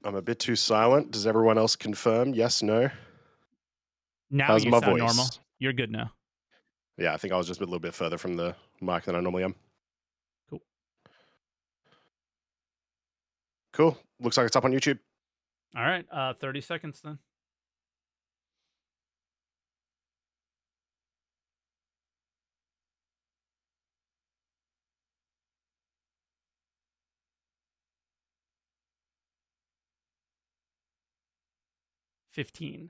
I'm a bit too silent. Does everyone else confirm? Yes, no? Now How's you my sound voice? normal. You're good now. Yeah, I think I was just a little bit further from the mic than I normally am. Cool. Cool. Looks like it's up on YouTube. All right. 30 seconds then. $15.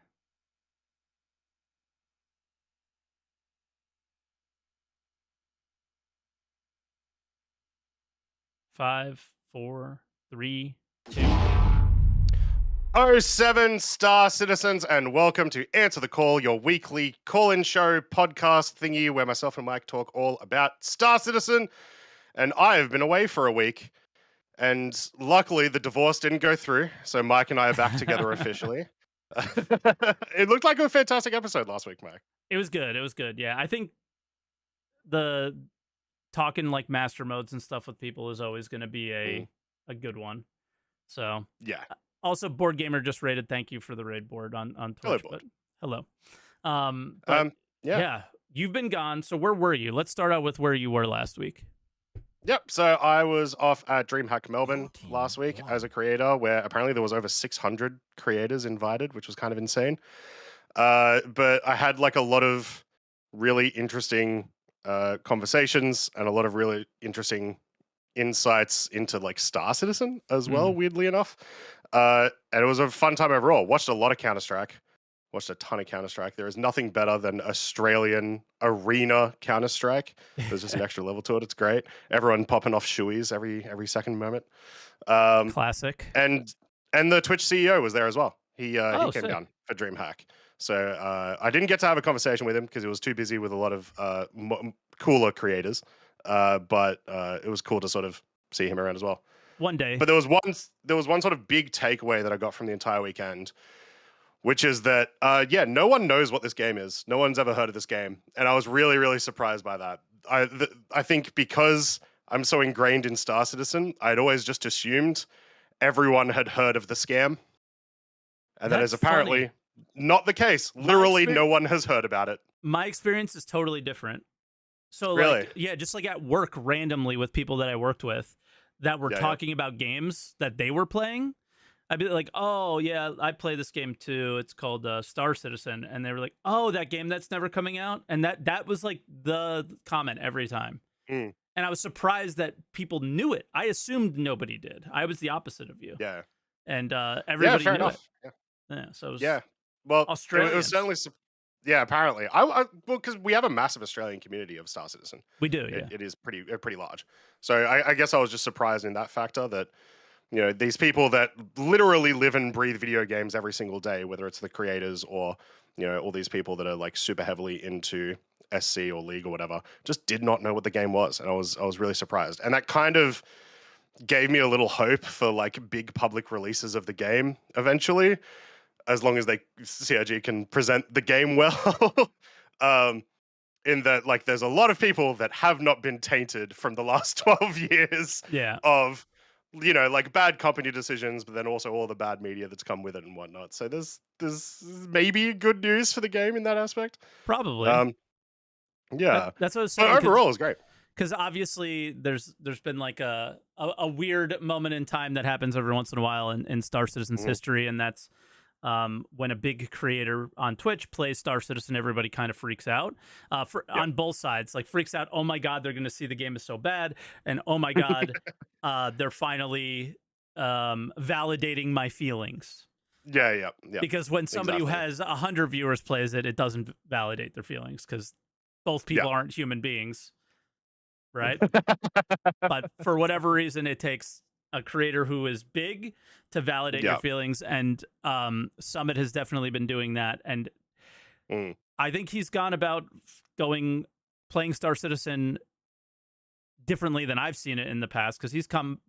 5, 4, 3, 2. 07 Star Citizens, and welcome to Answer the Call, your weekly call-in show podcast thingy where myself and Mike talk all about Star Citizen. And I have been away for a week, and luckily the divorce didn't go through, so Mike and I are back together officially. It looked like a fantastic episode last week, Mike. It was good. It was good. Yeah, I think the talking like master modes and stuff with people is always going to be a good one. So Yeah. Also, Board Gamer just rated. Thank you for the raid board on Hello, Twitch. board. Hello. But yeah, you've been gone. So where were you? Let's start out with where you were last week. Yep. So I was off at DreamHack Melbourne last week as a creator, where apparently there was over 600 creators invited, which was kind of insane. But I had like a lot of really interesting conversations and a lot of really interesting insights into like Star Citizen as well, weirdly enough. And it was a fun time overall. Watched a lot of Counter-Strike. Watched a ton of Counter-Strike. There is nothing better than Australian arena Counter-Strike. There's just an extra level to it. It's great. Everyone popping off shoeies every second moment. Classic. And the Twitch CEO was there as well. He came sick. down for DreamHack. So I didn't get to have a conversation with him because he was too busy with a lot of cooler creators. But it was cool to sort of see him around as well. One day. But there was one sort of big takeaway that I got from the entire weekend, which is that no one knows what this game is. No one's ever heard of this game, and I was really, really surprised by that. I think because I'm so ingrained in Star Citizen, I'd always just assumed everyone had heard of the scam, and that is apparently not the case. Literally, no one has heard about it. My experience is totally different. So, really? just like at work randomly with people that I worked with that were talking about games that they were playing, I'd be like, oh, yeah, I play this game too. It's called Star Citizen. And they were like, oh, that game that's never coming out. And that was like the comment every time. And I was surprised that people knew it. I assumed nobody did. I was the opposite of you. Yeah. And everybody knew it. Yeah. So it was Well, Australians. It was certainly... Yeah, apparently. Well, because we have a massive Australian community of Star Citizen. We do, yeah. It is pretty large. So I guess I was just surprised in that factor that, these people that literally live and breathe video games every single day, whether it's the creators or, all these people that are like super heavily into SC or League or whatever, just did not know what the game was. And I was really surprised. And that kind of gave me a little hope for like big public releases of the game eventually, as long as CIG can present the game well. In that, like, there's a lot of people that have not been tainted from the last 12 years of, like bad company decisions, but then also all the bad media that's come with it and whatnot. So there's maybe good news for the game in that aspect. Probably. Yeah. That's what I was saying. But overall, it's great. Because obviously there's been like a weird moment in time that happens every once in a while in Star Citizen's history, and that's when a big creator on Twitch plays Star Citizen, everybody kind of freaks out on both sides. Like freaks out, oh my God, they're going to see the game is so bad. And oh my God, they're finally validating my feelings. Yeah. Because when somebody who has 100 viewers plays it, it doesn't validate their feelings because both people aren't human beings. Right? But for whatever reason, it takes a creator who is big to validate your feelings, and Summit has definitely been doing that. And I think he's gone about playing Star Citizen differently than I've seen it in the past, because he's come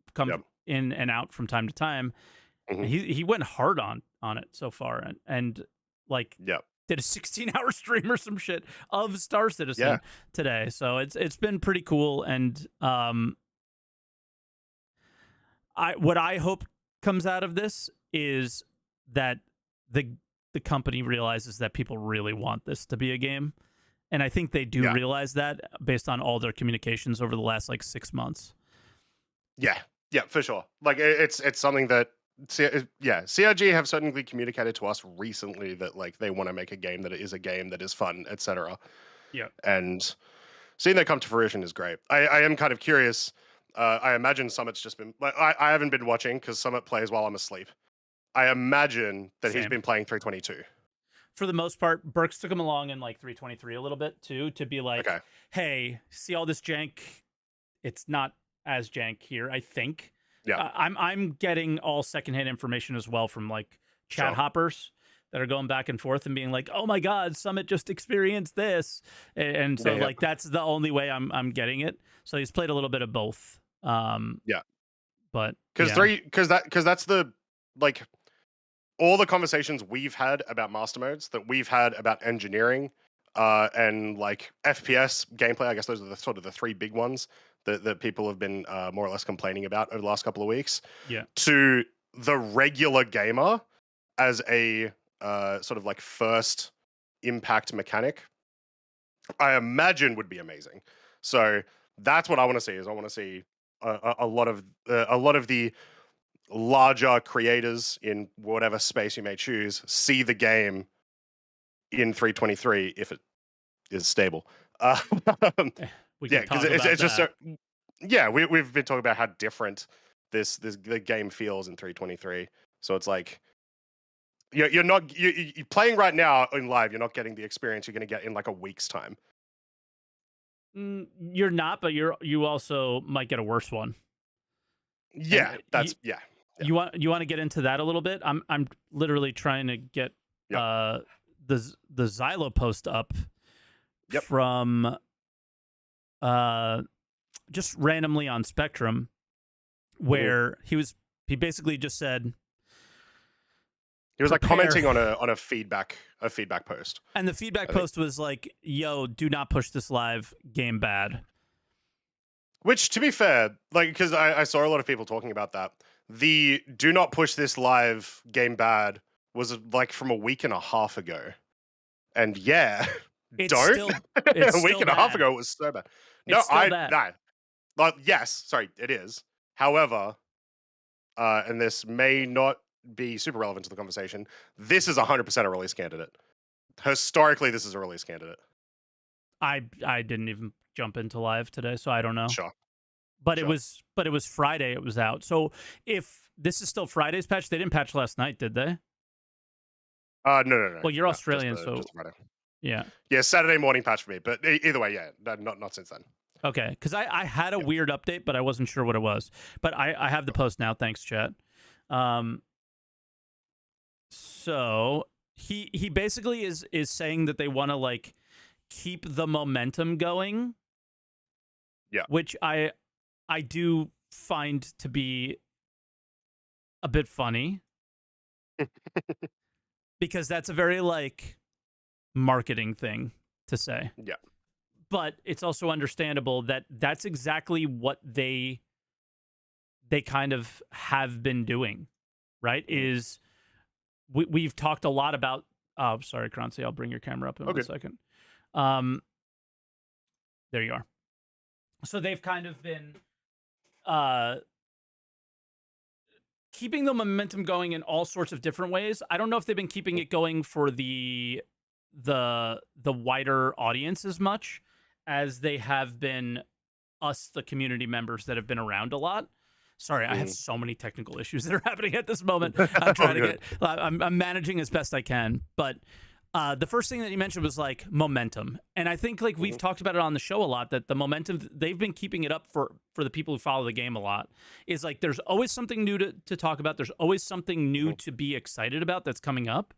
in and out from time to time. He went hard on it so far, and did a 16-hour stream or some shit of Star Citizen today. So it's been pretty cool. And what I hope comes out of this is that the company realizes that people really want this to be a game. And I think they do realize that based on all their communications over the last like 6 months. Yeah, for sure. Like it's something that CRG have certainly communicated to us recently that like they want to make a game that is a game that is fun, etc. Yeah. And seeing that come to fruition is great. I am kind of curious. I imagine Summit's just been like I haven't been watching because Summit plays while I'm asleep. I imagine that he's been playing 322. For the most part, Berks took him along in like 323 a little bit too, to be like, hey, see all this jank? It's not as jank here, I think. Yeah. I'm getting all secondhand information as well from like chat hoppers that are going back and forth and being like, oh my God, Summit just experienced this. And so like that's the only way I'm getting it. So he's played a little bit of both. But because that's the like all the conversations we've had about master modes, that we've had about engineering, and like FPS gameplay. I guess those are the sort of the three big ones that people have been more or less complaining about over the last couple of weeks. Yeah. To the regular gamer as a sort of like first impact mechanic, I imagine would be amazing. So that's what I want to see. I want to see a lot of the larger creators in whatever space you may choose see the game in 323 if it is stable. Because it's just so. Yeah, we've been talking about how different the game feels in 323. So it's like you're not you're playing right now in live. You're not getting the experience you're going to get in like a week's time. You're not, but you also might get a worse one. Yeah, You want to get into that a little bit? I'm literally trying to get the Xylo post up from just randomly on Spectrum, where he basically just said he was like commenting on a feedback post, and the feedback post was like, "Yo, do not push this live game bad." Which, to be fair, like because I saw a lot of people talking about that. The do not push this live game bad was like from a week and a half ago. And a week and a half ago it was so bad. No, yes, sorry, it is. However, and this may not be super relevant to the conversation, this is 100% a release candidate. Historically, this is a release candidate. I didn't even jump into live today, so I don't know. Sure. But it was Friday it was out. So if this is still Friday's patch, they didn't patch last night, did they? No. Well, you're Australian, so yeah. Yeah, Saturday morning patch for me. But either way, not since then. Okay, because I had a weird update, but I wasn't sure what it was. But I have the post now. Thanks, chat. So he basically is saying that they want to like keep the momentum going. Yeah. Which I do find to be a bit funny. Because that's a very like marketing thing to say. Yeah. But it's also understandable that that's exactly what they kind of have been doing, right? Is we've talked a lot about sorry, Croncy, I'll bring your camera up in 1 second. There you are. So they've kind of been keeping the momentum going in all sorts of different ways. I don't know if they've been keeping it going for the wider audience as much as they have been us, the community members that have been around a lot. Sorry, I have so many technical issues that are happening at this moment. I'm trying to I'm managing as best I can. But the first thing that you mentioned was like momentum. And I think like we've talked about it on the show a lot, that the momentum, they've been keeping it up for the people who follow the game a lot, is like there's always something new to talk about. There's always something new to be excited about that's coming up.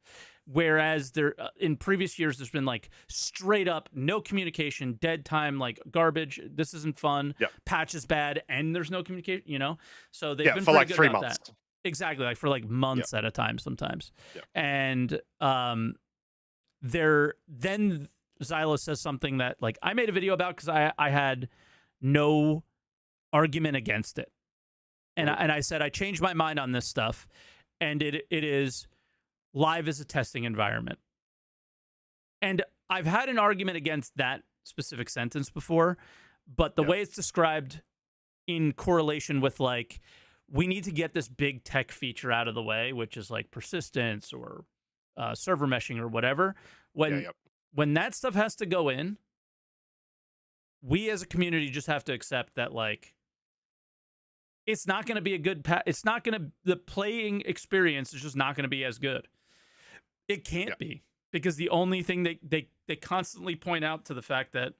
Whereas there in previous years, there's been like straight up no communication, dead time, like garbage. This isn't fun. Patch is bad, and there's no communication. You know, so they've been for like 3 months. That. Exactly, like for like months at a time sometimes. And then Xylo says something that like I made a video about because I had no argument against it, and I said I changed my mind on this stuff. and it is live as a testing environment. And I've had an argument against that specific sentence before, but the way it's described in correlation with like, we need to get this big tech feature out of the way, which is like persistence or server meshing or whatever. When that stuff has to go in, we as a community just have to accept that like, it's not going to be a good it's not going to, the playing experience is just not going to be as good. It can't be, because the only thing they constantly point out to the fact that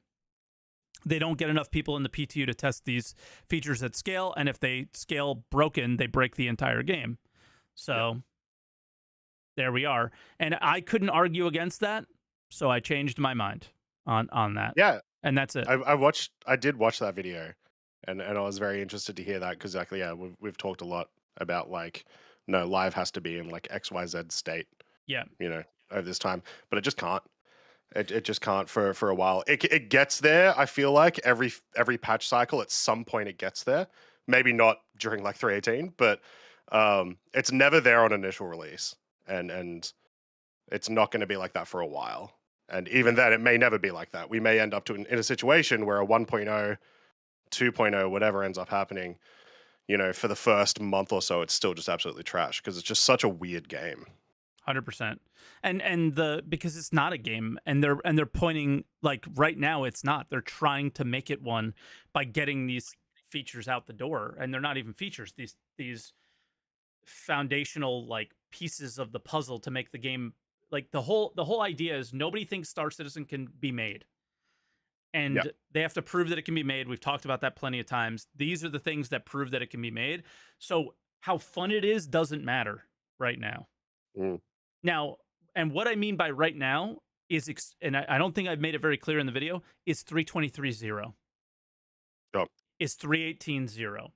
they don't get enough people in the PTU to test these features at scale, and if they scale broken, they break the entire game. So there we are. And I couldn't argue against that, so I changed my mind on that. Yeah. And that's it. I did watch that video, and I was very interested to hear that, because exactly, we've talked a lot about like, no, live has to be in like XYZ state. Yeah. You know, over this time, but it just can't. It just can't for a while. It gets there. I feel like every patch cycle, at some point, it gets there. Maybe not during like 3.18, but it's never there on initial release, and it's not going to be like that for a while. And even then, it may never be like that. We may end up in a situation where a 1.0, 2.0, whatever ends up happening, you know, for the first month or so, it's still just absolutely trash, because it's just such a weird game. 100%. And because it's not a game, and they're pointing like right now it's not. They're trying to make it one by getting these features out the door, and they're not even features. These foundational like pieces of the puzzle to make the game, like the whole idea is nobody thinks Star Citizen can be made. And they have to prove that it can be made. We've talked about that plenty of times. These are the things that prove that it can be made. So how fun it is doesn't matter right now. Now, and what I mean by right now is, and I don't think I've made it very clear in the video, is 3.23.0. Is 3.18.0.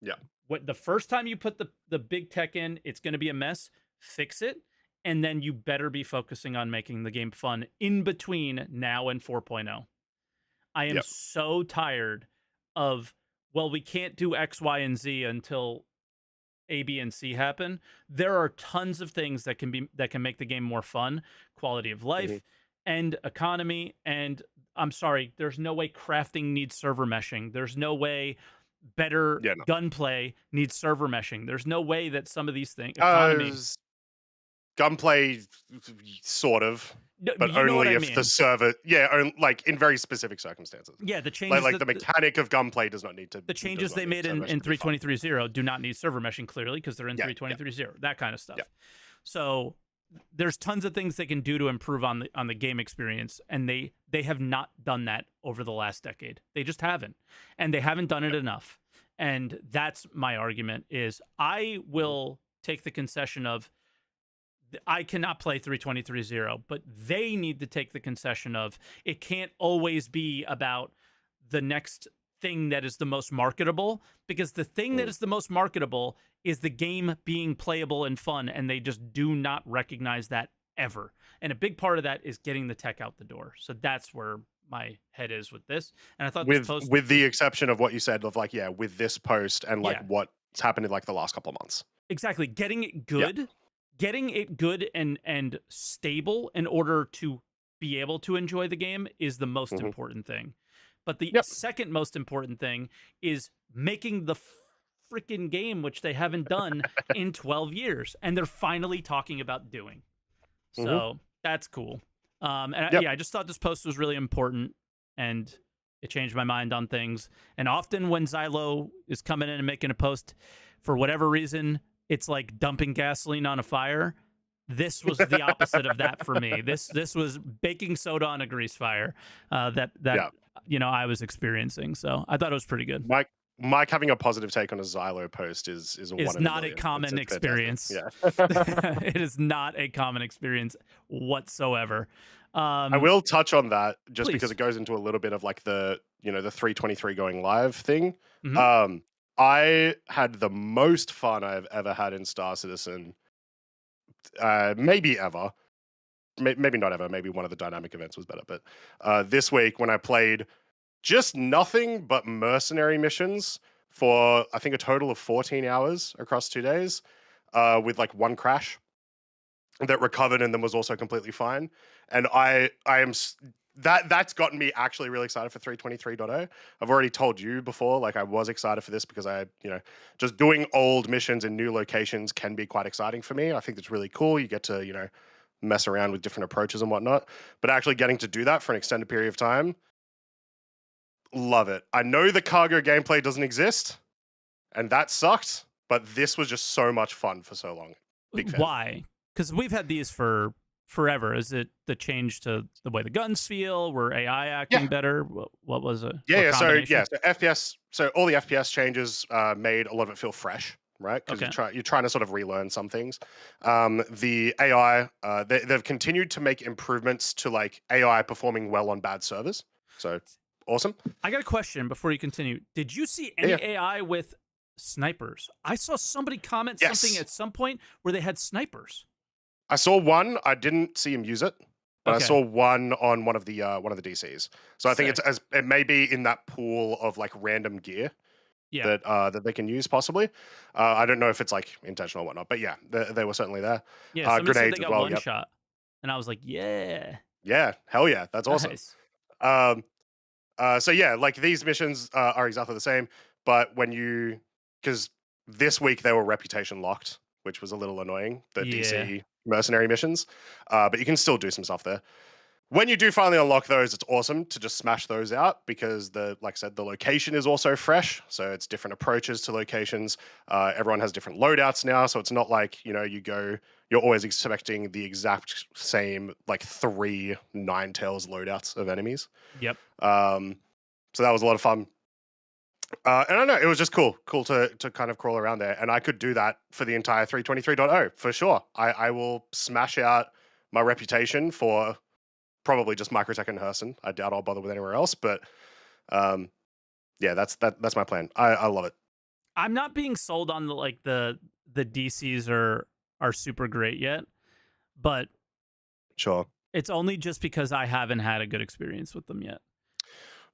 Yeah. What the first time you put the big tech in, it's going to be a mess. Fix it, and then you better be focusing on making the game fun in between now and 4.0. I am so tired of, well, we can't do X, Y, and Z until A, B, and C happen. There are tons of things that can make the game more fun, quality of life, and economy. And I'm sorry, there's no way crafting needs server meshing. There's no way better gunplay needs server meshing. There's no way that some of these things, gunplay, sort of, but only if the server, like in very specific circumstances. Yeah, the changes, like the mechanic of gunplay does not need to. The changes they made in 3.23.0 do not need server meshing, clearly, because they're in 3.23.0. That kind of stuff. So there's tons of things they can do to improve on the game experience, and they have not done that over the last decade. They just haven't, and they haven't done it enough. And that's my argument. Is I will take the concession of, I cannot play 3.23.0, but they need to take the concession of, it can't always be about the next thing that is the most marketable, because the thing that is the most marketable is the game being playable and fun, and they just do not recognize that ever. And a big part of that is getting the tech out the door. So that's where my head is with this. And I thought with the exception of what you said of like, with this post and like what's happened in like the last couple of months. Exactly. Getting it good. Getting it good and stable in order to be able to enjoy the game is the most important thing. But the second most important thing is making the freaking game, which they haven't done in 12 years. And they're finally talking about doing. So that's cool. I just thought this post was really important, and it changed my mind on things. And often when Xylo is coming in and making a post, for whatever reason, it's like dumping gasoline on a fire. This was the opposite of that for me. This was baking soda on a grease fire that I was experiencing. So I thought it was pretty good. Mike having a positive take on a Xylo post is not a common experience. It is not a common experience whatsoever. I will touch on that just because it goes into a little bit of like the 3.23 going live thing. I had the most fun I've ever had in Star Citizen, maybe ever. Maybe not ever. Maybe one of the dynamic events was better. But this week, when I played just nothing but mercenary missions for, I think, a total of 14 hours across 2 days, with like one crash that recovered and then was also completely fine. And that's gotten me actually really excited for 3.23.0. I've already told you before, like I was excited for this because just doing old missions in new locations can be quite exciting for me. I think it's really cool. You get to, mess around with different approaches and whatnot. But actually getting to do that for an extended period of time, love it. I know the cargo gameplay doesn't exist, and that sucked, but this was just so much fun for so long. Big fan. Why? Because we've had these for forever. Is it the change to the way the guns feel? Were AI acting better? What was it? Yeah. So FPS. So all the FPS changes made a lot of it feel fresh, right? Because you're trying to sort of relearn some things. The AI, they've continued to make improvements to like AI performing well on bad servers. So awesome. I got a question before you continue. Did you see any AI with snipers? I saw somebody comment something at some point where they had snipers. I saw one. I didn't see him use it, but I saw one on one of the DCs. So I think it may be in that pool of like random gear that they can use possibly. I don't know if it's like intentional or whatnot, but yeah, they were certainly there. Yeah, somebody grenades said they as got well. one shot, and I was like, yeah, hell yeah, that's awesome. Nice. So yeah, like these missions are exactly the same, but because this week they were reputation locked, which was a little annoying. The DC mercenary missions, but you can still do some stuff there. When you do finally unlock those, it's awesome to just smash those out because like I said, the location is also fresh. So it's different approaches to locations. Everyone has different loadouts now. So it's not like, you're always expecting the exact same, like 3 Ninetales loadouts of enemies. Yep. So that was a lot of fun. And I don't know, it was just cool to kind of crawl around there. And I could do that for the entire 3.23.0 for sure. I will smash out my reputation for probably just Microtech and Herson. I doubt I'll bother with anywhere else, but yeah, that's my plan. I love it. I'm not being sold on the DCs are super great yet, but sure, it's only just because I haven't had a good experience with them yet.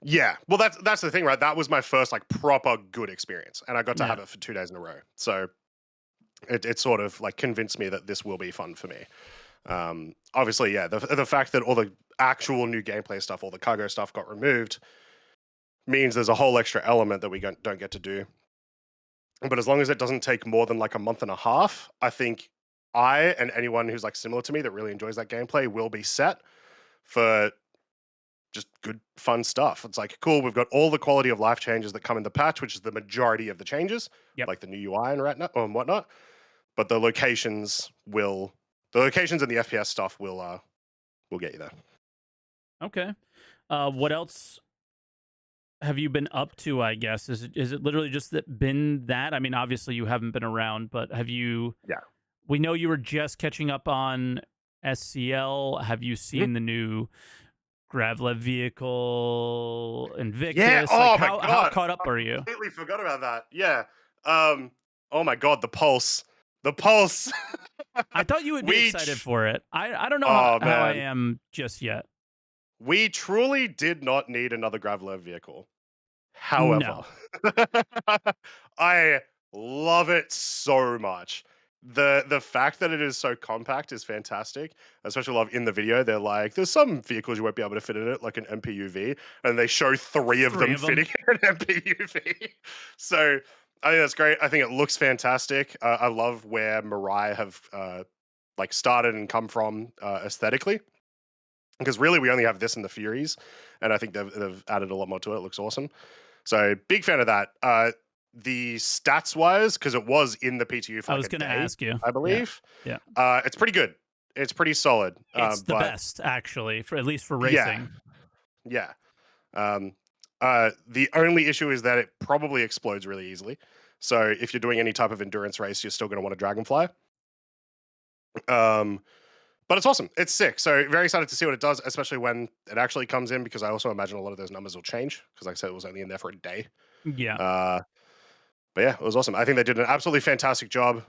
Yeah, well, that's the thing, right? That was my first like proper good experience, and I got to have it for 2 days in a row. So it sort of like convinced me that this will be fun for me. Obviously, yeah, the fact that all the actual new gameplay stuff, all the cargo stuff got removed, means there's a whole extra element that we don't get to do. But as long as it doesn't take more than like a month and a half, I think I and anyone who's like similar to me that really enjoys that gameplay will be set for just good, fun stuff. It's like, cool, we've got all the quality of life changes that come in the patch, which is the majority of the changes, like the new UI and whatnot. But the locations and the FPS stuff will get you there. Okay. What else have you been up to, I guess? Is it literally just been that? I mean, obviously you haven't been around, but have you... Yeah. We know you were just catching up on SCL. Have you seen the new Gravlev vehicle, Invictus? Yeah. Like, how caught up are you? I completely forgot about that. Yeah. Oh my God, the pulse. The pulse. I thought you would be excited for it. I don't know how I am just yet. We truly did not need another Gravlev vehicle. However, I love it so much. The fact that it is so compact is fantastic. Especially love in the video, they're like, there's some vehicles you won't be able to fit in it, like an MPUV, and they show three of them fitting in an MPUV. So I think that's great. I think it looks fantastic. I love where Mirai have like started and come from aesthetically. Because really, we only have this in the Furies, and I think they've added a lot more to it. It looks awesome. So big fan of that. The stats wise, because it was in the PTU for I was going to ask you, I believe. Yeah. It's pretty good. It's pretty solid. It's the best, actually, at least for racing. Yeah. The only issue is that it probably explodes really easily. So if you're doing any type of endurance race, you're still going to want a Dragonfly. But it's awesome. It's sick. So very excited to see what it does, especially when it actually comes in, because I also imagine a lot of those numbers will change. Because like I said, it was only in there for a day. Yeah. But yeah, it was awesome. I think they did an absolutely fantastic job.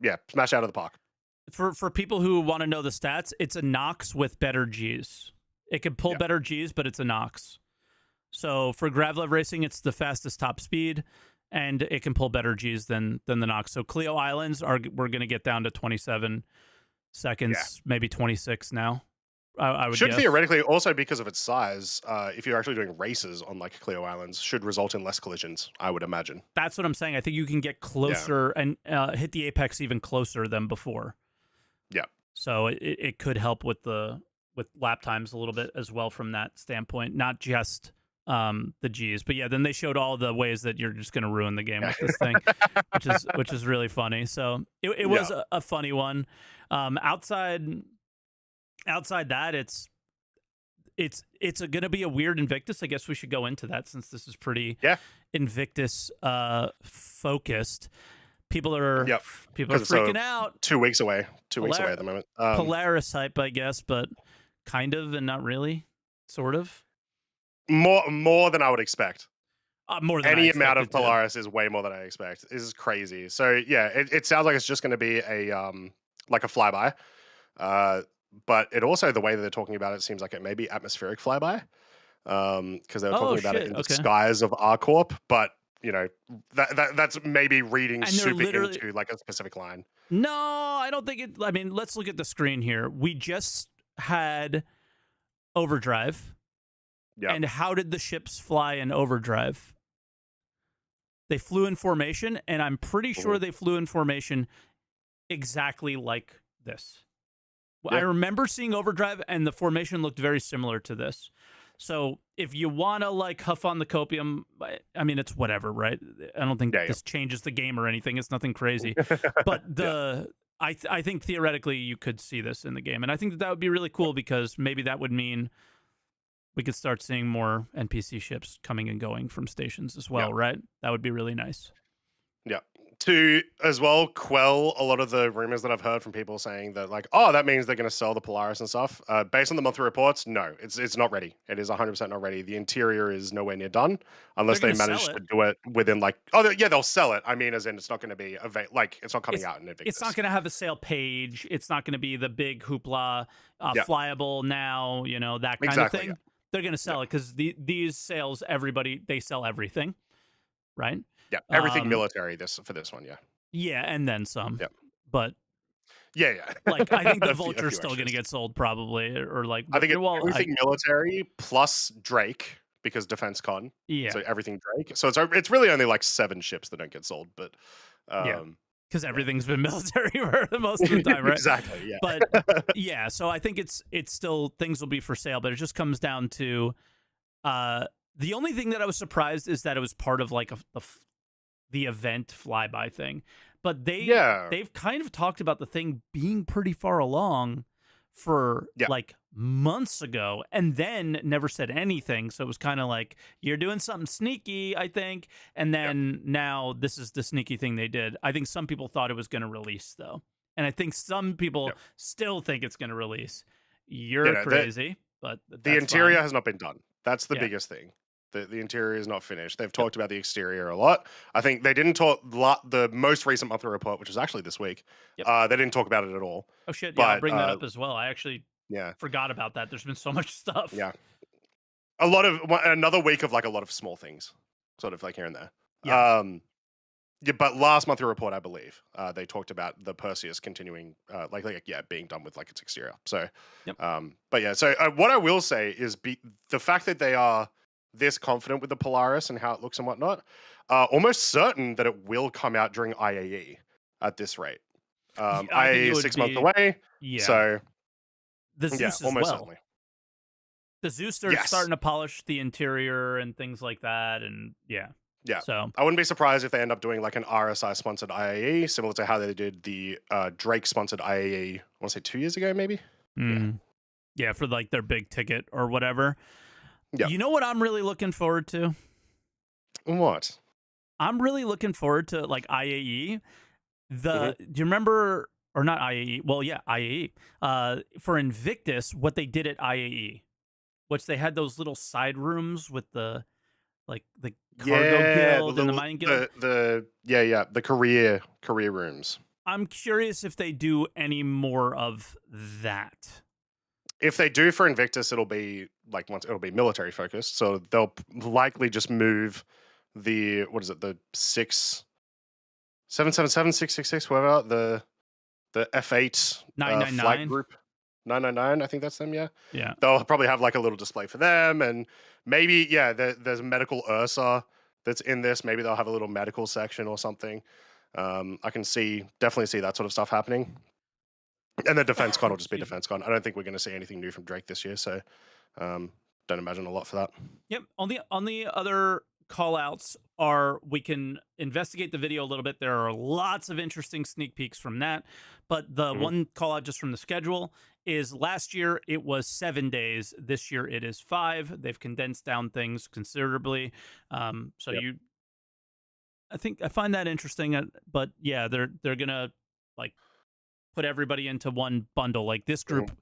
Yeah, smash out of the park. For people who want to know the stats, it's a Nox with better Gs. It can pull better Gs, but it's a Nox. So for Gravlev Racing, it's the fastest top speed. and it can pull better Gs than the Nox. So Clio Islands we're going to get down to 27 seconds, maybe 26 now. I would should guess. Theoretically, also because of its size, if you're actually doing races on like Clio Islands, should result in less collisions, I would imagine. That's what I'm saying. I think you can get closer and hit the apex even closer than before. Yeah. So it could help with lap times a little bit as well from that standpoint, not just the Gs. But yeah, then they showed all the ways that you're just going to ruin the game with this thing, which is really funny. So it was a funny one. Outside that, it's going to be a weird Invictus. I guess we should go into that since this is pretty Invictus focused. People are freaking out. 2 weeks away. 2 weeks away at the moment. Polaris hype, I guess, but kind of and not really, sort of. More than I would expect. More than any amount of Polaris is way more than I expect. This is crazy. So yeah, it sounds like it's just going to be a like a flyby. But it also, the way that they're talking about it, seems like it may be atmospheric flyby. Because they were talking about it in the skies of R-Corp, but you know, that's maybe reading super into like a specific line. No, I don't think it. I mean, let's look at the screen here. We just had overdrive. Yeah. And how did the ships fly in overdrive? They flew in formation, and I'm pretty sure they flew in formation exactly like this. I remember seeing overdrive, and the formation looked very similar to this. So if you want to like huff on the copium, I mean, it's whatever, right? I don't think this changes the game or anything. It's nothing crazy. But I think theoretically you could see this in the game. And I think that would be really cool because maybe that would mean we could start seeing more NPC ships coming and going from stations as well, right? That would be really nice. Yeah. To as well quell a lot of the rumors that I've heard from people saying that like, oh, that means they're going to sell the Polaris and stuff. Based on the monthly reports, no, it's not ready. It is 100% not ready. The interior is nowhere near done unless they manage to do it within like, they'll sell it. I mean, as in it's not going to be it's not coming out in Invictus. It's not going to have a sale page. It's not going to be the big hoopla, flyable now, you know, that kind of thing. Yeah. They're going to sell it because these sales, they sell everything, right? Yeah, everything military for this one, yeah. Yeah, and then some. Yeah. But yeah. Like I think the Vulture's still going to get sold probably, or like I think everything military plus Drake because Defense Con. Yeah. So everything Drake. So it's really only like 7 ships that don't get sold, but because everything's been military for the most of the time, right? Exactly. Yeah. But yeah, so I think it's still things will be for sale, but it just comes down to the only thing that I was surprised is that it was part of like the event flyby thing. But they've kind of talked about the thing being pretty far along for like months ago and then never said anything. So it was kind of like, you're doing something sneaky, I think. And then now this is the sneaky thing they did. I think some people thought it was going to release though. And I think some people still think it's going to release. You're crazy, but the interior has not been done. That's the biggest thing. The interior is not finished. They've talked about the exterior a lot. I think they didn't talk the most recent monthly report, which was actually this week. They didn't talk about it at all. Oh shit! Yeah, I'll bring that up as well. I actually forgot about that. There's been so much stuff. Yeah, another week of like a lot of small things, sort of like here and there. But last monthly report, I believe, they talked about the Perseus continuing, being done with like its exterior. So, but yeah. So what I will say is the fact that they are this confident with the Polaris and how it looks and whatnot, almost certain that it will come out during IAE at this rate. IAE is 6 months away. Yeah. So the Zeus almost certainly. The Zeus, they're starting to polish the interior and things like that. And yeah. So I wouldn't be surprised if they end up doing like an RSI sponsored IAE, similar to how they did the Drake sponsored IAE, I want to say 2 years ago, maybe. Yeah, for like their big ticket or whatever. Yeah. You know what I'm really looking forward to? What? I'm really looking forward to like IAE. Do you remember, or not IAE? Well, yeah, IAE. For Invictus, what they did at IAE, which they had those little side rooms with the cargo guild and the mining guild. The career rooms. I'm curious if they do any more of that. If they do for Invictus, it'll be military focused. So they'll likely just move the what is it? The 777 666 whatever the F8 flight 999. group 999. I think that's them. Yeah, Yeah. they'll probably have like a little display for them, and maybe there's a medical Ursa that's in this. Maybe they'll have a little medical section or something. I can definitely see that sort of stuff happening. And the defense con will just be Excuse me. defense con. I don't think we're going to see anything new from Drake this year, so don't imagine a lot for that. Yep. On the other call outs are we can investigate the video a little bit. There are lots of interesting sneak peeks from that. But the Mhm. one call out just from the schedule is last year it was 7 days. This year it is 5. They've condensed down things considerably. So Yep. I think I find that interesting. But yeah, they're gonna like put everybody into one bundle. Like this Mhm. group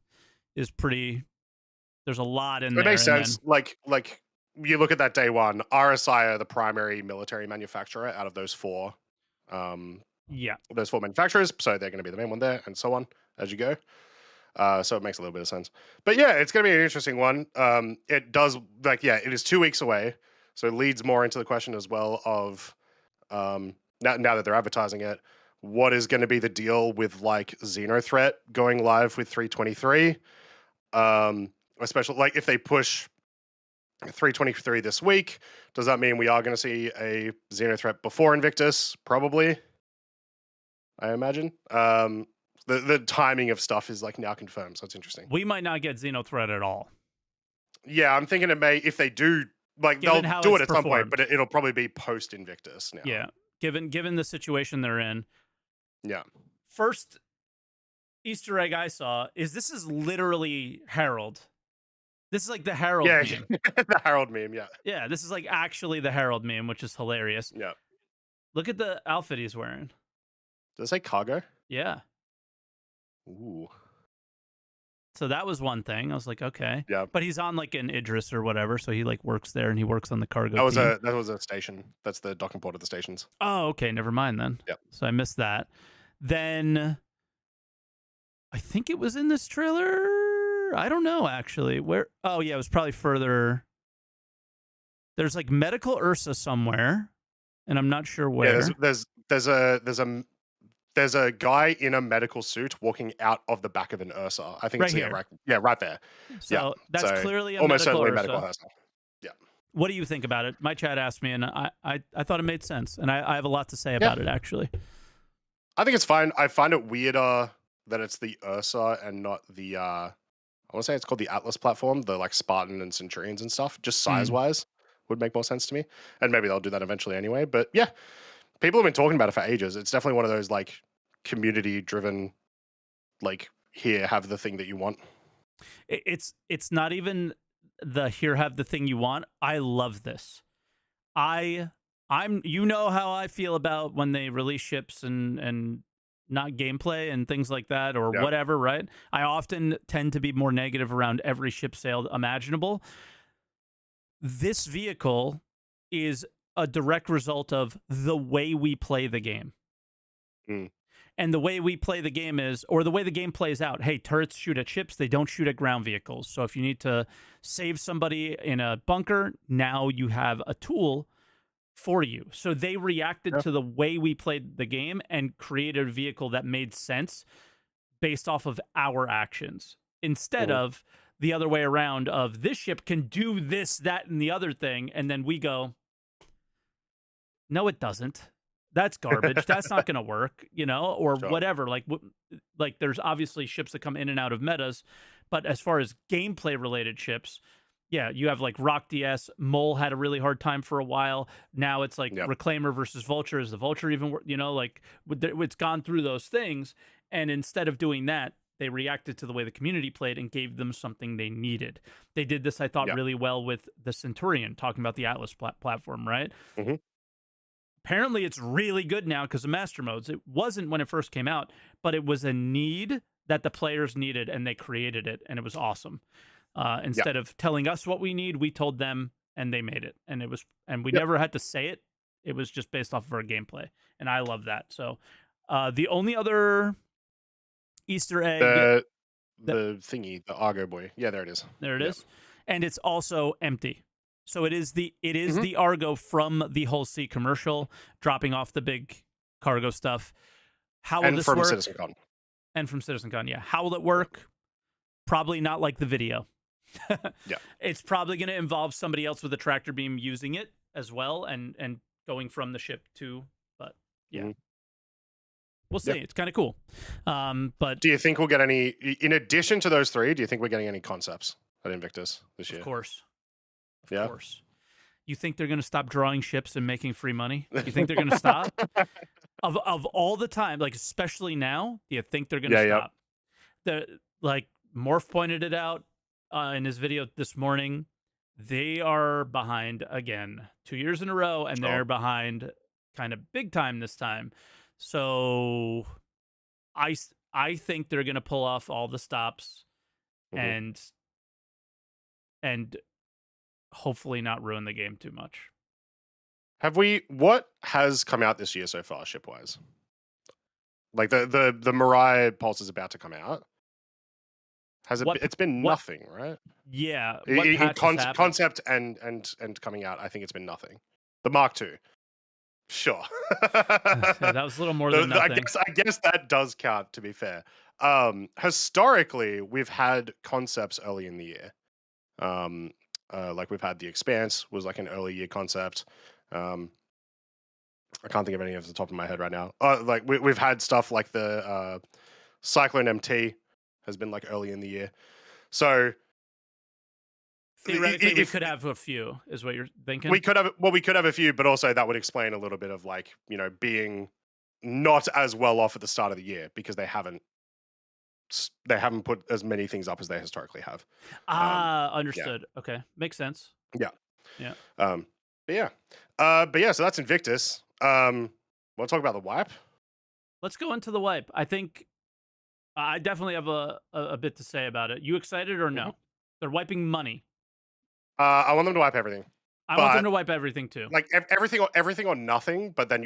is pretty. There's a lot in It there, makes and sense. then Like you look at that day one, RSI are the primary military manufacturer out of um, yeah, those four manufacturers, so they're going to be the main one there, and so on as you go. So it makes a little bit of sense. But yeah, it's going to be an interesting one. It does it is 2 weeks away, so it leads more into the question as well of now that they're advertising it, what is going to be the deal with like Xenothreat going live with 323? Especially like if they push 323 this week, does that mean we are going to see a Xenothreat before Invictus? Probably, I imagine. The timing of stuff is like now confirmed, so it's interesting. we might not get Xenothreat at all. Yeah, I'm thinking it may if they do like Given they'll how do it's it at some point, but performed. it'll probably be post Invictus now. Yeah. Given the situation they're in. Yeah. First Easter egg I saw is this is literally Harold. This is like the Harold Yeah, meme. the Harold meme. Yeah, Yeah, this is like actually the Harold meme, which is hilarious. yeah. Look at the outfit he's wearing. Does it say cargo? Yeah. Ooh. So that was one thing. I was like, okay. Yeah. But he's on like an Idris or whatever, so he like works there and he works on the cargo That was team. a station. That's the docking port of the stations. Oh, okay, never mind then. Yep. So I missed that. Then I think it was in this trailer. I don't know actually. Where? Oh yeah, it was probably further. There's like medical Ursa somewhere, and I'm not sure where. Yeah, there's a guy in a medical suit walking out of the back of an Ursa. I think Right it's here. right there. Yeah. So that's So clearly a almost medical certainly Ursa. medical Ursa. Yeah. What do you think about it? My chat asked me, and I thought it made sense, and I have a lot to say about it actually. I think it's fine. I find it weirder that it's the Ursa and not the I want to say it's called the Atlas platform, the like Spartan and Centurions and stuff. Just size wise would make more sense to me. And maybe they'll do that eventually anyway. But yeah, people have been talking about it for ages. It's definitely one of those like community driven, like here, have the thing that you want. It's not even the here have the thing you want. I love this. I'm you know how I feel about when they release ships and not gameplay and things like that or Yeah. whatever, right? I often tend to be more negative around every ship sale imaginable. This vehicle is a direct result of the way we play the game. Mm. And the way we play the game is, or the way the game plays out, hey, turrets shoot at ships, they don't shoot at ground vehicles. So if you need to save somebody in a bunker, now you have a tool for you. So they reacted to the way we played the game and created a vehicle that made sense based off of our actions instead of the other way around of this ship can do this, that, and the other thing. And then we go, no, it doesn't. That's garbage. That's not going to work, or whatever. Like there's obviously ships that come in and out of metas, but as far as gameplay related ships, yeah, you have like Rock DS. Mole had a really hard time for a while. Now it's like Reclaimer versus Vulture. Is the Vulture even, it's gone through those things. And instead of doing that, they reacted to the way the community played and gave them something they needed. They did this, I thought, really well with the Centurion, talking about the Atlas platform, right? Mm-hmm. Apparently, it's really good now because of master modes. It wasn't when it first came out, but it was a need that the players needed, and they created it, and it was awesome. Instead of telling us what we need, we told them, and they made it. And we never had to say it. It was just based off of our gameplay, and I love that. So, the only other Easter egg, the thingy, the Argo boy. Yeah, there it is. There it is, and it's also empty. So it is the Argo from the Hull C commercial, dropping off the big cargo stuff. How will this from work? CitizenCon. And from CitizenCon, yeah. How will it work? Probably not like the video. Yeah. It's probably going to involve somebody else with a tractor beam using it as well, and going from the ship to. But yeah, we'll see. It's kind of cool. But do you think we'll get any, in addition to those three? Do you think we're getting any concepts at Invictus this year? Of course. Of course. You think they're going to stop drawing ships and making free money? You think they're going to stop? Of all the time, like especially now, do you think they're going to stop? Like Morph pointed it out in his video this morning. They are behind again, 2 years in a row, and they're behind kind of big time this time. So I think they're going to pull off all the stops and hopefully not ruin the game too much. What has come out this year so far, ship-wise? Like the Mirai Pulse is about to come out. It's been nothing, right? Yeah. Concept and coming out, I think it's been nothing. The Mark II. Sure. That was a little more than nothing. I guess that does count, to be fair. Historically, we've had concepts early in the year. Like we've had The Expanse was like an early year concept. I can't think of any off the top of my head right now. Like we've had stuff like the Cyclone MT has been like early in the year. So theoretically, we could have a few, is what you're thinking? We could have a few, but also that would explain a little bit of like, being not as well off at the start of the year because they haven't put as many things up as they historically have. Understood. Yeah. Okay. Makes sense. Yeah. Yeah. But yeah, so that's Invictus. Want to talk about the wipe? Let's go into the wipe. I think I definitely have a bit to say about it. You excited or no? They're wiping money. I want them to wipe everything. I want them to wipe everything too. Like everything or nothing, but then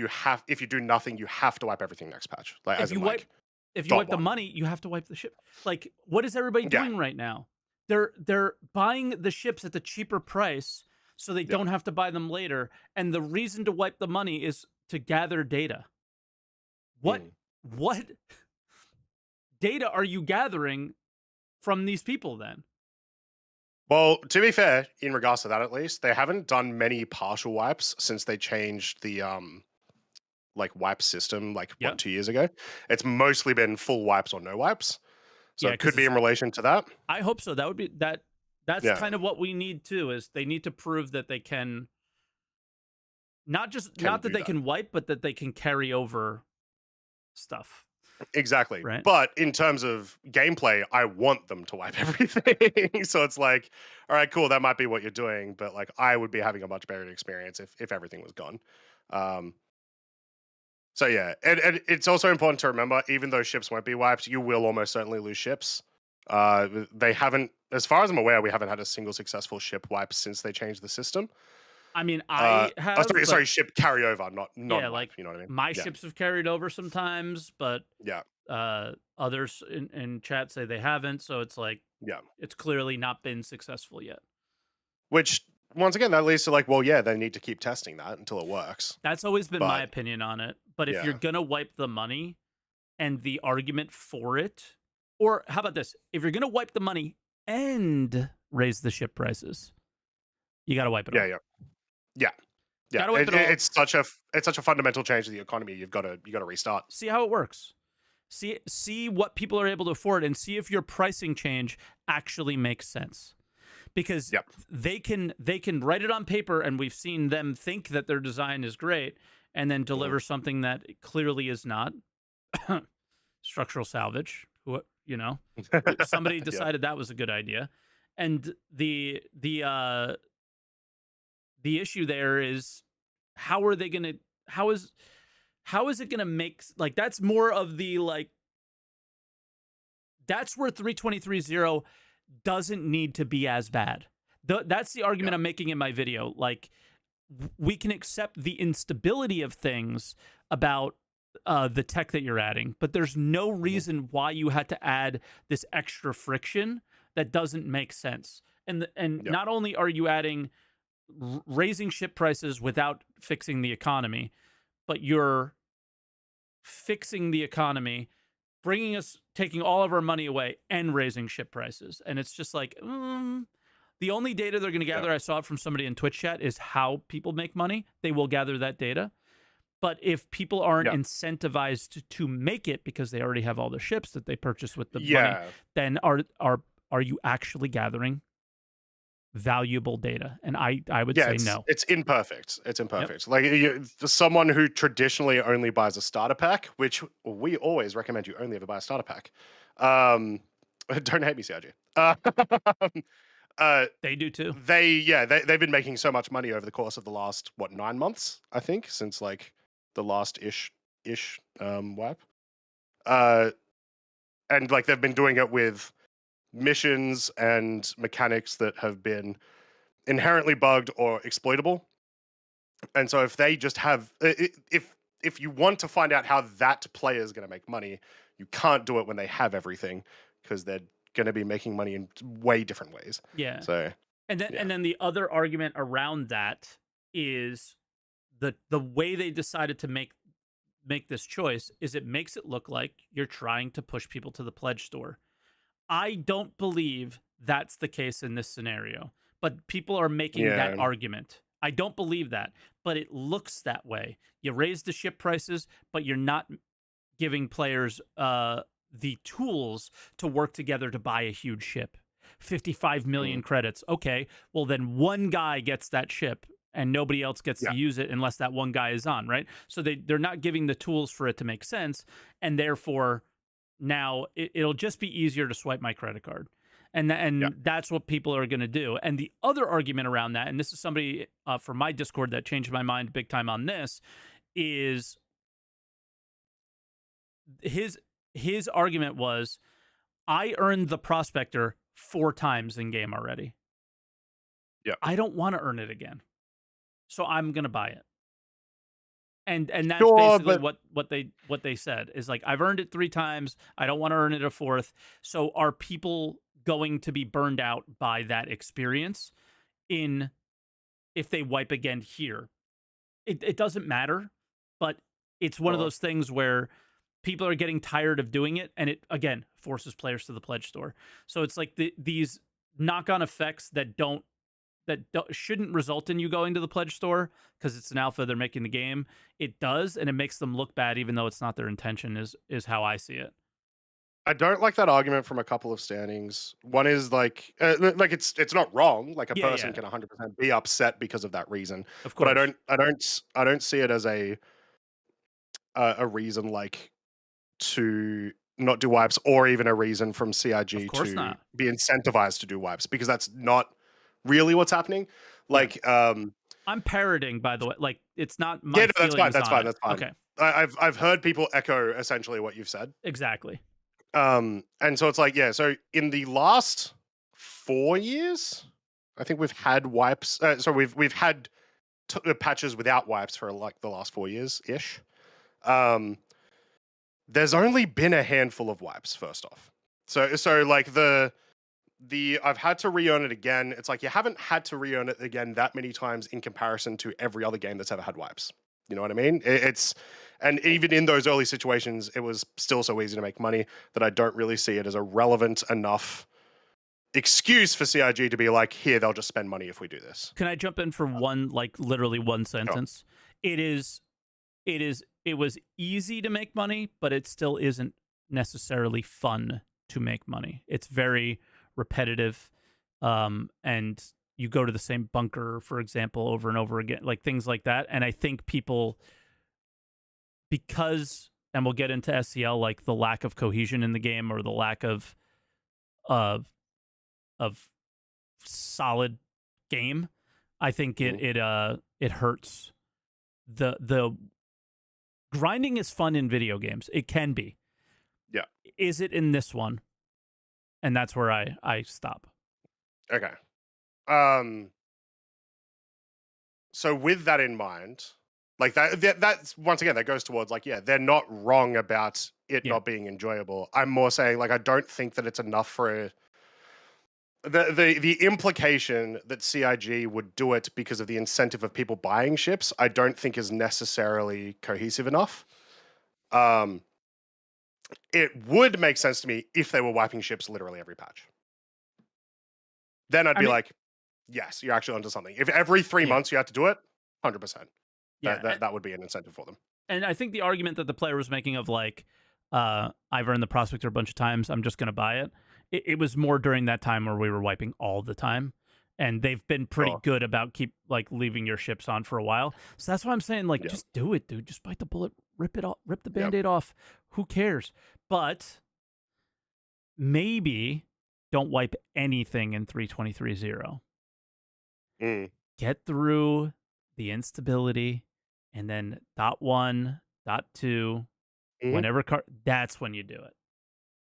if you do nothing, you have to wipe everything next patch. Like if you wipe the money, you have to wipe the ship. Like, what is everybody doing right now? They're buying the ships at the cheaper price so they don't have to buy them later. And the reason to wipe the money is to gather data. What data are you gathering from these people then? Well, to be fair, in regards to that at least, they haven't done many partial wipes since they changed the like wipe system 2 years ago. It's mostly been full wipes or no wipes. So it could be in relation to that. I hope so. That would be that's kind of what we need too, is they need to prove that they can not that they can wipe, but that they can carry over stuff. Exactly. Right. But in terms of gameplay, I want them to wipe everything. So it's like, all right, cool, that might be what you're doing, but like I would be having a much better experience if everything was gone. So yeah, and it's also important to remember, even though ships won't be wiped, you will almost certainly lose ships. They haven't, as far as I'm aware, we haven't had a single successful ship wipe since they changed the system. I mean, I have. Sorry, ship carryover, not yeah, like, you know what I mean. My ships have carried over sometimes, but yeah, others in chat say they haven't. So it's like, it's clearly not been successful yet. Which once again, that leads to like, well, yeah, they need to keep testing that until it works. That's always been my opinion on it. But if you're gonna wipe the money, and the argument for it, or how about this? If you're gonna wipe the money and raise the ship prices, you got to wipe it all. Yeah. It's such a fundamental change to the economy. You got to restart. See how it works. See what people are able to afford, and see if your pricing change actually makes sense. Because they can write it on paper, and we've seen them think that their design is great, and then deliver something that clearly is not. Structural salvage. Somebody decided that was a good idea, and the issue there is how is it gonna make, like, that's more of the, like, that's where 323.0 doesn't need to be as bad. That's the argument I'm making in my video. Like, we can accept the instability of things about the tech that you're adding, but there's no reason why you had to add this extra friction that doesn't make sense. And not only are you adding raising ship prices without fixing the economy, but you're fixing the economy, taking all of our money away and raising ship prices. And it's just like, the only data they're going to gather, I saw it from somebody in Twitch chat, is how people make money. They will gather that data. But if people aren't incentivized to make it because they already have all the ships that they purchased with the money, then are you actually gathering valuable data? And I would say no. It's imperfect. It's imperfect. Like for someone who traditionally only buys a starter pack, which we always recommend you only ever buy a starter pack. Don't hate me, CIG. They do too. They've been making so much money over the course of the last 9 months, I think, since like the last ish wipe. And like they've been doing it with missions and mechanics that have been inherently bugged or exploitable. And so if they just have if you want to find out how that player is going to make money, you can't do it when they have everything, because they're going to be making money in way different ways. Yeah. So and then the other argument around that is the way they decided to make this choice is it makes it look like you're trying to push people to the pledge store. I don't believe that's the case in this scenario, but people are making that argument. I don't believe that, but it looks that way. You raise the ship prices, but you're not giving players the tools to work together to buy a huge ship. 55 million credits. Okay, well then one guy gets that ship and nobody else gets to use it unless that one guy is on, right? So they're not giving the tools for it to make sense, and therefore now it'll just be easier to swipe my credit card. And that's what people are going to do. And the other argument around that, and this is somebody from my Discord that changed my mind big time on this, is his argument was, I earned the Prospector 4 times in game already. Yeah, I don't want to earn it again, so I'm going to buy it. And that's basically what they said is like, I've earned it 3 times. I don't want to earn it a 4th. So are people going to be burned out by that experience if they wipe again here? It doesn't matter, but it's one of those things where people are getting tired of doing it, and it again forces players to the pledge store. So it's like these knock-on effects that shouldn't result in you going to the pledge store because it's an alpha, they're making the game. It does, and it makes them look bad even though it's not their intention, is how I see it. I don't like that argument from a couple of standings. One is like it's not wrong. Like a person can 100% be upset because of that reason. Of course. But I don't see it as a reason like to not do wipes, or even a reason from CIG to be incentivized to do wipes, because that's not really what's happening. Like I'm parroting, by the way. Like, it's not my feelings. That's fine. Okay. I've heard people echo essentially what you've said. Exactly. And so it's like, so in the last 4 years, I think we've had wipes. So we've had patches without wipes for like the last 4 years ish. There's only been a handful of wipes. First off, so like the I've had to re-earn it again. It's like you haven't had to re-earn it again that many times in comparison to every other game that's ever had wipes. You know what I mean? And even in those early situations, it was still so easy to make money that I don't really see it as a relevant enough excuse for CIG to be like, here, they'll just spend money if we do this. Can I jump in for literally one sentence? Sure. It was easy to make money, but it still isn't necessarily fun to make money. It's very repetitive, and you go to the same bunker, for example, over and over again, like things like that. And I think people, because, and we'll get into SCL, like the lack of cohesion in the game or the lack of solid game, I think it hurts. The grinding is fun in video games. It can be. Yeah. Is it in this one? And that's where I stop. Okay. So with that in mind, like that's once again, that goes towards like, they're not wrong about it not being enjoyable. I'm more saying like, I don't think that it's enough for the implication that CIG would do it because of the incentive of people buying ships, I don't think is necessarily cohesive enough. It would make sense to me if they were wiping ships literally every patch. Then I'd be like, yes, you're actually onto something. If every 3 months you had to do it, 100%. That would be an incentive for them. And I think the argument that the player was making of like, I've earned the Prospector a bunch of times, I'm just going to buy it. It was more during that time where we were wiping all the time. And they've been pretty good about leaving your ships on for a while. So that's why I'm saying, like, just do it, dude. Just bite the bullet, rip it off, rip the Band-Aid off. Who cares? But maybe don't wipe anything in 3.23.0. Get through the instability, and then .1, .2, whenever that's when you do it.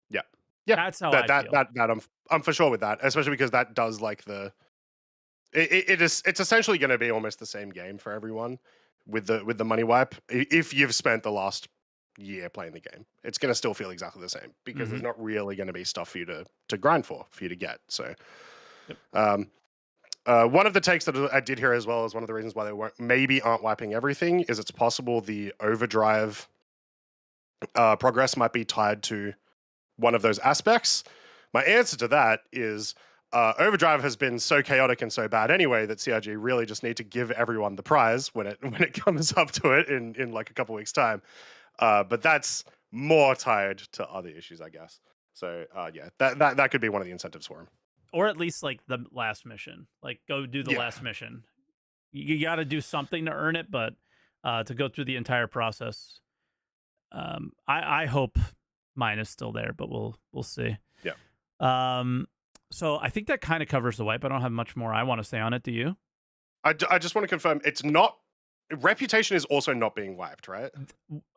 Yeah. That's how I feel. That I'm for sure with that, especially because that does like it's essentially going to be almost the same game for everyone with the money wipe. If you've spent the last year playing the game, it's going to still feel exactly the same because there's not really going to be stuff for you to grind for you to get. So, one of the takes that I did hear as well as one of the reasons why they aren't wiping everything is it's possible the overdrive progress might be tied to one of those aspects. My answer to that is overdrive has been so chaotic and so bad anyway that CIG really just need to give everyone the prize when it comes up to it in like a couple weeks time. But that's more tied to other issues, I guess. So that could be one of the incentives for him. Or at least like the last mission, like go do the last mission. You got to do something to earn it, but to go through the entire process, I hope mine is still there, but we'll see. Yeah. So I think that kind of covers the wipe. I don't have much more I want to say on it. Do you? I just want to confirm it's not. Reputation is also not being wiped, right?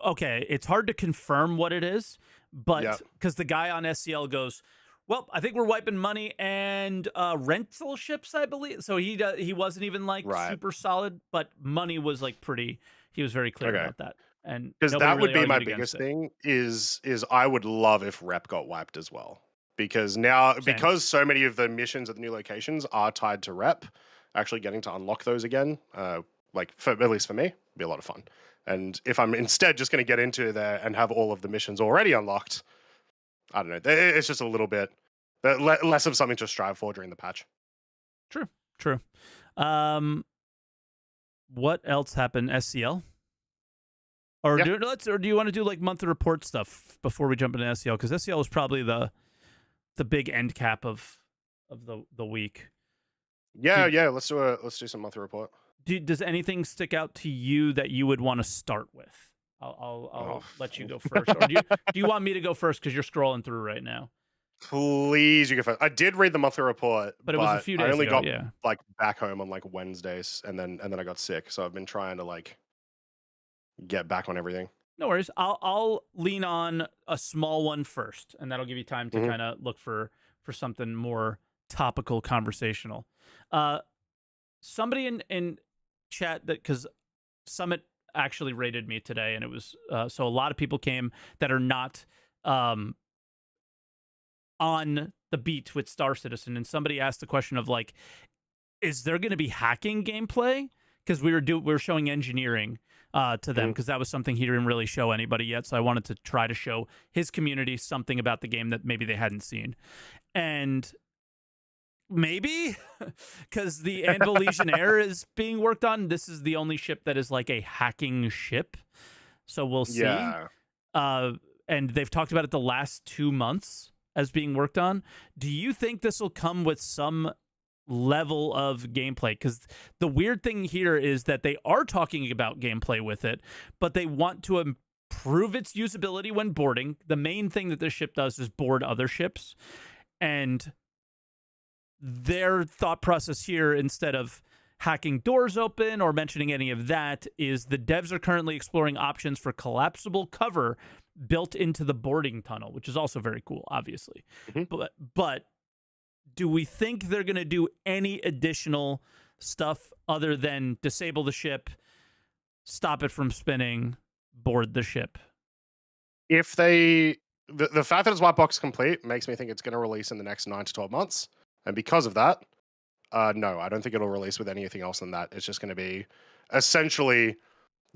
Okay, it's hard to confirm what it is, but because the guy on SCL goes, well, I think we're wiping money and rental ships, I believe. So he wasn't even like super solid, but money was like pretty. He was very clear about that, and because that would be my biggest thing. Is I would love if rep got wiped as well, because because so many of the missions at the new locations are tied to rep, actually getting to unlock those again. At least for me, it'd be a lot of fun. And if I'm instead just going to get into there and have all of the missions already unlocked, I don't know. It's just a little bit less of something to strive for during the patch. True. What else happened? SCL? Or do you want to do like monthly report stuff before we jump into SCL? Because SCL was probably the big end cap of the week. Yeah. Let's do some monthly report. Does anything stick out to you that you would want to start with? I'll let you go first. Or do you want me to go first because you're scrolling through right now? Please, you go first. I did read the monthly report, but it was a few days ago. I only got like back home on like Wednesdays, and then I got sick, so I've been trying to like get back on everything. No worries. I'll lean on a small one first, and that'll give you time to kind of look for something more topical, conversational. Somebody in chat because Summit actually rated me today, and it was so a lot of people came that are not on the beat with Star Citizen, and somebody asked the question of like, is there going to be hacking gameplay? Because we were showing engineering to them because that was something he didn't really show anybody yet, so I wanted to try to show his community something about the game that maybe they hadn't seen. And maybe because the Anvil Legionnaire is being worked on. This is the only ship that is like a hacking ship, so we'll see. And they've talked about it the last 2 months as being worked on. Do you think this will come with some level of gameplay? Because the weird thing here is that they are talking about gameplay with it, but they want to improve its usability when boarding. The main thing that this ship does is board other ships, and their thought process here, instead of hacking doors open or mentioning any of that, is the devs are currently exploring options for collapsible cover built into the boarding tunnel, which is also very cool, obviously. But do we think they're going to do any additional stuff other than disable the ship, stop it from spinning, board the ship? If the fact that it's white box complete makes me think it's going to release in the next 9 to 12 months. And because of that, no, I don't think it'll release with anything else than that. It's just going to be essentially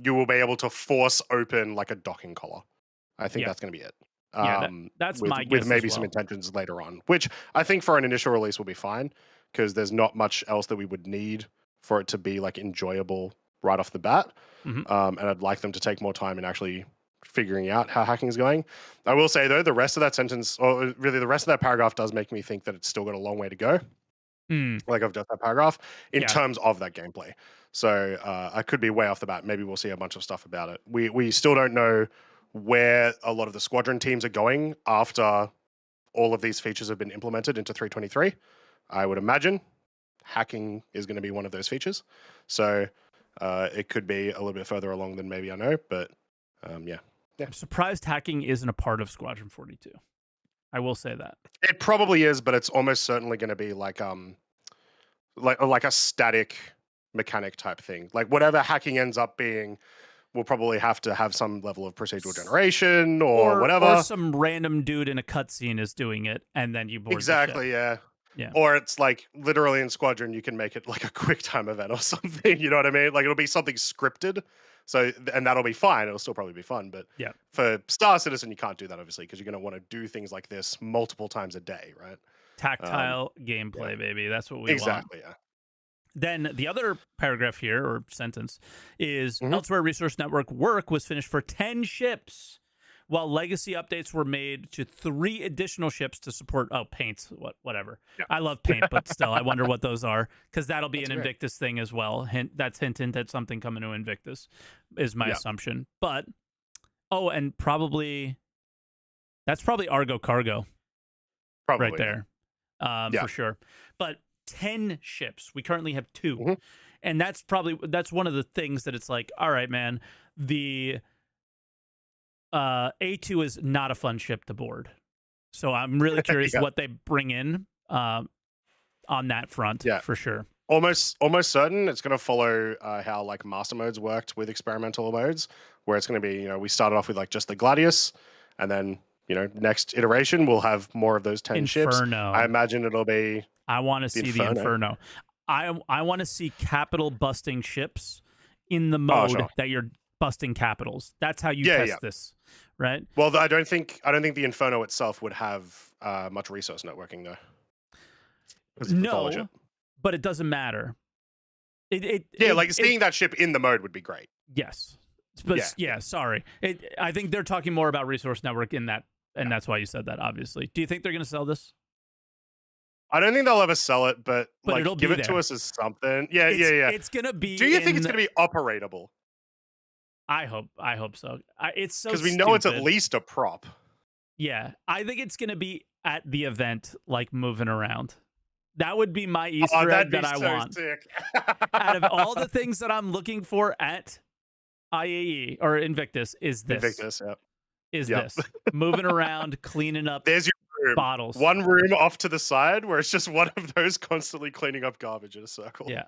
you will be able to force open like a docking collar. I think that's going to be it. Yeah, that's my guess with maybe as some well. intentions later on, which I think for an initial release will be fine because there's not much else that we would need for it to be like enjoyable right off the bat. And I'd like them to take more time in actually figuring out how hacking is going. I will say though, the rest of that sentence, or really the rest of that paragraph, does make me think that it's still got a long way to go. Like I've just that paragraph in terms of that gameplay. So I could be way off the bat. Maybe we'll see a bunch of stuff about it. We still don't know where a lot of the squadron teams are going after all of these features have been implemented into 323. I would imagine hacking is going to be one of those features. So it could be a little bit further along than maybe I know, but yeah. I'm surprised hacking isn't a part of Squadron 42. I will say that. It probably is, but it's almost certainly going to be like a static mechanic type thing. Like whatever hacking ends up being, we'll probably have to have some level of procedural generation or whatever. Or some random dude in a cutscene is doing it, and then you board exactly, the ship. Yeah. Or it's like literally in Squadron, you can make it like a quick time event or something. You know what I mean? Like it'll be something scripted. So, and that'll be fine. It'll still probably be fun. But for Star Citizen, you can't do that, obviously, because you're going to want to do things like this multiple times a day, right? Tactile gameplay, baby. That's what we want. Exactly, yeah. Then the other paragraph here, or sentence, is Elsewhere Resource Network work was finished for 10 ships, while legacy updates were made to 3 additional ships to support, paints, whatever. Yeah. I love paint, but still, I wonder what those are, because that'll be an Invictus thing as well. That's hinting at something coming to Invictus, is my assumption. But, and that's probably Argo Cargo. Probably. Right there, for sure. But 10 ships. We currently have 2. And that's one of the things that it's like, all right, man, the A2 is not a fun ship to board. So I'm really curious what they bring in on that front, for sure. Almost certain it's going to follow how like master modes worked with experimental modes, where it's going to be, we started off with like just the Gladius, and then, next iteration we'll have more of those 10 ships. I imagine it'll be... I want to see the Inferno. I want to see capital busting ships in the mode that you're busting capitals. That's how you test this, right? Well, I don't think the Inferno itself would have much resource networking though. No, but it doesn't matter. Seeing that ship in the mode would be great. Yes, but sorry. I think they're talking more about resource network in that, and that's why you said that. Obviously, do you think they're going to sell this? I don't think they'll ever sell it, but like give it to us as something. Yeah. It's gonna be. Do you think it's gonna be operatable? I hope so. It's so because we know it's at least a prop. Yeah, I think it's gonna be at the event, like moving around. That would be my Easter egg that I want. Sick. Out of all the things that I'm looking for at IAE or Invictus, is this? Invictus, this moving around, cleaning up? There's your room. Bottles. One room off to the side where it's just one of those constantly cleaning up garbage in a circle. Yeah.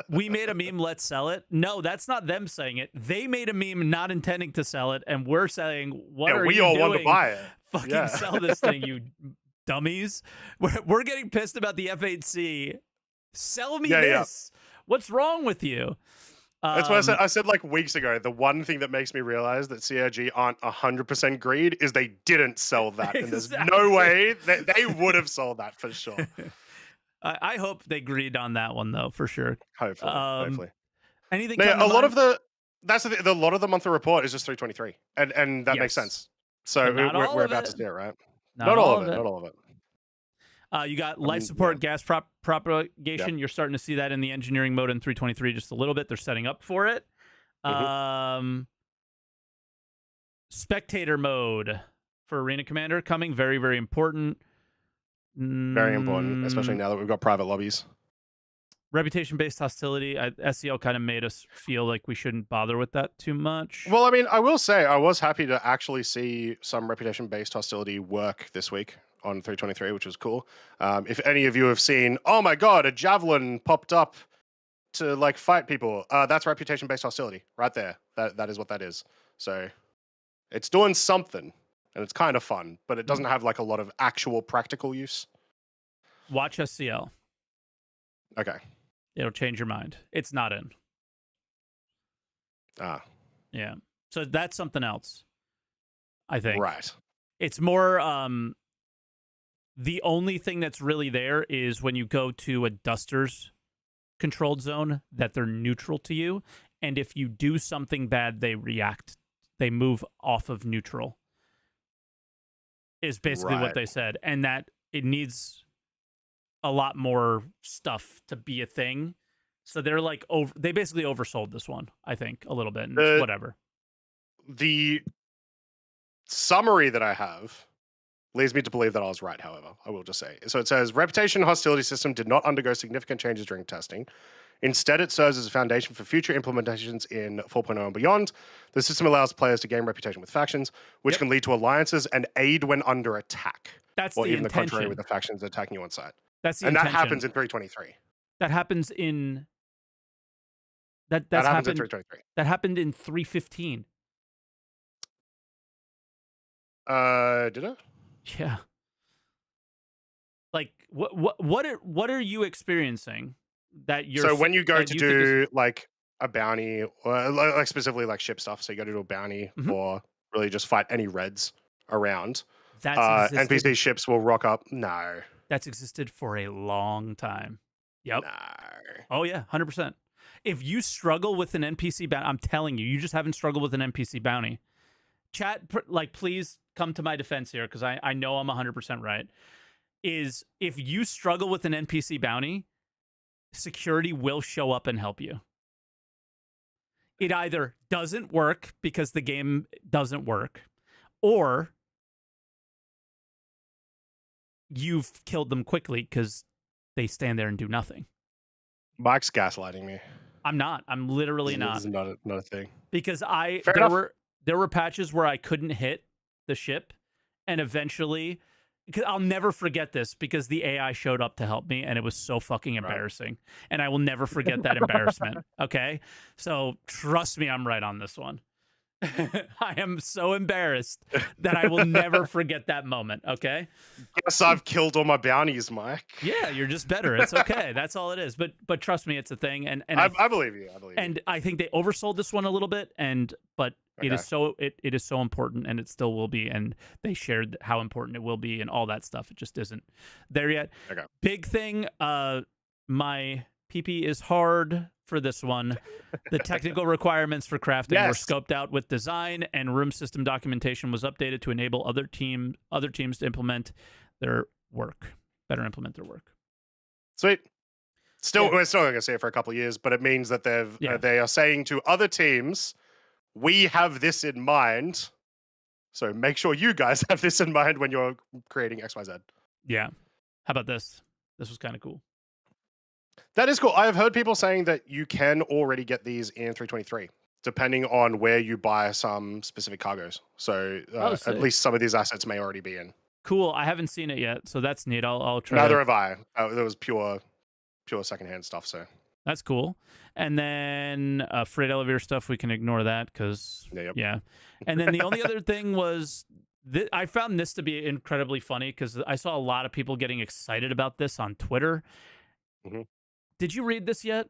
We made a meme, let's sell it. No, that's not them saying it. They made a meme not intending to sell it, and we're saying, what are you doing? We all want to buy it. Fucking sell this thing, you dummies. We're getting pissed about the F8C. Sell me this. What's wrong with you? That's what I said like weeks ago. The one thing that makes me realize that CRG aren't 100% greed is they didn't sell that. And there's no way that they would have sold that for sure. I hope they agreed on that one though, for sure. Hopefully. Anything? A lot of the lot of the monthly report is just 323, and that makes sense. So we're about to see it, right? Not all of it. You got life support, gas propagation. Yep. You're starting to see that in the engineering mode in 323 just a little bit. They're setting up for it. Spectator mode for Arena Commander coming. Very, very important. Very important, especially now that we've got private lobbies. Reputation-based hostility. SCL kind of made us feel like we shouldn't bother with that too much. Well, I mean, I will say I was happy to actually see some reputation-based hostility work this week on 323, which was cool. If any of you have seen, oh my god, a javelin popped up to like fight people, that's reputation-based hostility right there. That is what that is. So it's doing something, and it's kind of fun, but it doesn't have like a lot of actual practical use. Watch SCL. Okay. It'll change your mind. It's not in. Ah. Yeah. So that's something else, I think. Right. It's more the only thing that's really there is when you go to a Duster's controlled zone that they're neutral to you, and if you do something bad, they react. They move off of neutral. Is basically what they said, and that it needs a lot more stuff to be a thing. So they're like they basically oversold this one, I think, a little bit, and whatever. The summary that I have leads me to believe that I was right, however, I will just say. So it says, reputation hostility system did not undergo significant changes during testing. Instead, it serves as a foundation for future implementations in 4.0 and beyond. The system allows players to gain reputation with factions, which can lead to alliances and aid when under attack. That's or the even intention. the contrary with the factions attacking you on site. That's the and intention. That happens in 323. That happens in... That happens in 323. That happened in 315. Did it? Yeah. Like, what are you experiencing that you're... So when you go to do like a bounty, or like specifically like ship stuff, so you go to do a bounty or really just fight any reds around, NPC ships will rock up. No. That's existed for a long time. Yep. No. Oh yeah, 100%. If you struggle with an NPC bounty, I'm telling you, you just haven't struggled with an NPC bounty. Chat, like, please come to my defense here, because I know I'm 100% right. Is if you struggle with an NPC bounty, security will show up and help you. It either doesn't work because the game doesn't work, or you've killed them quickly because they stand there and do nothing. Mike's gaslighting me. I'm not. I'm literally not. This is not a thing. Because there were patches where I couldn't hit the ship, and eventually, I'll never forget this because the AI showed up to help me, and it was so fucking embarrassing. And I will never forget that embarrassment. Okay? So trust me, I'm right on this one. I am so embarrassed that I will never forget that moment, okay? Guess I've killed all my bounties, Mike. Yeah, you're just better. It's okay. That's all it is. But trust me, it's a thing. And I believe you. I believe you. And I think they oversold this one a little bit, but it is so important, and it still will be, and they shared how important it will be and all that stuff. It just isn't there yet. Okay. Big thing, my PP is hard for this one. The technical requirements for crafting were scoped out with design, and room system documentation was updated to enable other teams to implement their work, better implement their work. Sweet. We're still going to say it for a couple of years, but it means that they are saying to other teams, we have this in mind, so make sure you guys have this in mind when you're creating XYZ. Yeah. How about this? This was kind of cool. That is cool. I've heard people saying that you can already get these in 323, depending on where you buy some specific cargoes. So at least some of these assets may already be in. Cool. I haven't seen it yet, so that's neat. I'll try. Neither have I. There was pure secondhand stuff, so that's cool. And then freight elevator stuff, we can ignore that because yeah. And then the only other thing was I found this to be incredibly funny because I saw a lot of people getting excited about this on Twitter. Did you read this yet?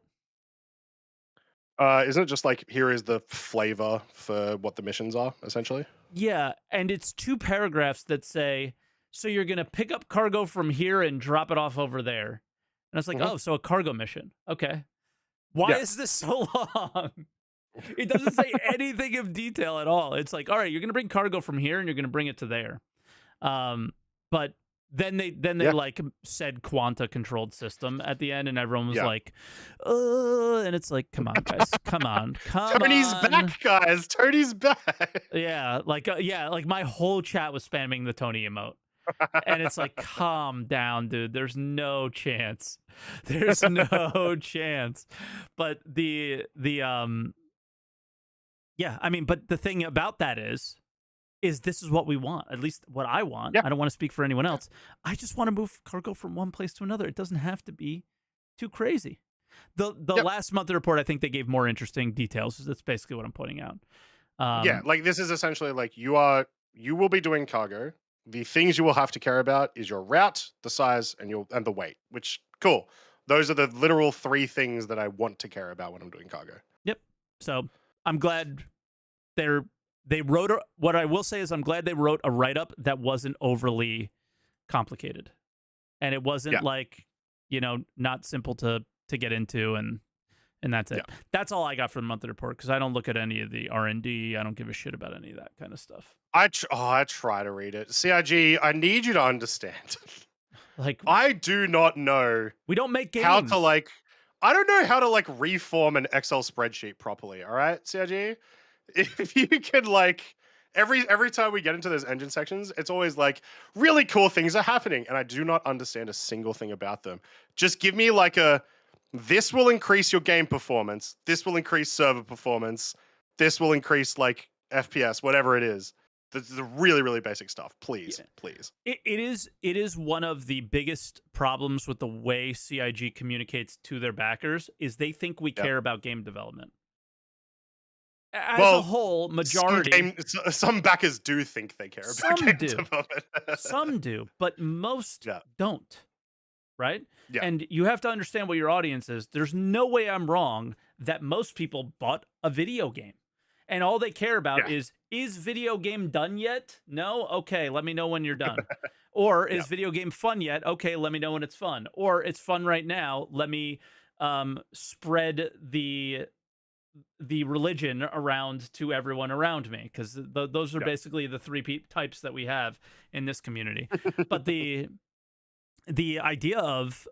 Isn't it just like, here is the flavor for what the missions are, essentially? Yeah, and it's 2 paragraphs that say, so you're going to pick up cargo from here and drop it off over there. And I was like, oh, so a cargo mission. Okay. Why is this so long? It doesn't say anything of detail at all. It's like, all right, you're going to bring cargo from here and you're going to bring it to there. But then they like said quanta controlled system at the end, and everyone was like, and it's like, come on, guys, come on. Tony's back, guys. Tony's back. Yeah, like my whole chat was spamming the Tony emote. And it's like, calm down, dude. There's no chance. There's no chance. But yeah, I mean, but the thing about that is this is what we want, at least what I want. I don't want to speak for anyone else. I just want to move cargo from one place to another. It doesn't have to be too crazy. The last month report, I think they gave more interesting details. That's basically what I'm pointing out. Like this is essentially like you will be doing cargo. The things you will have to care about is your route, the size, and the weight. Which cool. Those are the literal 3 things that I want to care about when I'm doing cargo. Yep. So I'm glad they wrote what I will say is I'm glad they wrote a write up that wasn't overly complicated, and it wasn't like, you know, not simple to get into, and that's it. That's all I got from the monthly report, because I don't look at any of the R&D. I don't give a shit about any of that kind of stuff. I try to read it. CIG, I need you to understand. Like, I do not know. We don't make games. How to I don't know how to reform an Excel spreadsheet properly. All right, CIG. If you can every time we get into those engine sections, it's always really cool things are happening, and I do not understand a single thing about them. Just give me this will increase your game performance. This will increase server performance. This will increase FPS, whatever it is. The really, really basic stuff. Please, please. It is one of the biggest problems with the way CIG communicates to their backers is they think we care about game development. As a whole, majority... Some backers do think they care about game development. Some do, but most don't. Right? Yeah. And you have to understand what your audience is. There's no way I'm wrong that most people bought a video game, and all they care about is video game done yet? No? Okay, let me know when you're done. Or is video game fun yet? Okay, let me know when it's fun. Or it's fun right now. Let me spread the religion around to everyone around me, because those are basically the 3 types that we have in this community. But the idea of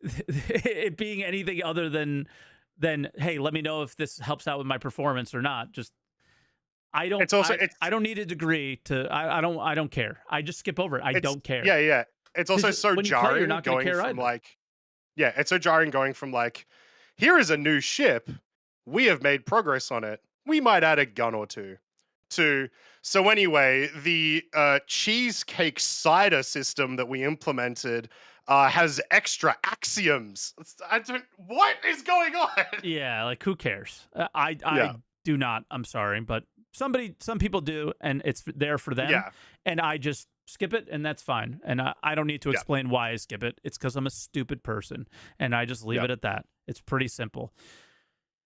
it being anything other than hey, let me know if this helps out with my performance or not. Just I don't need a degree to I don't care. I just skip over it. I don't care. Yeah. It's also so jarring you're not going care from either. it's so jarring going from here is a new ship. We have made progress on it. We might add a gun or two. So anyway, the cheesecake cider system that we implemented has extra axioms. What is going on? Yeah, who cares? I do not. I'm sorry, but some people do, and it's there for them. Yeah. And I just skip it, and that's fine. And I don't need to explain why I skip it. It's because I'm a stupid person, and I just leave it at that. It's pretty simple.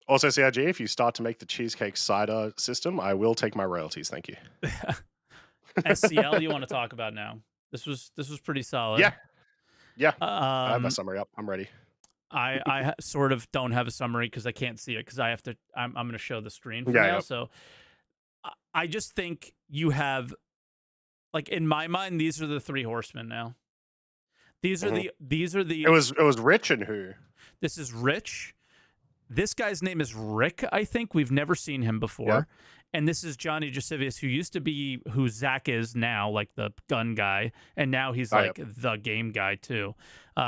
Also, CIG, if you start to make the cheesecake cider system, I will take my royalties. Thank you. SCL, you want to talk about now? This was pretty solid. Yeah. I have a summary up. I'm ready. I sort of don't have a summary because I can't see it, because I have to. I'm going to show the screen for now. So I just think you have, in my mind, these are the 3 horsemen now. These are the. It was Rich and who? This is Rich. This guy's name is Rick, I think. We've never seen him before. Yeah. And this is Johnny Josivius, who used to be who Zach is now, the gun guy. And now he's the game guy, too.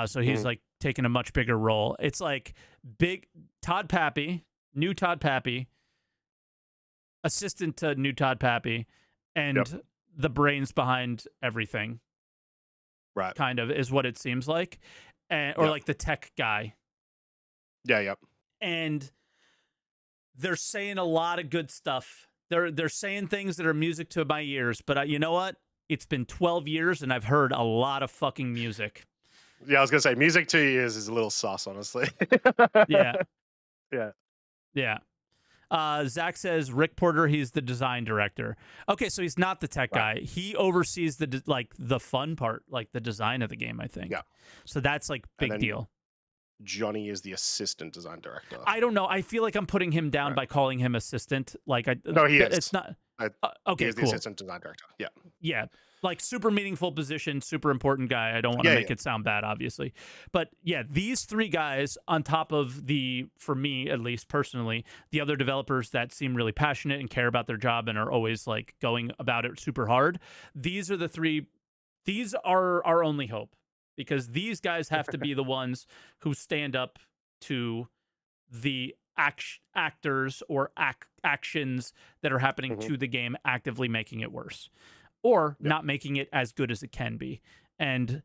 So he's taking a much bigger role. It's big Todd Pappy, new Todd Pappy, assistant to new Todd Pappy, and the brains behind everything. Right. Kind of is what it seems like. Or the tech guy. Yeah. And they're saying a lot of good stuff. They're saying things that are music to my ears. But you know what? It's been 12 years, and I've heard a lot of fucking music. Yeah, I was going to say, music 2 years is a little sus, honestly. Yeah. Yeah. Zach says, Rick Porter, he's the design director. Okay, so he's not the tech guy. He oversees the fun part, the design of the game, I think. Yeah. So that's big deal. Johnny is the assistant design director. I don't know. I feel like I'm putting him down by calling him assistant. No, he is. It's not. Okay, he's the assistant design director. Yeah. Yeah. Super meaningful position, super important guy. I don't want to make it sound bad, obviously. But yeah, these 3 guys on top of for me, at least personally, the other developers that seem really passionate and care about their job and are always going about it super hard. These are the 3. These are our only hope. Because these guys have to be the ones who stand up to the actors or actions that are happening to the game, actively making it worse. Or not making it as good as it can be. And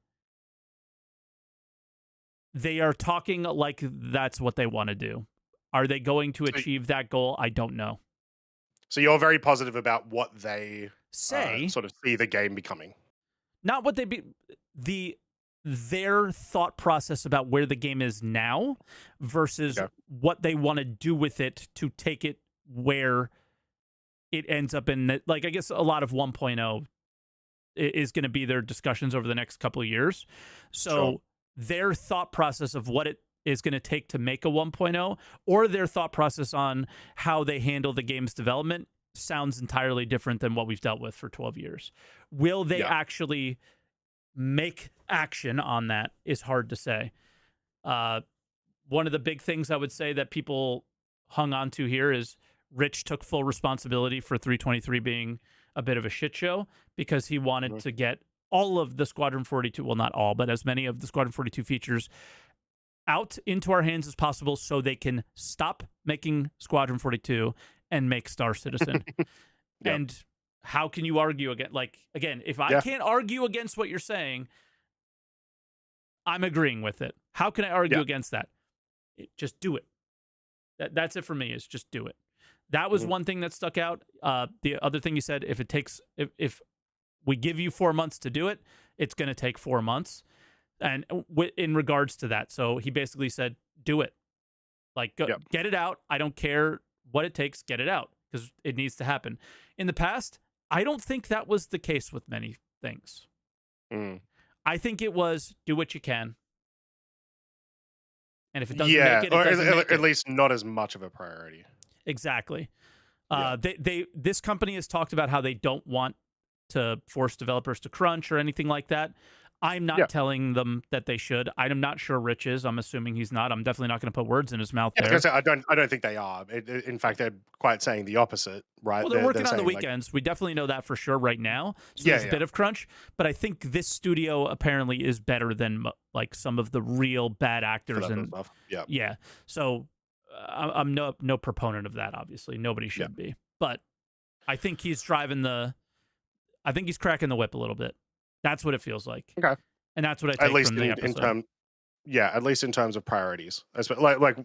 they are talking that's what they want to do. Are they going to achieve that goal? I don't know. So you're very positive about what they say, sort of see the game becoming. not what they their thought process about where the game is now versus what they want to do with it to take it where it ends up in. Like, I guess a lot of 1.0 is going to be their discussions over the next couple of years. So their thought process of what it is going to take to make a 1.0, or their thought process on how they handle the game's development, sounds entirely different than what we've dealt with for 12 years. Will they actually make action on that is hard to say. One of the big things I would say that people hung on to here is Rich took full responsibility for 323 being a bit of a shit show because he wanted to get all of the Squadron 42, well, not all, but as many of the Squadron 42 features out into our hands as possible so they can stop making Squadron 42 and make Star Citizen. And how can you argue again? Like, again, if I can't argue against what you're saying, I'm agreeing with it. How can I argue against that? Just do it. That's it for me, is just do it. That was one thing that stuck out. The other thing you said, if we give you 4 months to do it, it's going to take 4 months. And in regards to that, so he basically said, do it. Like, go, get it out. I don't care what it takes, get it out, because it needs to happen. In the past, I don't think that was the case with many things. I think it was do what you can. And if it doesn't make it, or doesn't make at least not as much of a priority. Exactly. This company has talked about how they don't want to force developers to crunch or anything like that. I'm not telling them that they should. I'm not sure Rich is. I'm assuming he's not. I'm definitely not going to put words in his mouth there. I don't think they are. In fact, they're quite saying the opposite, right? Well, they're working on the weekends. We definitely know that for sure right now. So there's a bit of crunch. But I think this studio apparently is better than like some of the real bad actors. And so I'm no proponent of that, obviously. Nobody should be. But I think he's cracking the whip a little bit. That's what it feels like. Okay. And that's what I take from the episode. At least in terms of priorities. Like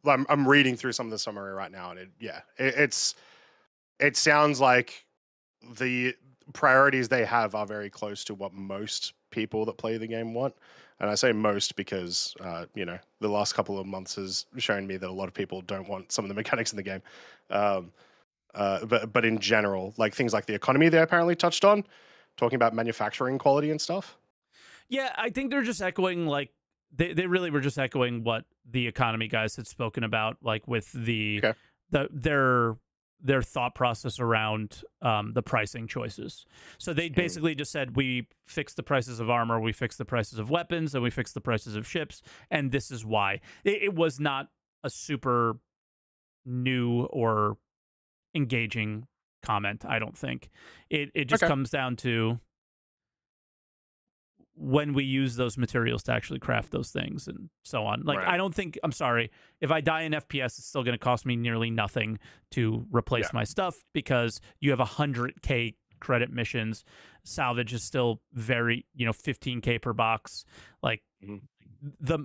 I'm reading through some of the summary right now, and it sounds like the priorities they have are very close to what most people that play the game want. And I say most because the last couple of months has shown me that a lot of people don't want some of the mechanics in the game. But in general, like things like the economy they apparently touched on, talking about manufacturing quality and stuff. Yeah, I think they're just echoing, like, they really were just echoing what the economy guys had spoken about, like with their thought process around the pricing choices. So they basically just said, we fixed the prices of armor, we fixed the prices of weapons, and we fixed the prices of ships, and this is why. It was not a super new or engaging comment, I don't think. It just comes down to when we use those materials to actually craft those things and so on. Like, I don't think, I'm sorry, if I die in FPS, it's still going to cost me nearly nothing to replace my stuff because you have 100K credit missions. Salvage is still very, 15K per box. Like, the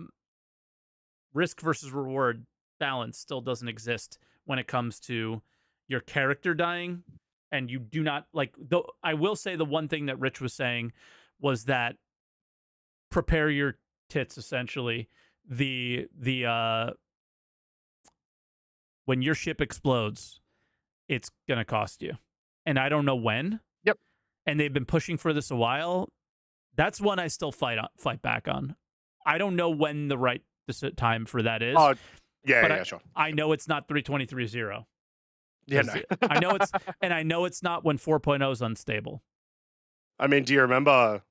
risk versus reward balance still doesn't exist when it comes to your character dying, and you do not like. Though I will say the one thing that Rich was saying was that prepare your tits. Essentially, the when your ship explodes, it's gonna cost you, and I don't know when. Yep. And they've been pushing for this a while. That's one I still fight back on. I don't know when the right time for that is. Sure. I know it's not 323.0. Yeah, no. I know it's not when 4.0 is unstable. I mean, do you remember? Oh,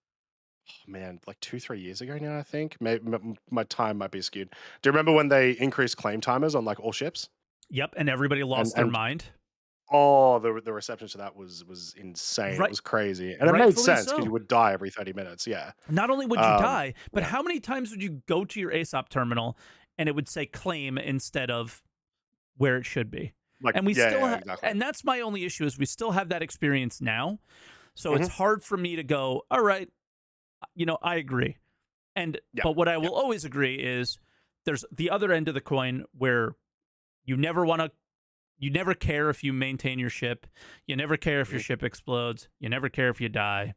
man, like 2-3 years ago now, I think. Maybe my time might be skewed. Do you remember when they increased claim timers on like all ships? Yep, and everybody lost their mind. Oh, the reception to that was insane. It was crazy, and it made sense because you would die every 30 minutes. Yeah. Not only would you die, but how many times would you go to your ASOP terminal and it would say claim instead of where it should be? Like, and we exactly. And that's my only issue is we still have that experience now. So it's hard for me to go, all right, I agree. But what I will always agree is there's the other end of the coin where you never want to you never care if you maintain your ship. You never care if your ship explodes. You never care if you die.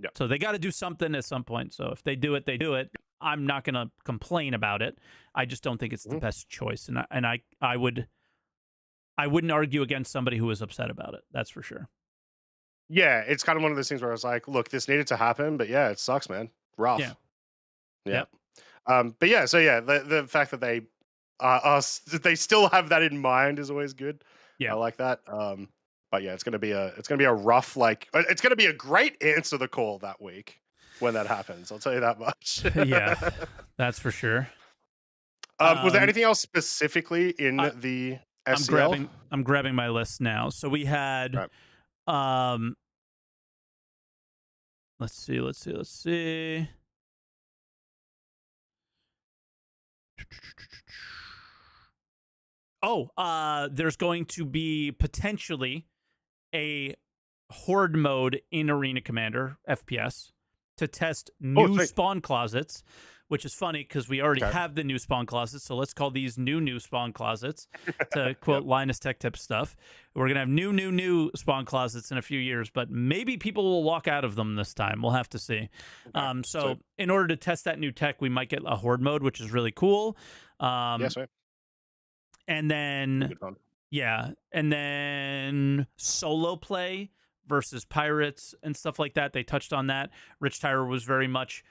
Yeah. So they got to do something at some point. So if they do it, they do it. I'm not going to complain about it. I just don't think it's the best choice, and I wouldn't argue against somebody who was upset about it. That's for sure. Yeah, it's kind of one of those things where I was like, look, this needed to happen, but yeah, it sucks, man. Rough. Yeah. Yeah. Yep. But yeah, so yeah, the fact that they still have that in mind is always good. Yeah. I like that. But yeah, it's gonna be a rough, like, it's gonna be a great answer the call that week when that happens. I'll tell you that much. Yeah, that's for sure. Was there anything else specifically in the SCL? I'm grabbing my list now. So we had right. Let's see. Oh, there's going to be potentially a horde mode in Arena Commander FPS to test new spawn closets, which is funny because we already have the new spawn closets. So let's call these new spawn closets, to quote Linus Tech Tip stuff. We're going to have new spawn closets in a few years, but maybe people will walk out of them this time. We'll have to see. So in order to test that new tech, we might get a horde mode, which is really cool. Yes, right. And then, and then solo play versus pirates and stuff like that. They touched on that. Rich Tyler was very much,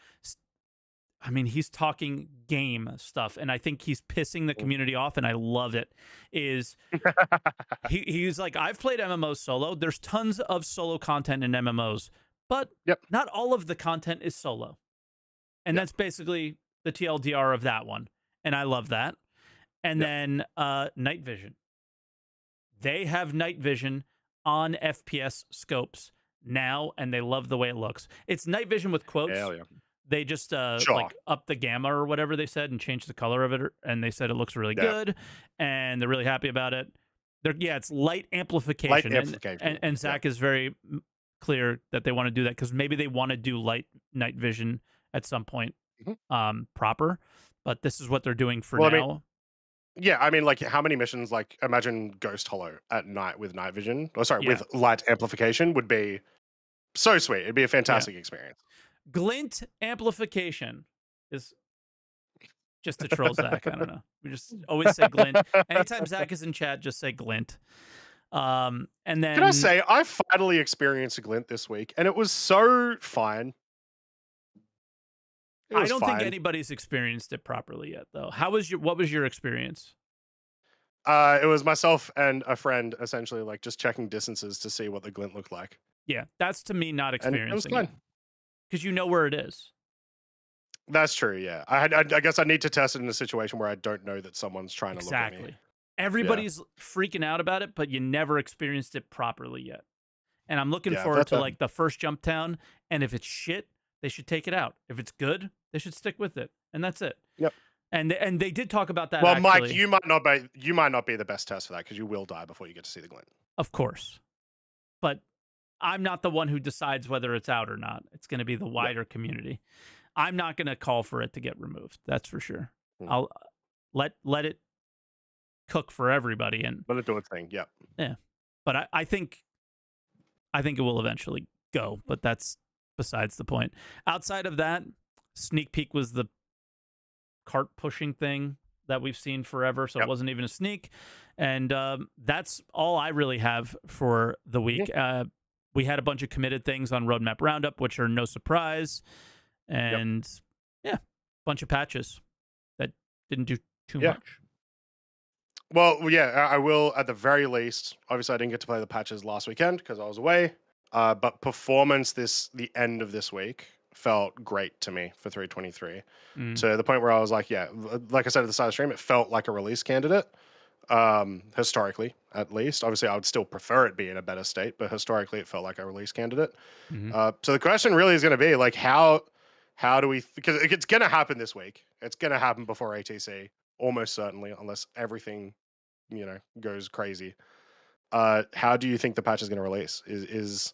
I mean, he's talking game stuff, and I think he's pissing the community off, and I love it. He's like, I've played MMOs solo. There's tons of solo content in MMOs, but not all of the content is solo. And that's basically the TLDR of that one. And I love that. And then night vision. They have night vision on FPS scopes now, and they love the way it looks. It's night vision with quotes. Hell yeah. They just like up the gamma or whatever they said and changed the color of it, and they said it looks really good, and they're really happy about it. It's light amplification. Light amplification. And Zach is very clear that they want to do that because maybe they want to do night vision at some point proper, but this is what they're doing for now. I mean, like, how many missions, like, imagine Ghost Hollow at night with night vision, with light amplification would be so sweet. It'd be a fantastic experience. Glint amplification is just to troll Zach. I don't know. We just always say glint. Anytime Zach is in chat, just say glint. And then... Can I say, I finally experienced a glint this week, and it was so fine. I don't think anybody's experienced it properly yet, though. What was your experience? It was myself and a friend, essentially, like, just checking distances to see what the glint looked like. Yeah, that's to me not experiencing it. Was fine. Because you know where it is. That's true, yeah. I guess I need to test it in a situation where I don't know that someone's trying to look at me. Everybody's freaking out about it, but you never experienced it properly yet. And I'm looking forward to, like, the first jump town, and if it's shit, they should take it out. If it's good, they should stick with it, and that's it. Yep. And they did talk about that. Well, Mike, you might not be the best test for that because you will die before you get to see the glint. Of course, but I'm not the one who decides whether it's out or not. It's going to be the wider community. I'm not going to call for it to get removed. That's for sure. I'll let it cook for everybody and let it do its thing. Yeah. Yeah, but I think it will eventually go. But that's besides the point. Outside of that, sneak peek was the cart pushing thing that we've seen forever, so it wasn't even a sneak. And that's all I really have for the week. We had a bunch of committed things on Roadmap Roundup, which are no surprise. And a bunch of patches that didn't do too much. Well, yeah, I will at the very least. Obviously, I didn't get to play the patches last weekend because I was away. But performance the end of this week felt great to me for 323. To the point where I was like, like I said at the start of the stream, it felt like a release candidate. Historically, at least. Obviously, I would still prefer it be in a better state, but historically, it felt like a release candidate. So the question really is going to be like, how do we? Because it's going to happen this week. It's going to happen before ATC, almost certainly, unless everything, goes crazy. How do you think the patch is going to release? Is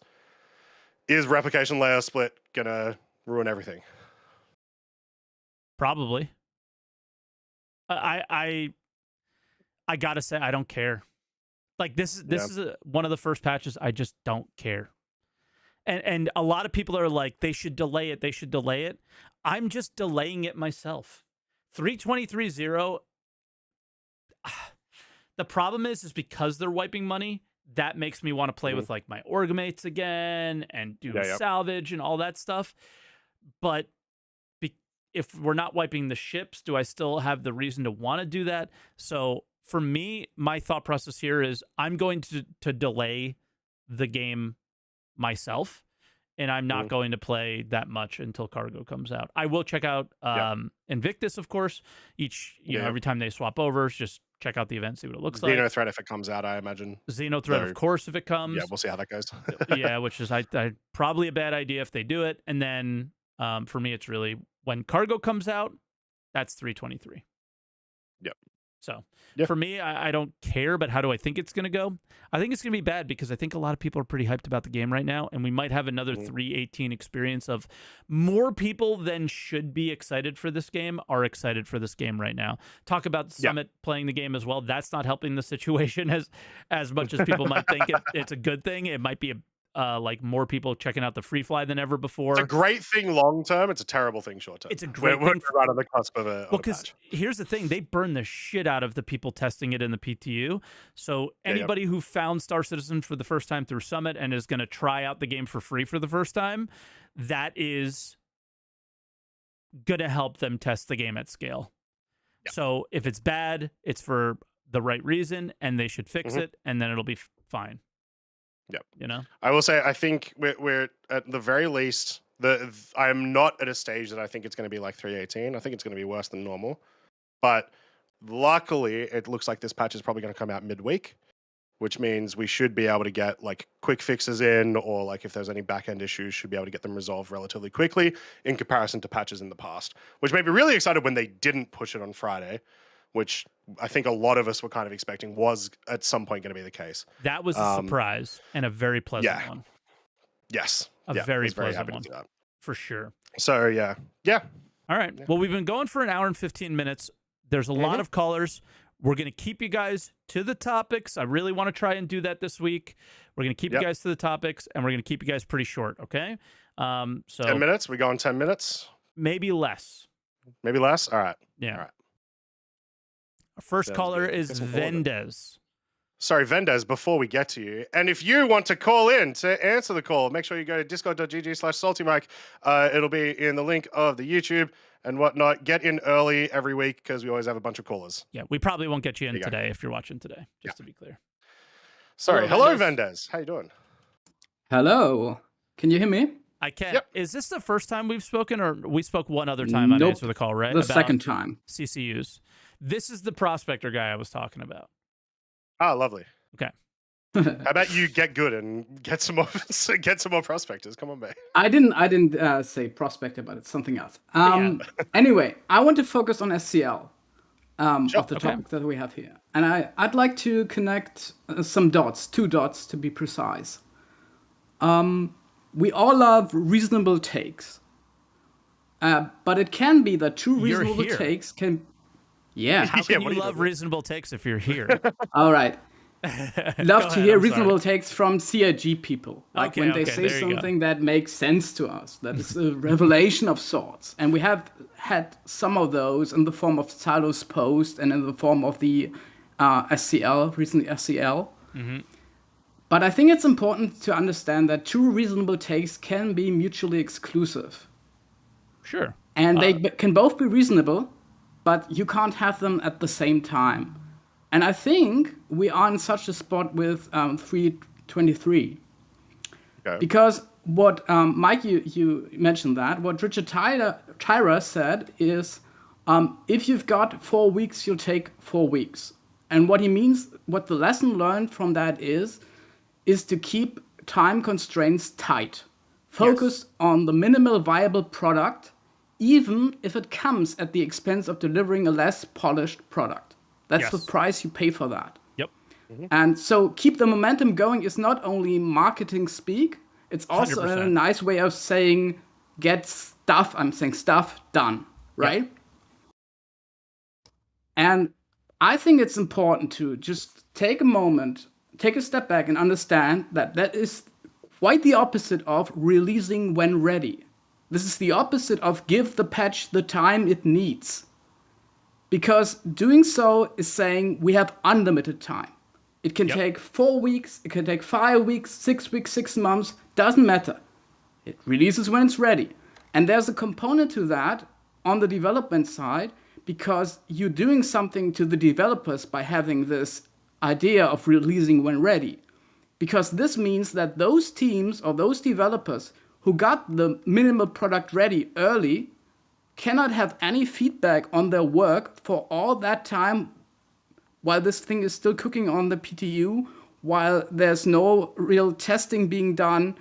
replication layer split going to ruin everything? Probably. I gotta say, I don't care. Like this is one of the first patches I just don't care. And a lot of people are like, they should delay it. They should delay it. I'm just delaying it myself. 323.0. The problem is because they're wiping money, that makes me want to play with like my Orgamates again and do salvage and all that stuff. But if we're not wiping the ships, do I still have the reason to want to do that? So for me, my thought process here is I'm going to delay the game myself, and I'm not going to play that much until Cargo comes out. I will check out Invictus, of course. Every time they swap over, just check out the event, see what it looks like. Xeno Threat if it comes out, I imagine. Xeno Threat, of course, if it comes. Yeah, we'll see how that goes. Yeah, which is I probably a bad idea if they do it. And then for me, it's really when Cargo comes out, that's 323. Yep. So for me, I don't care, but how do I think it's going to go? I think it's going to be bad because I think a lot of people are pretty hyped about the game right now, and we might have another 318 experience of more people than should be excited for this game are excited for this game right now. Talk about Summit playing the game as well. That's not helping the situation as much as people might think it's a good thing. It might be like more people checking out the free fly than ever before. It's a great thing long term. It's a terrible thing short term. It's a great thing. We're right on the cusp of a because here's the thing: they burn the shit out of the people testing it in the PTU. So anybody who found Star Citizen for the first time through Summit and is going to try out the game for free for the first time, that is going to help them test the game at scale. Yep. So if it's bad, it's for the right reason, and they should fix it, and then it'll be fine. Yep. You know, I will say I think we're at the very least I am not at a stage that I think it's going to be like 318. I think it's going to be worse than normal. But luckily, it looks like this patch is probably going to come out midweek, which means we should be able to get like quick fixes in, or like if there's any back-end issues, should be able to get them resolved relatively quickly in comparison to patches in the past, which made me really excited when they didn't push it on Friday, which I think a lot of us were kind of expecting was at some point going to be the case. That was a surprise and a very pleasant one. Yes. A very pleasant one. For sure. So, yeah. All right. Yeah. Well, we've been going for an hour and 15 minutes. There's a lot of callers. We're going to keep you guys to the topics. I really want to try and do that this week. We're going to keep you guys to the topics, and we're going to keep you guys pretty short, okay? So 10 minutes? We go on 10 minutes? Maybe less. Maybe less? All right. Yeah. All right. Our first caller is Vendez. Sorry, Vendez, before we get to you. And if you want to call in to answer the call, make sure you go to discord.gg/SaltEMike. It'll be in the link of the YouTube and whatnot. Get in early every week because we always have a bunch of callers. Yeah, we probably won't get you in today if you're watching today, just to be clear. Sorry. Hello, Vendez. How you doing? Hello. Can you hear me? I can. Yep. Is this the first time we've spoken, or we spoke one other time on Answer the Call, right? The second time. CCUs. This is the prospector guy I was talking about. Ah, lovely. Okay. How about you get good and get some more prospectors? Come on, mate. I didn't say prospector, but it's something else. Anyway, I want to focus on SCL of the topic that we have here, and I'd like to connect some dots, 2 dots to be precise. We all love reasonable takes, but it can be that 2 reasonable takes can. Yeah. How can you love reasonable takes if you're here? All right. Love to hear reasonable takes from CIG people. Like when they say something that makes sense to us, that is a revelation of sorts. And we have had some of those in the form of Salo's post and in the form of the SCL, recently SCL. Mm-hmm. But I think it's important to understand that 2 reasonable takes can be mutually exclusive. Sure. And they can both be reasonable, but you can't have them at the same time. And I think we are in such a spot with 323. Okay. Because what, Mike, you mentioned that, what Richard Tyra said is, if you've got 4 weeks, you'll take 4 weeks. And what he means, what the lesson learned from that is to keep time constraints tight. Focus on the minimal viable product, even if it comes at the expense of delivering a less polished product. That's the price you pay for that. Yep. Mm-hmm. And so keep the momentum going is not only marketing speak, it's also 100%. A nice way of saying stuff done, right? Yep. And I think it's important to just take a moment take a step back and understand that that is quite the opposite of releasing when ready. This is the opposite of give the patch the time it needs. Because doing so is saying we have unlimited time. It can take 4 weeks, it can take 5 weeks, 6 weeks, 6 months, doesn't matter. It releases when it's ready. And there's a component to that on the development side, because you're doing something to the developers by having this idea of releasing when ready. Because this means that those teams or those developers who got the minimal product ready early cannot have any feedback on their work for all that time while this thing is still cooking on the PTU, while there's no real testing being done,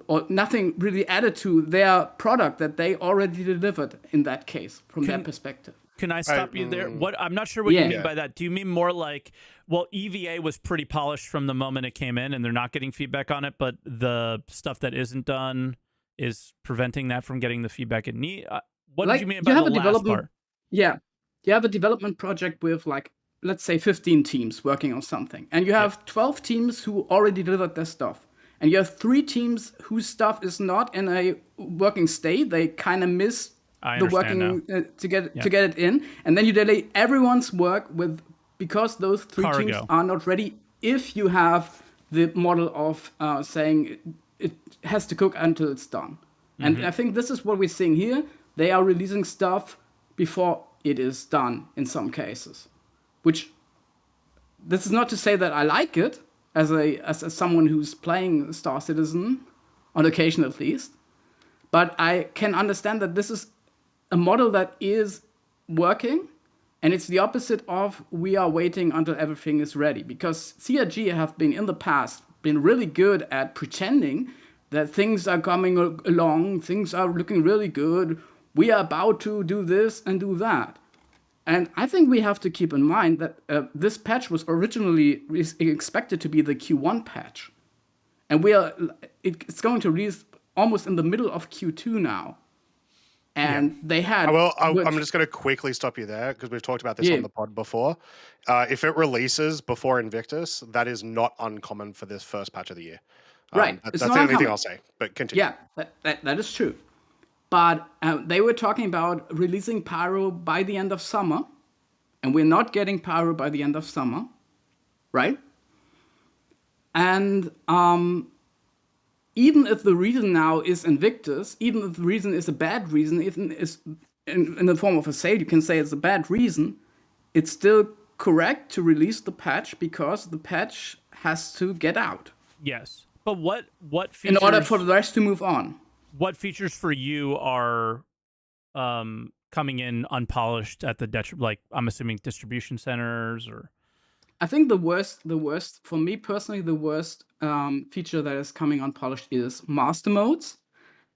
or nothing really added to their product that they already delivered in that case, from their perspective. Can I stop you there? I'm not sure what you mean by that. Do you mean more like, well, EVA was pretty polished from the moment it came in and they're not getting feedback on it, but the stuff that isn't done is preventing that from getting the feedback it needs? What did you mean by the last part? Yeah. You have a development project with, like, let's say 15 teams working on something. And you have 12 teams who already delivered their stuff. And you have 3 teams whose stuff is not in a working state. They kind of miss the working to get it in. And then you delay everyone's work because those 3 teams are not ready if you have the model of saying it has to cook until it's done. And I think this is what we're seeing here. They are releasing stuff before it is done in some cases. Which, this is not to say that I like it as someone who's playing Star Citizen, on occasion at least, but I can understand that this is a model that is working, and it's the opposite of we are waiting until everything is ready. Because CRG have been in the past been really good at pretending that things are coming along, things are looking really good, we are about to do this and do that. And I think we have to keep in mind that this patch was originally expected to be the Q1 patch. And it's going to release almost in the middle of Q2 now. And they had... I'm just going to quickly stop you there, because we've talked about this on the pod before. If it releases before Invictus, that is not uncommon for this first patch of the year. Right. That's the only thing I'll say, but continue. Yeah, that is true. But they were talking about releasing Pyro by the end of summer, and we're not getting Pyro by the end of summer, right? And even if the reason now is Invictus, even if the reason is a bad reason, even is in the form of a sale, you can say it's a bad reason, it's still correct to release the patch because the patch has to get out. Yes, but what features... In order for the rest to move on. What features for you are coming in unpolished at the like, I'm assuming distribution centers, or? I think the worst for me personally, the worst feature that is coming unpolished is master modes.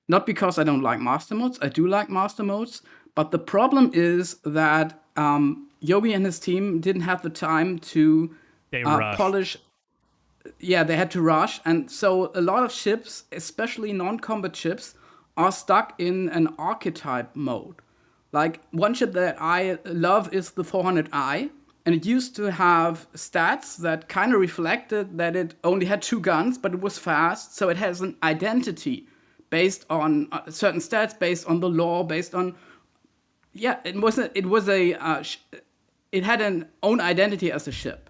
Not because I don't like master modes, I do like master modes, but the problem is that Yogi and his team didn't have the time to polish. Yeah, they had to rush, and so a lot of ships, especially non-combat ships, are stuck in an archetype mode. Like, one ship that I love is the 400i, and it used to have stats that kind of reflected that it only had 2 guns, but it was fast, so it has an identity based on certain stats, based on the lore, based on... Yeah, it had an own identity as a ship.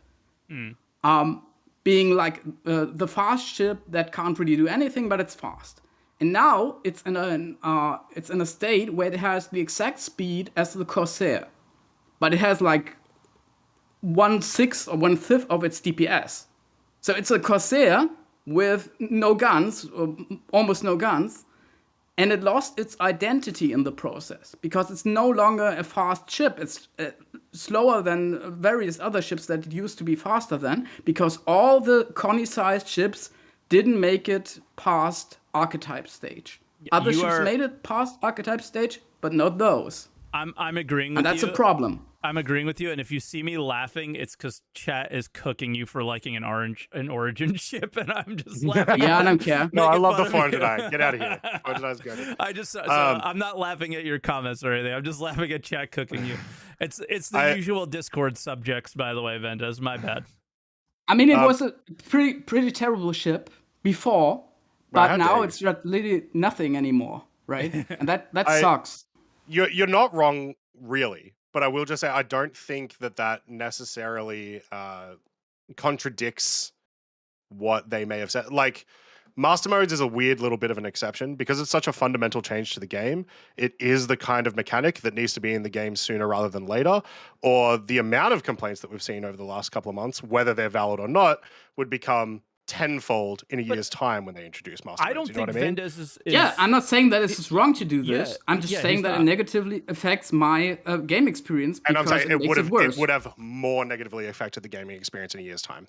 Being like the fast ship that can't really do anything, but it's fast. And now it's in a state where it has the exact speed as the Corsair, but it has like 1/6 or 1/5 of its DPS. So it's a Corsair with no guns, or almost no guns, and it lost its identity in the process because it's no longer a fast ship. It's slower than various other ships that it used to be faster than, because all the Connie-sized ships didn't make it past archetype stage. Other ships made it past archetype stage, but not those. I'm agreeing with you. And that's a problem. I'm agreeing with you, and if you see me laughing, it's because chat is cooking you for liking an Origin ship, and I'm just laughing. Yeah, I don't care. No, I love the 400i. Get out of here. 400i's good. I'm not laughing at your comments or anything. I'm just laughing at chat cooking you. It's the usual Discord subjects, by the way, Vendas. My bad. I mean, it was a pretty terrible ship before, but now it's literally nothing anymore, right? And that sucks. You're not wrong, really, but I will just say I don't think that necessarily contradicts what they may have said. Like, Master Modes is a weird little bit of an exception because it's such a fundamental change to the game. It is the kind of mechanic that needs to be in the game sooner rather than later, or the amount of complaints that we've seen over the last couple of months, whether they're valid or not, would become tenfold in a year's time when they introduce Master Modes. I don't think Vendes is... Yeah, I'm not saying that it's wrong to do this. I'm just saying that it negatively affects my game experience because and I'm saying it would have more negatively affected the gaming experience in a year's time.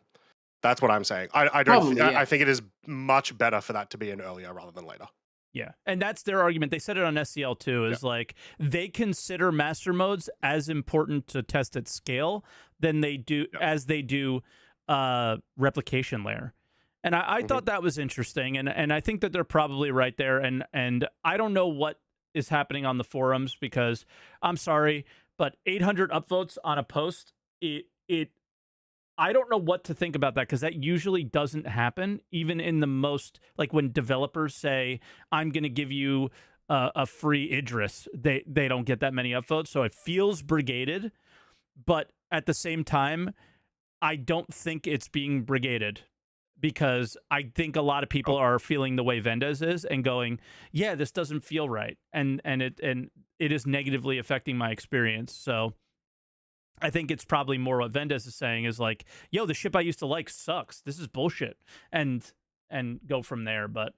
That's what I'm saying. I think it is much better for that to be in earlier rather than later. Yeah, and that's their argument. They said it on SCL too, is like they consider master modes as important to test at scale than they do as they do replication layer. And I thought that was interesting, and I think that they're probably right there. And I don't know what is happening on the forums because I'm sorry, but 800 upvotes on a post, I don't know what to think about that because that usually doesn't happen, even in the most, like when developers say, I'm going to give you a free Idris, they don't get that many upvotes. So it feels brigaded, but at the same time, I don't think it's being brigaded because I think a lot of people are feeling the way Vendes is and going, yeah, this doesn't feel right. And it is negatively affecting my experience. So I think it's probably more what Vendes is saying is like, yo, the ship I used to like sucks. This is bullshit. And go from there. But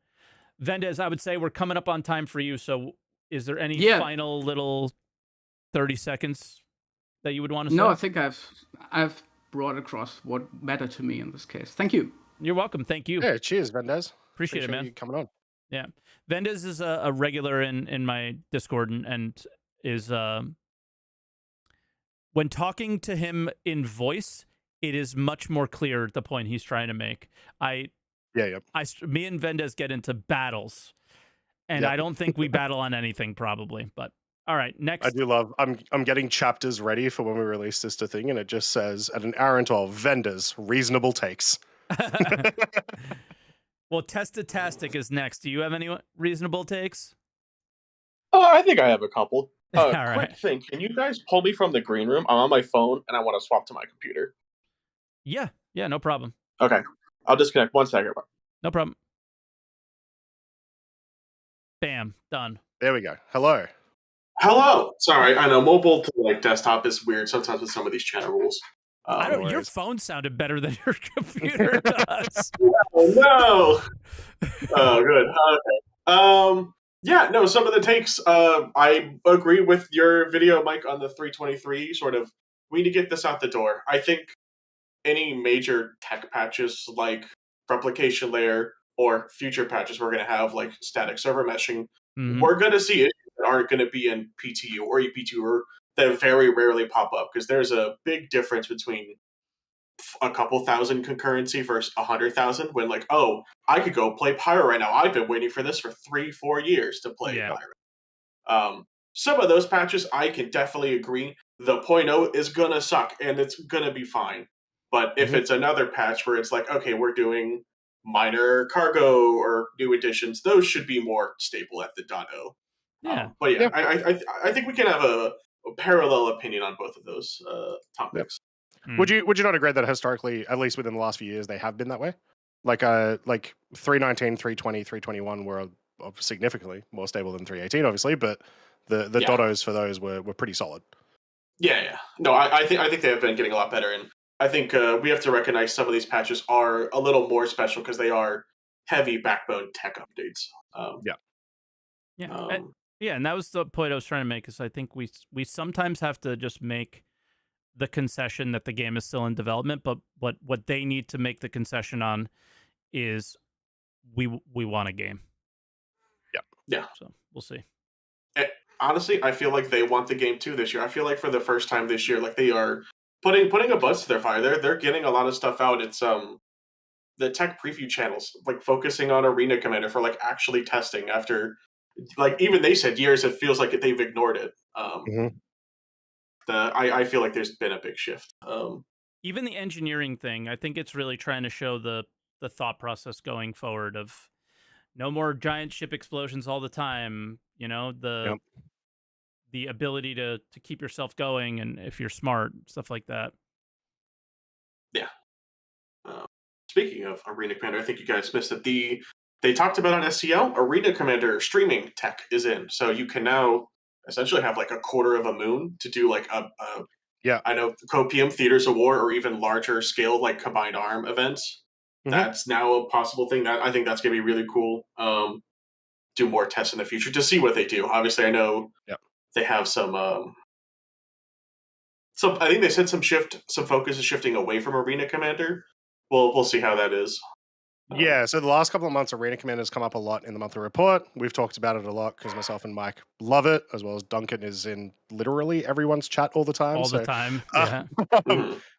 Vendes, I would say we're coming up on time for you. So is there any final little 30 seconds that you would want to say? No, I think I've brought across what mattered to me in this case. Thank you. You're welcome. Thank you. Yeah, cheers, Vendes. Appreciate it, man. You coming on. Yeah. Vendes is a regular in my Discord and is... when talking to him in voice, it is much more clear the point he's trying to make. Me and Vendes get into battles, and I don't think we battle on anything probably. But all right, next. I do love. I'm getting chapters ready for when we release this to thing, and it just says at an hour and 12, Vendes reasonable takes. Well, Testatastic is next. Do you have any reasonable takes? I think I have a couple. Right. Quick thing, can you guys pull me from the green room? I'm on my phone and I want to swap to my computer. Yeah, no problem. Okay, I'll disconnect 1 second. No problem. Bam, done. There we go. Hello. Sorry, I know mobile to like desktop is weird sometimes with some of these channel rules. I don't. Your phone sounded better than your computer does. Oh no! Oh, good. Okay. Yeah, no, some of the takes, I agree with your video, Mike, on the 323, sort of, we need to get this out the door. I think any major tech patches like replication layer or future patches we're going to have, like static server meshing, we're going to see issues that aren't going to be in PTU or EP2 or that very rarely pop up because there's a big difference between a couple thousand concurrency versus 100,000 when like, oh, I could go play Pyro right now. I've been waiting for this for 3-4 years to play Pyro. Some of those patches I can definitely agree the 0.0 is gonna suck and it's gonna be fine. But if it's another patch where it's like, okay, we're doing minor cargo or new additions, those should be more stable at the .0. But yeah, I think we can have a parallel opinion on both of those topics. Would you not agree that historically, at least within the last few years, they have been that way? Like 319, 320, 321 were significantly more stable than 318, obviously, but the dottos for those were pretty solid. Yeah. No, I think they have been getting a lot better, and I think we have to recognize some of these patches are a little more special because they are heavy backbone tech updates. And that was the point I was trying to make. Is I think we sometimes have to just make the concession that the game is still in development, but what they need to make the concession on is we want a game. Yeah. So we'll see. Honestly, I feel like they want the game too this year. I feel like for the first time this year, like they are putting a buzz to their fire. They're getting a lot of stuff out. It's the tech preview channels, like focusing on Arena Commander for like actually testing after, like even they said years. It feels like they've ignored it. I feel like there's been a big shift. even the engineering thing, I think it's really trying to show the thought process going forward of no more giant ship explosions all the time. You know, the ability to keep yourself going, and if you're smart, stuff like that. Yeah. Speaking of Arena Commander, I think you guys missed that they talked about on SCL, Arena Commander streaming tech is in. So you can now essentially have like a quarter of a moon to do like I know Copium, Theaters of War, or even larger scale like Combined Arm events. That's now a possible thing. That I think that's gonna be really cool. Do more tests in the future to see what they do. Obviously, I know they have some. I think they said some focus is shifting away from Arena Commander. We'll see how that is. Yeah, so the last couple of months, Arena Commander has come up a lot in the monthly report. We've talked about it a lot because myself and Mike love it, as well as Duncan is in literally everyone's chat all the time. All the time, yeah.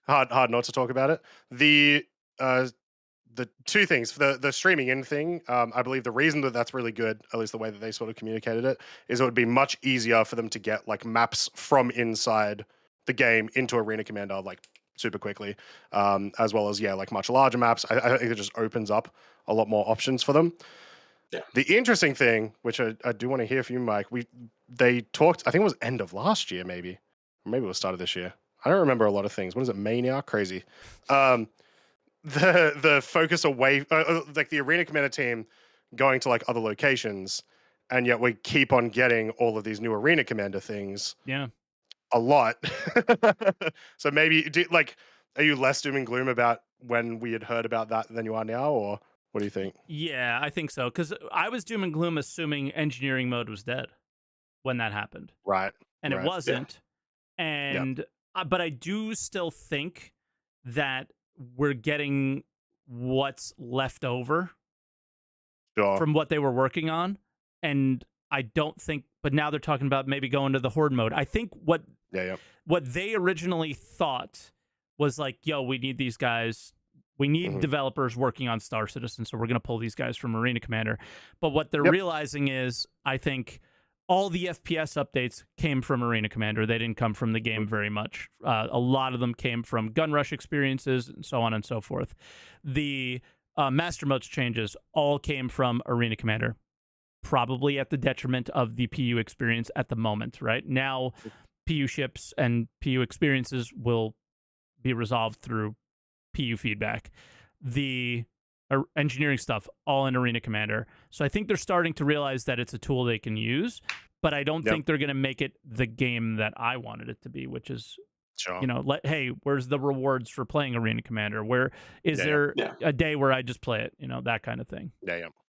Hard not to talk about it. The two things, the streaming in thing, I believe the reason that that's really good, at least the way that they sort of communicated it, is it would be much easier for them to get like maps from inside the game into Arena Commander, like super quickly, as well as like much larger maps. I think it just opens up a lot more options for them. Yeah. The interesting thing, which I do want to hear from you, Mike, they talked, I think it was end of last year, maybe it was start of this year. I don't remember a lot of things. What is it, Mania? Crazy. The focus away, like the Arena Commander team going to like other locations, and yet we keep on getting all of these new Arena Commander things. Yeah. A lot. So maybe are you less doom and gloom about when we had heard about that than you are now, or what do you think? Yeah, I think so, because I was doom and gloom assuming engineering mode was dead when that happened, Right? And it wasn't. And but I do still think that we're getting what's left over from what they were working on, and I don't think. But now they're talking about maybe going to the horde mode. I think what they originally thought was like, yo, we need these guys. We need developers working on Star Citizen, so we're going to pull these guys from Arena Commander. But what they're realizing is, I think all the FPS updates came from Arena Commander. They didn't come from the game very much. A lot of them came from gun rush experiences and so on and so forth. The Master Modes changes all came from Arena Commander, probably at the detriment of the PU experience at the moment. Right now, PU ships and PU experiences will be resolved through PU feedback. The engineering stuff all in Arena Commander. So I think they're starting to realize that it's a tool they can use, but I don't think they're going to make it the game that I wanted it to be, which is, hey, where's the rewards for playing Arena Commander? Where is there a day where I just play it? That kind of thing.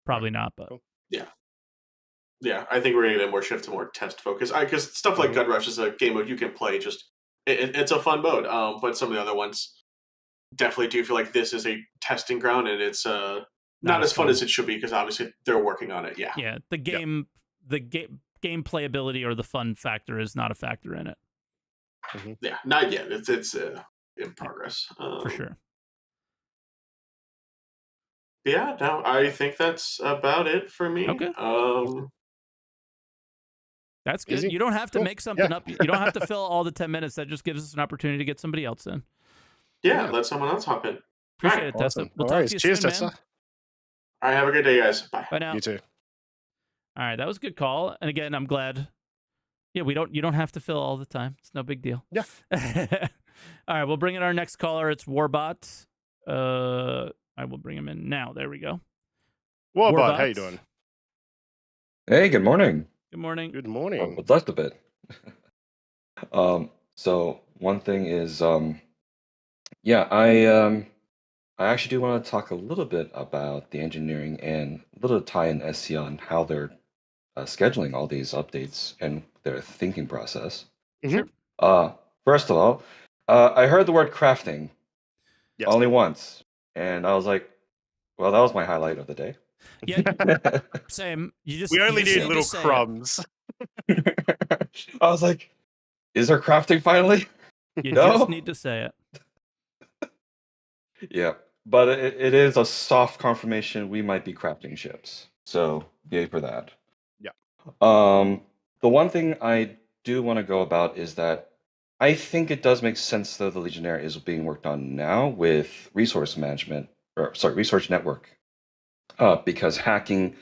Probably not, but cool. Yeah, I think we're going to get more shift to more test focus. Because stuff like Gun Rush is a game mode you can play. Just it's a fun mode. But some of the other ones definitely do feel like this is a testing ground, and it's not as fun as it should be because obviously they're working on it. Yeah. The game playability or the fun factor is not a factor in it. Yeah, not yet. It's in progress for sure. Yeah, no, I think that's about it for me. Okay. That's good. Easy. You don't have to make something up. You don't have to fill all the 10 minutes. That just gives us an opportunity to get somebody else in. Yeah, let someone else hop in. Appreciate it, Tessa. We'll talk to you soon, man. All right, have a good day, guys. Bye. Bye now. You too. All right, that was a good call. And again, I'm glad. Yeah, you don't have to fill all the time. It's no big deal. Yeah. All right, we'll bring in our next caller. It's Warbot. I will bring him in now. There we go. Warbot, how you doing? Hey, good morning. Good morning. Good morning. What's left of it? So one thing is, I actually do want to talk a little bit about the engineering and a little tie in SCL and how they're scheduling all these updates and their thinking process. Sure. First of all, I heard the word crafting only once, and I was like, well, that was my highlight of the day. Yeah, same. We only need little crumbs. I was like, is there crafting finally? You just need to say it. Yeah, but it is a soft confirmation we might be crafting ships. So yay for that. Yeah. The one thing I do want to go about is that I think it does make sense though the Legionnaire is being worked on now with resource management, or sorry, resource network, because hacking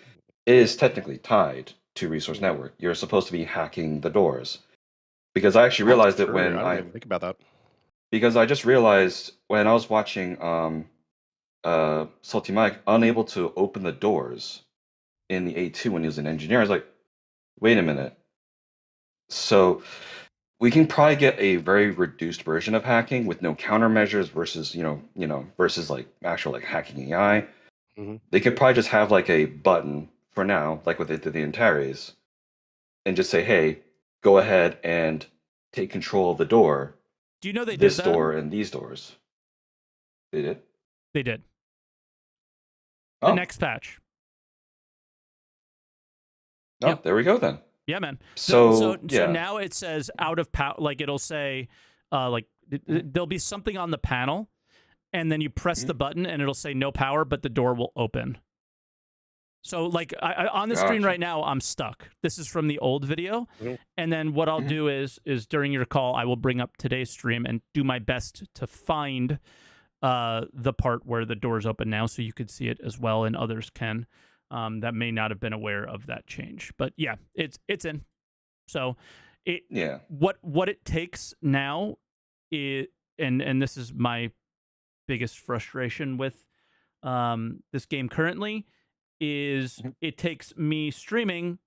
is technically tied to resource network. You're supposed to be hacking the doors. Because I actually That's realized it true. when I didn't even think about that. because I just realized when I was watching SaltEMike unable to open the doors in the A2 when he was an engineer. I was like, wait a minute. So we can probably get a very reduced version of hacking with no countermeasures versus versus like actual like hacking AI. Mm-hmm. They could probably just have like a button for now, like what they did the Antares, and just say, hey, go ahead and take control of the door. Do you know they this did that? door and these doors. They did? They did. Oh. The next patch. Oh, Yep. there we go then. Yeah, man. So now it says out of power. Like it'll say, there'll be something on the panel, and then you press the button, and it'll say no power, but the door will open. So like on the screen right now, I'm stuck. This is from the old video, and then what I'll do is during your call, I will bring up today's stream and do my best to find the part where the door's open now, so you could see it as well, and others can. That may not have been aware of that change, but yeah, it's in. So what it takes now is, and this is my biggest frustration with this game currently, is it takes me streaming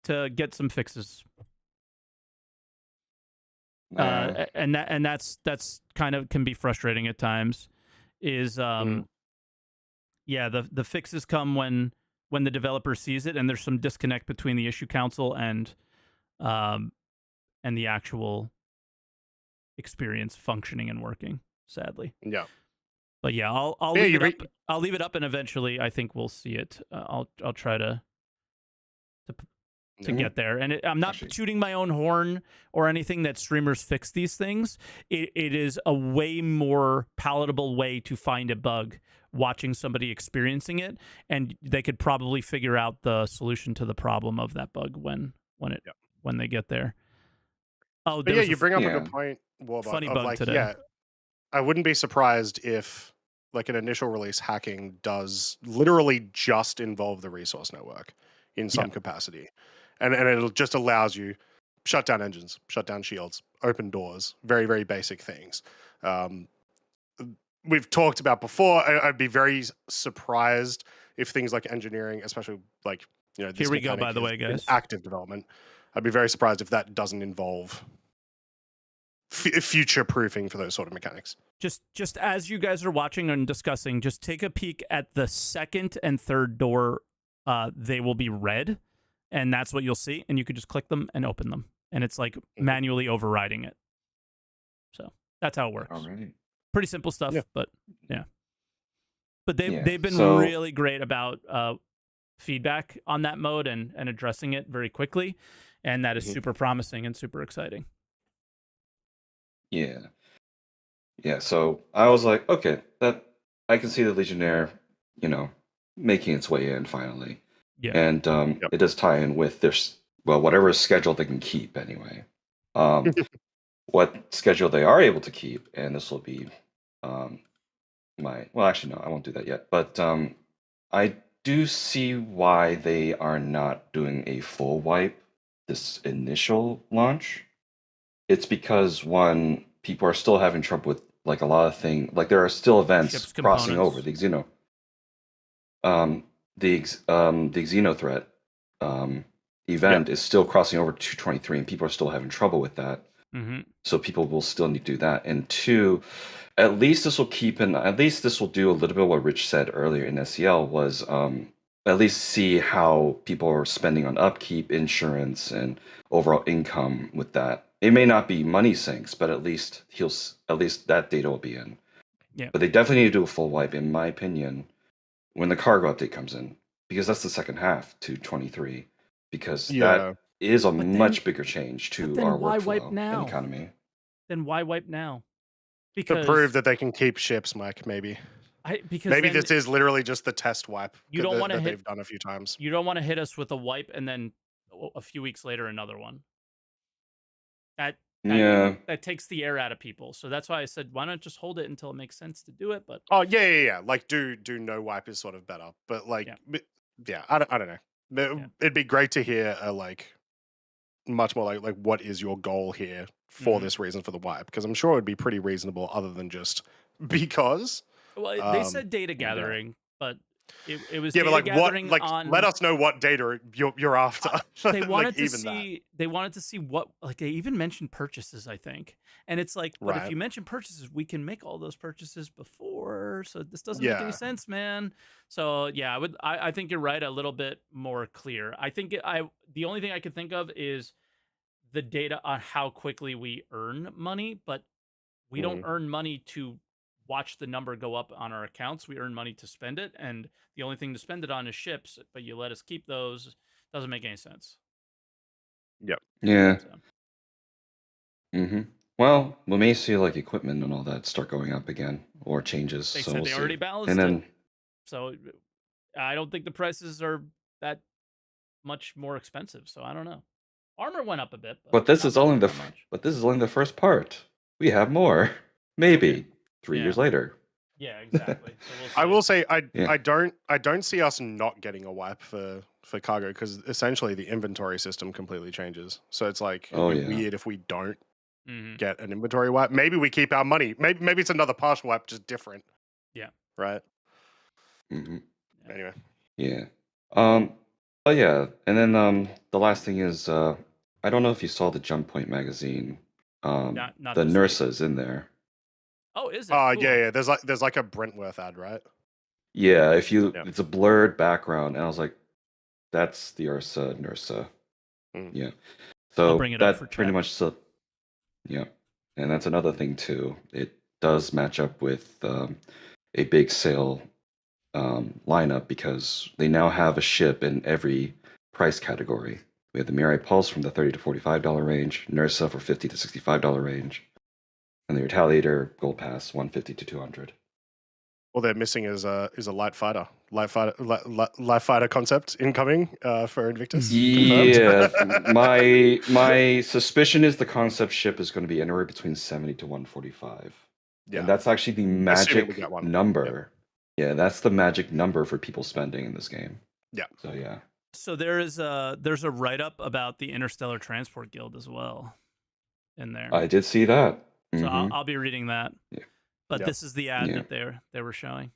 to get some fixes. And that's kind of can be frustrating at times. Is the fixes come when the developer sees it, and there's some disconnect between the issue council and the actual experience functioning and working. Sadly, yeah. But yeah, I'll leave it up. I'll leave it up, and eventually, I think we'll see it. I'll try to get there. And I'm not shooting my own horn or anything that streamers fix these things. It is a way more palatable way to find a bug watching somebody experiencing it, and they could probably figure out the solution to the problem of that bug when they get there. Oh, but yeah, you bring up a good point. Funny bug like, today. Yeah, I wouldn't be surprised if like an initial release hacking does literally just involve the resource network in some capacity. And it just allows you shut down engines, shut down shields, open doors, very, very basic things. We've talked about before, I'd be very surprised if things like engineering, especially like, this here we go, by the way, guys, active development. I'd be very surprised if that doesn't involve future proofing for those sort of mechanics. Just as you guys are watching and discussing, just take a peek at the second and third door. They will be red, and that's what you'll see. And you could just click them and open them, and it's like manually overriding it. So that's how it works. Alright. Pretty simple stuff, but yeah. But they've been really great about feedback on that mode and addressing it very quickly, and that is super promising and super exciting. Yeah. Yeah, so I was like, okay, that I can see the Legionnaire, making its way in finally. Yeah. And it does tie in with their whatever schedule they can keep anyway. What schedule they are able to keep, and this will be actually no, I won't do that yet. But I do see why they are not doing a full wipe this initial launch. It's because one, people are still having trouble with like a lot of things. Like there are still events crossing over the Xeno. The Xeno threat event is still crossing over to 223, and people are still having trouble with that. So people will still need to do that. And two, at least this will do a little bit of what Rich said earlier in SCL was at least see how people are spending on upkeep, insurance, and overall income with that. It may not be money sinks, but at least that data will be in. Yeah. But they definitely need to do a full wipe, in my opinion, when the cargo update comes in, because that's the second half to 23. Because that is a much bigger change to our workflow and economy. Then why wipe now? Because to prove that they can keep ships, Mike. Maybe this is literally just the test wipe. You don't want to they've done a few times. You don't want to hit us with a wipe and then a few weeks later another one. Yeah. That takes the air out of people. So that's why I said, why not just hold it until it makes sense to do it? But yeah. Like do no wipe is sort of better, but like I don't know. It'd be great to hear like much more like what is your goal here for this reason for the wipe, because I'm sure it'd be pretty reasonable other than just because. Well, they said data gathering, but it was but data like gathering what? Like on. let us know what data you're after. They wanted like, to see. They wanted to see what. Like they even mentioned purchases, I think. And it's like, but if you mention purchases, we can make all those purchases before. So this doesn't make any sense, man. So yeah, I think you're right. A little bit more clear. I think the only thing I could think of is the data on how quickly we earn money, but we don't earn money to watch the number go up on our accounts. We earn money to spend it, and the only thing to spend it on is ships, but you let us keep those. Doesn't make any sense. Yep. Yeah. So. Well, we may see like equipment and all that start going up again or changes. They so said we'll they already see. balanced And then, it. So I don't think the prices are that much more expensive. So I don't know. Armor went up a bit, but this is only the first part. We have more. Maybe 3 years later. Yeah, exactly. So we'll see. I will say I don't see us not getting a wipe for cargo, because essentially the inventory system completely changes. So it's like it'd be weird if we don't get an inventory wipe. Maybe we keep our money. Maybe it's another partial wipe, just different. Yeah. Right. Anyway. Yeah. But yeah, and then the last thing is I don't know if you saw the Jump Point magazine. Not the this Nursa's in there. Oh, is it? Oh Cool. yeah. There's like a Brentworth ad, right? Yeah, it's a blurred background, and I was like, that's the Ursa Nursa. Yeah. So I'll bring it up for pretty much yeah. And that's another thing too. It does match up with a big sale lineup, because they now have a ship in every price category. We have the Mirai Pulse from the $30 to $45 range, Nursa for $50 to $65 range, and the Retaliator Gold Pass $150 to $200. All they're missing is a light fighter concept incoming for Invictus. Yeah, my suspicion is the concept ship is going to be anywhere between 70 to 145. Yeah, and that's actually the magic number. Yeah, that's the magic number for people spending in this game. Yeah. So yeah. So there's a write up about the Interstellar Transport Guild as well in there. I did see that. So I'll be reading that. Yeah. But this is the ad that they were showing.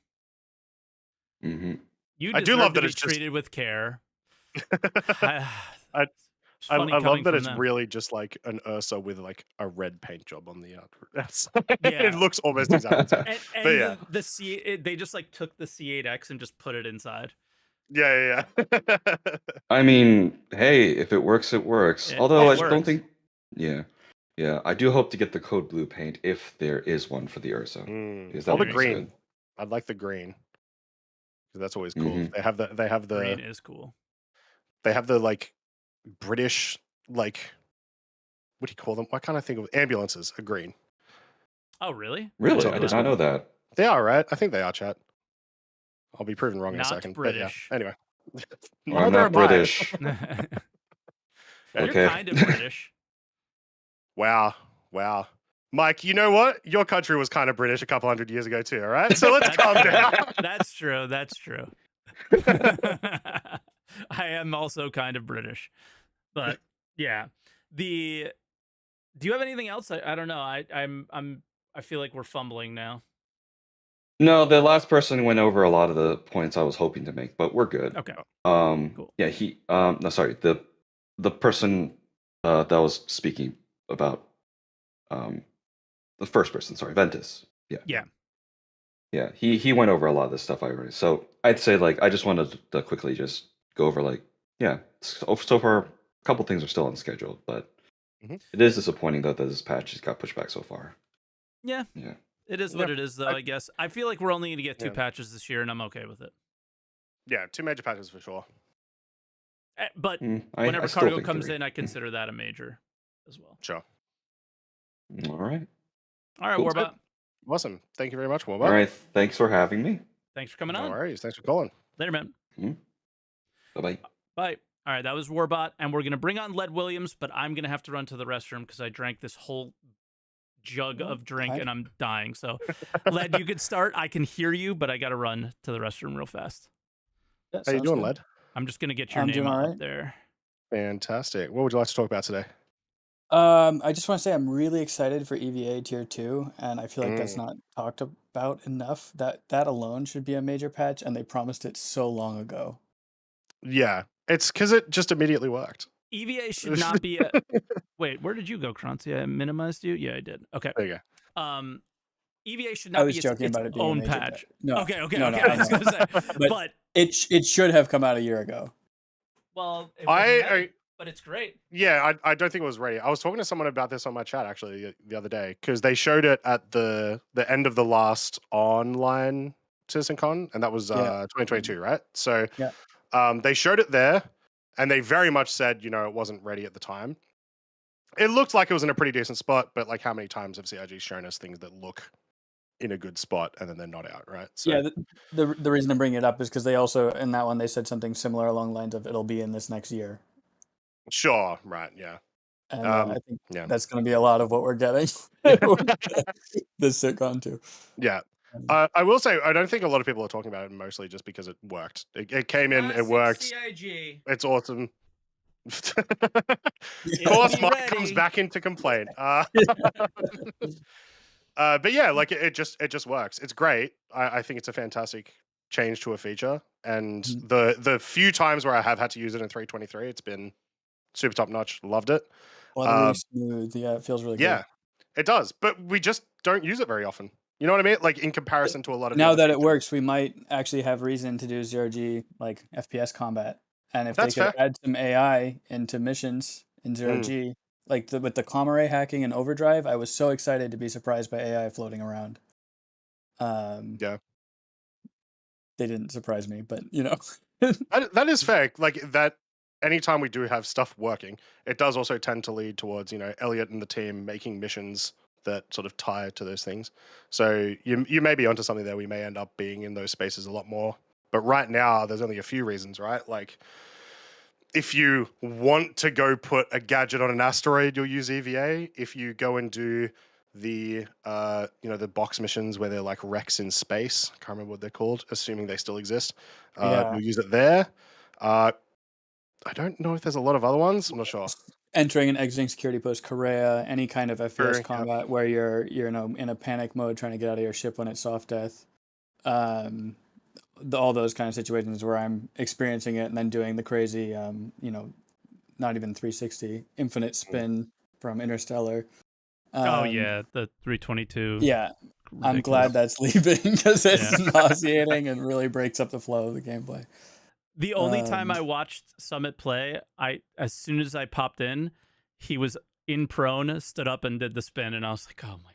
You I do love that it's treated with care. I love that it's really just like an Ursa with like a red paint job on the outside. It looks almost exactly the same. And the they just like took the C8X and just put it inside. Yeah. I mean, hey, if it works, it works. Although I don't think. Yeah. I do hope to get the code blue paint if there is one for the Ursa. All the green. Good. I'd like the green. That's always cool. They have the green is cool. They have the like British, like, what do you call them? Why can't I think of ambulances? Are green. Oh really? Really? I did not know that. They are, right? I think they are, chat. I'll be proven wrong in a second. British. But yeah. Anyway. I'm not British. You're kind of British. Wow. Mike, you know what? Your country was kind of British a couple hundred years ago too, all right? So let's calm down. That's true. I am also kind of British. But yeah. Do you have anything else? I don't know. I feel like we're fumbling now. No, the last person went over a lot of the points I was hoping to make, but we're good. Okay. Cool. Yeah, the person that was speaking about the first person, Ventus. Yeah, he went over a lot of this stuff I already. So I'd say like I just wanted to quickly just go over like so far a couple things are still on schedule, but it is disappointing that this patch has got pushed back so far. Yeah. It is what it is, though. I guess I feel like we're only going to get 2 patches this year, and I'm okay with it. Yeah, 2 major patches for sure. But whenever cargo comes in, I consider that a major as well. Sure. All right, cool. Warbot. Awesome. Thank you very much, Warbot. All right, thanks for having me. Thanks for coming on. No worries. Thanks for calling. Later, man. Bye-bye. Bye. All right, that was Warbot, and we're gonna bring on Led Williams, but I'm gonna have to run to the restroom because I drank this whole jug of drink and I'm dying. So, Led, you could start. I can hear you, but I got to run to the restroom real fast. How you doing, Led? I'm just gonna get your name up there. Fantastic. What would you like to talk about today? I just want to say I'm really excited for EVA Tier 2, and I feel like that's not talked about enough. That alone should be a major patch, and they promised it so long ago. Yeah, it's because it just immediately worked. EVA should not be a... Wait, where did you go, Croncy? I minimized you? Yeah, I did. Okay. There you go. EVA should not be its own patch. No. Okay. I was going to say. But it should have come out a year ago. Well, but it's great. Yeah, I don't think it was ready. I was talking to someone about this on my chat actually the other day because they showed it at the end of the last online CitizenCon, and that was 2022, right? So they showed it there, and they very much said, it wasn't ready at the time. It looked like it was in a pretty decent spot, but like how many times have CIG shown us things that look in a good spot and then they're not out, right? So, yeah, the reason I'm bringing it up is because they also, in that one, they said something similar along the lines of it'll be in this next year. Sure, right, yeah. And I think that's going to be a lot of what we're getting this SitCon too. Yeah. I will say, I don't think a lot of people are talking about it mostly just because it worked. It came in, it worked. CIG. It's awesome. Of course, Mike comes back into complaint. But yeah, like it just works. It's great. I think it's a fantastic change to a feature. And the few times where I have had to use it in 3.23, it's been super top notch. Loved it. Really smooth. Yeah, it feels really good. Yeah, it does. But we just don't use it very often. You know what I mean? Like in comparison to a lot of now that it works, we might actually have reason to do 0G like FPS combat. And if they could add some AI into missions in 0G, like with the comm array hacking and overdrive, I was so excited to be surprised by AI floating around. Yeah. They didn't surprise me, but that is fair. Like that anytime we do have stuff working, it does also tend to lead towards, Elliot and the team making missions that sort of tie to those things. So you may be onto something there. We may end up being in those spaces a lot more. But right now, there's only a few reasons, right? Like, if you want to go put a gadget on an asteroid, you'll use EVA. If you go and do the, the box missions where they're like wrecks in space, I can't remember what they're called, assuming they still exist, you'll use it there. I don't know if there's a lot of other ones. I'm not sure. Entering and exiting security post, Korea, any kind of FPS combat where you're in a panic mode trying to get out of your ship when it's soft death. All those kind of situations where I'm experiencing it and then doing the crazy, not even 360 infinite spin from Interstellar. The 322. Yeah, ridiculous. I'm glad that's leaving because it's nauseating and really breaks up the flow of the gameplay. The only time I watched Summit play, as soon as I popped in, he was in prone, stood up and did the spin, and I was like, oh my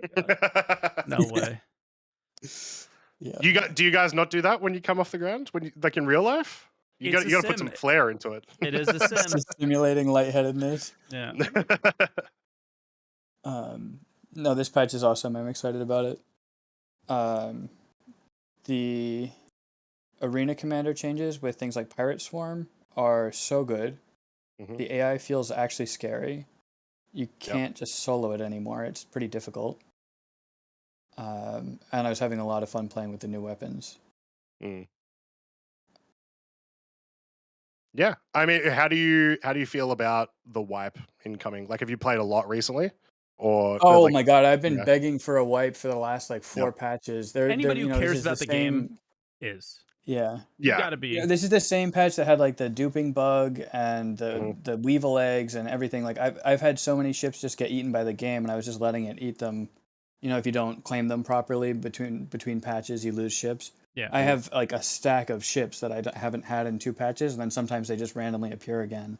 fucking god, no way. Yeah. Do you guys not do that when you come off the ground? When like in real life? You got to put some flair into it. It is a sim. Simulating lightheadedness. Yeah. No, this patch is awesome. I'm excited about it. The arena commander changes with things like Pirate Swarm are so good. The AI feels actually scary. You can't just solo it anymore. It's pretty difficult. And I was having a lot of fun playing with the new weapons. Yeah, I mean, how do you feel about the wipe incoming? Like, have you played a lot recently? Or my god, I've been begging for a wipe for the last 4 patches. Anybody who cares about the game is. Yeah. You gotta be. Yeah, this is the same patch that had the duping bug and the weevil eggs and everything. Like I've had so many ships just get eaten by the game, and I was just letting it eat them. If you don't claim them properly between patches, you lose ships. Yeah. I have a stack of ships that I haven't had in 2 patches, and then sometimes they just randomly appear again.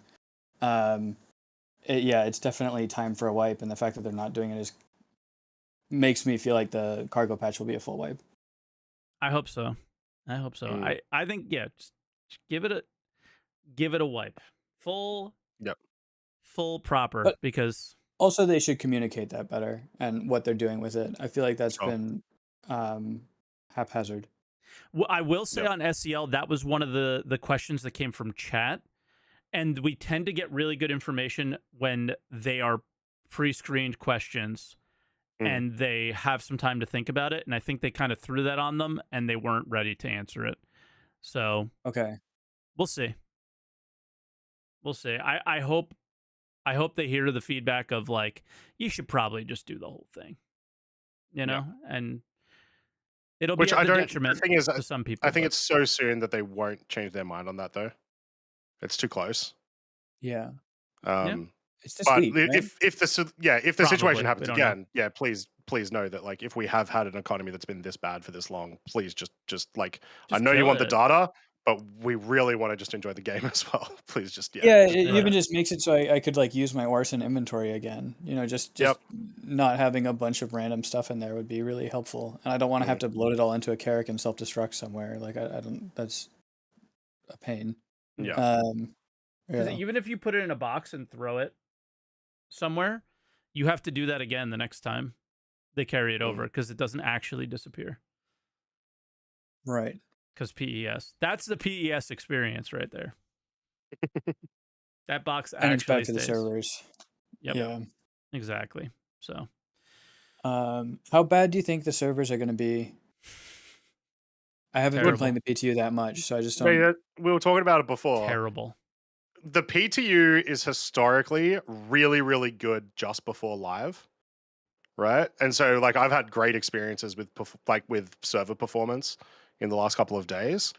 It's definitely time for a wipe, and the fact that they're not doing it makes me feel like the cargo patch will be a full wipe. I hope so. I think just give it a wipe. Full proper, because also they should communicate that better and what they're doing with it. I feel like that's been haphazard. Well, I will say on SCL, that was one of the questions that came from chat. And we tend to get really good information when they are pre-screened questions and they have some time to think about it. And I think they kind of threw that on them and they weren't ready to answer it. So okay, we'll see. We'll see. I hope they hear the feedback of like, you should probably just do the whole thing, you know, and it'll be at the detriment to some people. I think it's so soon that they won't change their mind on that though. It's too close. Yeah. It's this but week, right? if the situation happens again, please know that like if we have had an economy that's been this bad for this long, please just like I know you want the data, but we really want to just enjoy the game as well. Please just it even just makes it so I could like use my Orson inventory again. You know, just not having a bunch of random stuff in there would be really helpful. And I don't want to have to load it all into a Carrack and self-destruct somewhere. Like I don't. That's a pain. Yeah. Even if you put it in a box and throw it somewhere, you have to do that again the next time they carry it over because it doesn't actually disappear. Right. Because PES. That's the PES experience right there. That box actually it's back to stays. the servers. Yep. Yeah. Exactly. So how bad do you think the servers are going to be? I haven't been playing the PTU that much, so I just don't... We were talking about it before. Terrible. The PTU is historically really, really good just before live, right? And so, like, I've had great experiences with server performance in the last couple of days.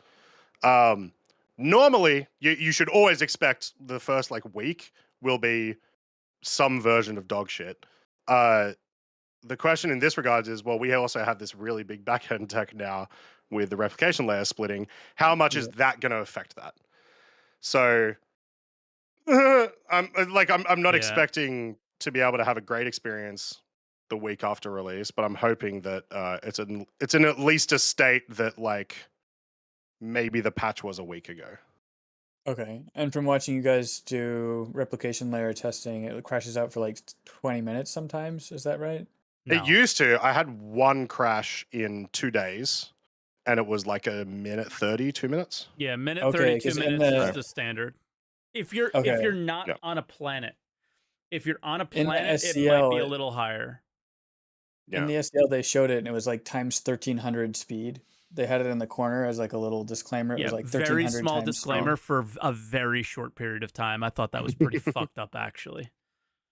Normally, you should always expect the first like week will be some version of dog shit. The question in this regard is, well, we also have this really big backend tech now with the replication layer splitting. How much is that going to affect that? So, I'm not expecting to be able to have a great experience the week after release, but I'm hoping that it's in at least a state that like maybe the patch was a week ago. Okay. And from watching you guys do replication layer testing, it crashes out for like 20 minutes sometimes. Is that right? No. It used to. I had one crash in 2 days, and it was like a minute 30, 2 minutes. Yeah, minute 32 minutes is the standard. If you're not on a planet, it might be a little higher. In the SCL, they showed it, and it was like times 1300 speed. They had it in the corner as like a little disclaimer. It was like 1300 very small times disclaimer for a very short period of time. I thought that was pretty fucked up, actually.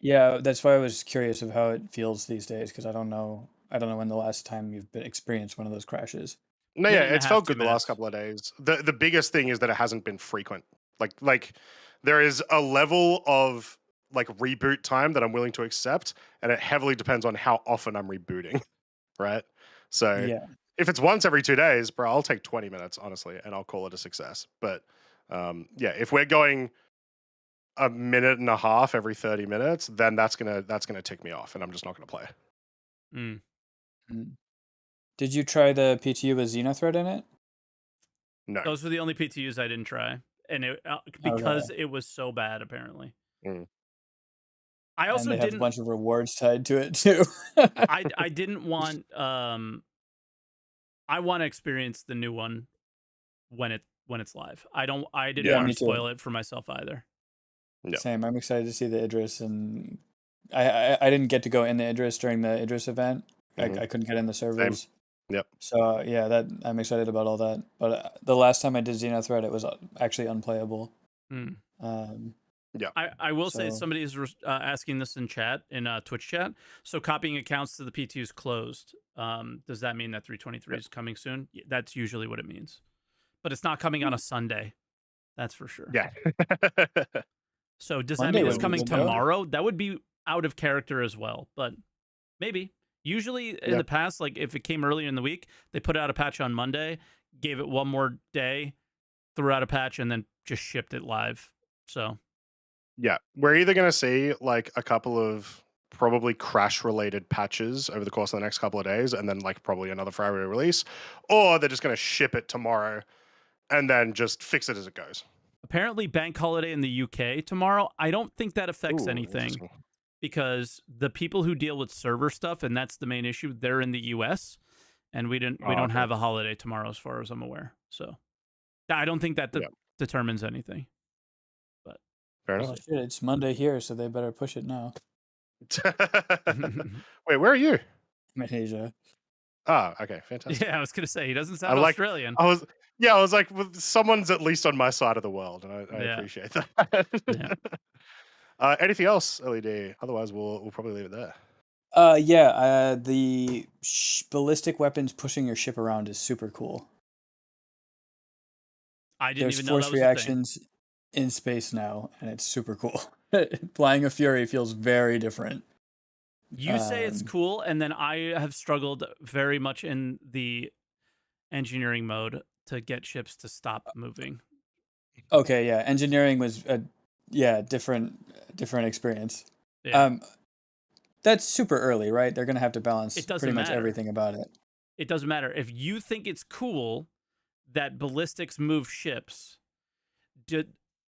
Yeah, that's why I was curious of how it feels these days, because I don't know when the last time you've experienced one of those crashes. No, it's felt good the last couple of days. The biggest thing is that it hasn't been frequent. Like there is a level of like reboot time that I'm willing to accept, and it heavily depends on how often I'm rebooting, right? So if it's once every 2 days, bro, I'll take 20 minutes, honestly, and I'll call it a success. But if we're going a minute and a half every 30 minutes, then that's gonna tick me off, and I'm just not gonna play. Did you try the PTU with Xenothread in it? No. Those were the only PTUs I didn't try, and because it was so bad, apparently. I also didn't have a bunch of rewards tied to it too. I didn't want. I want to experience the new one when it's live. I didn't want to spoil it for myself either. Yeah. Same. I'm excited to see the Idris, and I didn't get to go in the Idris during the Idris event. I couldn't get in the servers. Same. Yep. So that I'm excited about all that. But the last time I did Xenothread, it was actually unplayable. Yeah. I will say somebody is asking this in chat, in Twitch chat. So copying accounts to the P2 is closed. Does that mean that 323 is coming soon? That's usually what it means. But it's not coming on a Sunday. That's for sure. Yeah. So does that mean it's coming tomorrow? That would be out of character as well, but maybe. Usually in the past, like if it came earlier in the week, they put out a patch on Monday, gave it one more day, threw out a patch, and then just shipped it live. So yeah, we're either going to see like a couple of probably crash-related patches over the course of the next couple of days, and then like probably another Friday release, or they're just going to ship it tomorrow and then just fix it as it goes. Apparently, bank holiday in the UK tomorrow. I don't think that affects anything because the people who deal with server stuff, and that's the main issue, they're in the US, and we don't have a holiday tomorrow as far as I'm aware. So I don't think that determines anything. Fair Well, enough. shit, it's Monday here, so they better push it now. Wait, where are you? I'm in Asia. Ah, okay, fantastic. Yeah, I was gonna say he doesn't I sound like. Australian. I was like, well, someone's at least on my side of the world, and I Yeah. appreciate that. Yeah. Anything else, LED? Otherwise, we'll probably leave it there. The ballistic weapons pushing your ship around is super cool. I didn't There's even know that force was a thing. reactions in space now, and it's super cool. Flying a Fury feels very different. You say it's cool, and then I have struggled very much in the engineering mode to get ships to stop moving. Okay, yeah, engineering was a different experience. Yeah. That's super early, right? They're gonna have to balance It doesn't pretty much matter. everything about it. It doesn't matter. If you think it's cool that ballistics move ships,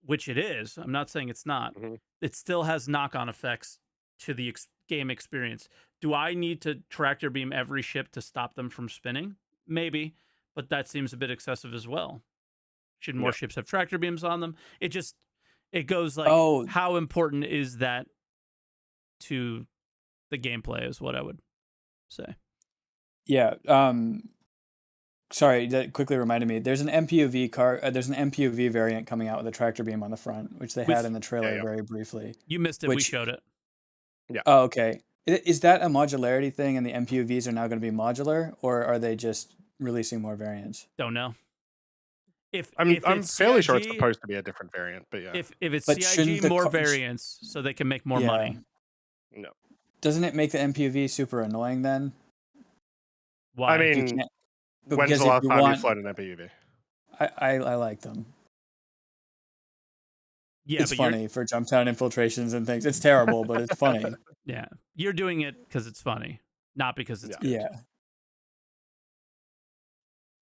which it is, I'm not saying it's not, it still has knock-on effects to the game experience. Do I need to tractor beam every ship to stop them from spinning? Maybe, but that seems a bit excessive as well. Should more ships have tractor beams on them? It goes like, how important is that to the gameplay is what I would say. Yeah. Sorry, that quickly reminded me. There's an MPUV there's an MPUV variant coming out with a tractor beam on the front, which they had in the trailer very briefly. You missed it. We showed it. Yeah. Oh, okay. Is that a modularity thing, and the MPUVs are now going to be modular, or are they just releasing more variants? Don't know. I'm fairly sure it's supposed to be a different variant, but yeah. If it's CIG, more variants so they can make more money. No. Doesn't it make the MPUV super annoying then? Why? I mean, when's the last time you flown an MPUV? I like them. Yeah, it's funny for jump town infiltrations and things. It's terrible, but it's funny. Yeah, you're doing it because it's funny, not because it's good. Yeah.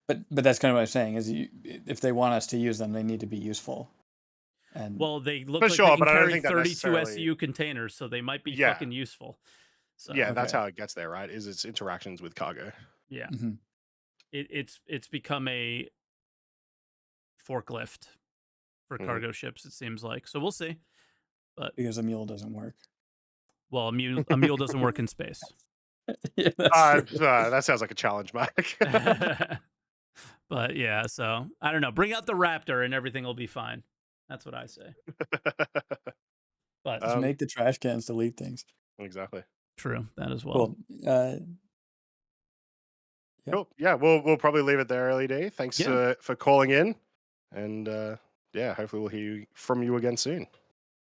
But that's kind of what I'm saying is if they want us to use them, they need to be useful. And well, they look like they can carry 32 SCU containers, so they might be fucking useful. So, yeah, that's how it gets there, right? Is its interactions with cargo. Yeah, it's become a forklift for cargo ships. It seems like. So we'll see. But because a mule doesn't work. Well, a mule doesn't work in space. Yeah, that sounds like a challenge, Mike. But yeah, so I don't know. Bring out the Raptor and everything will be fine. That's what I say. But just make the trash cans delete things. Exactly. True. That as well. Cool. Cool. Yeah, we'll probably leave it there, LED. Thanks for calling in, and hopefully we'll hear from you again soon.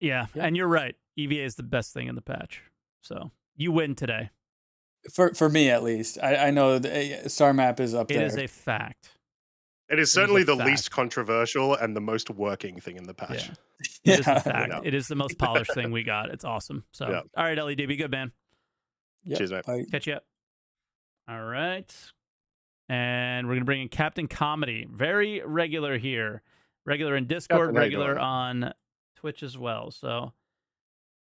Yeah, and you're right. EVA is the best thing in the patch. So you win today. For me, at least. I know the Star Map is up there. It is a fact. It is certainly the least controversial and the most working thing in the patch. Yeah. It is a fact. It is the most polished thing we got. It's awesome. So, all right, LED, be good, man. Yep. Cheers, mate. Bye. Catch you up. All right. And we're going to bring in Captain Comedy. Very regular here. Regular in Discord, regular on Twitch as well. So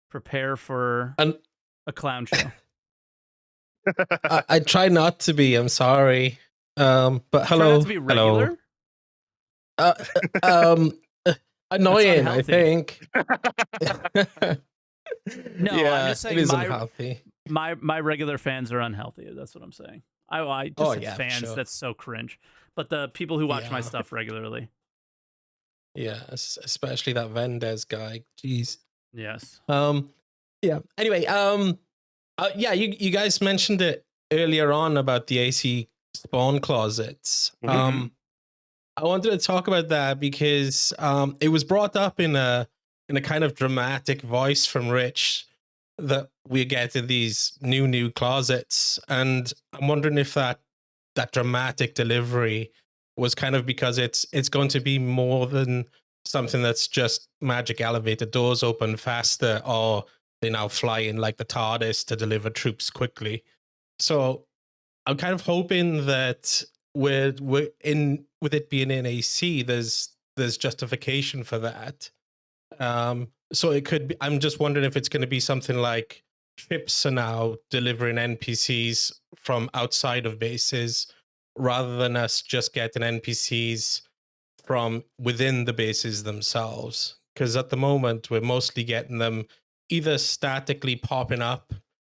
prepare for a clown show. I try not to be. I'm sorry. But hello. To be regular? Annoying, I think. No, I'm just saying it is unhealthy. My regular fans are unhealthy. That's what I'm saying. I just have fans. Sure. That's so cringe. But the people who watch my stuff regularly. Yeah, especially that Vendez guy. Jeez. Yes. Yeah. Anyway, you guys mentioned it earlier on about the AC spawn closets. I wanted to talk about that because it was brought up in a kind of dramatic voice from Rich that we get in these new closets, and I'm wondering if that dramatic delivery was kind of because it's going to be more than something that's just magic elevator doors open faster, or they now fly in like the TARDIS to deliver troops quickly. So I'm kind of hoping that with it being in AC, there's justification for that. So it could be. I'm just wondering if it's going to be something like ships are now delivering NPCs from outside of bases, rather than us just getting NPCs from within the bases themselves. because at the moment we're mostly getting them either statically popping up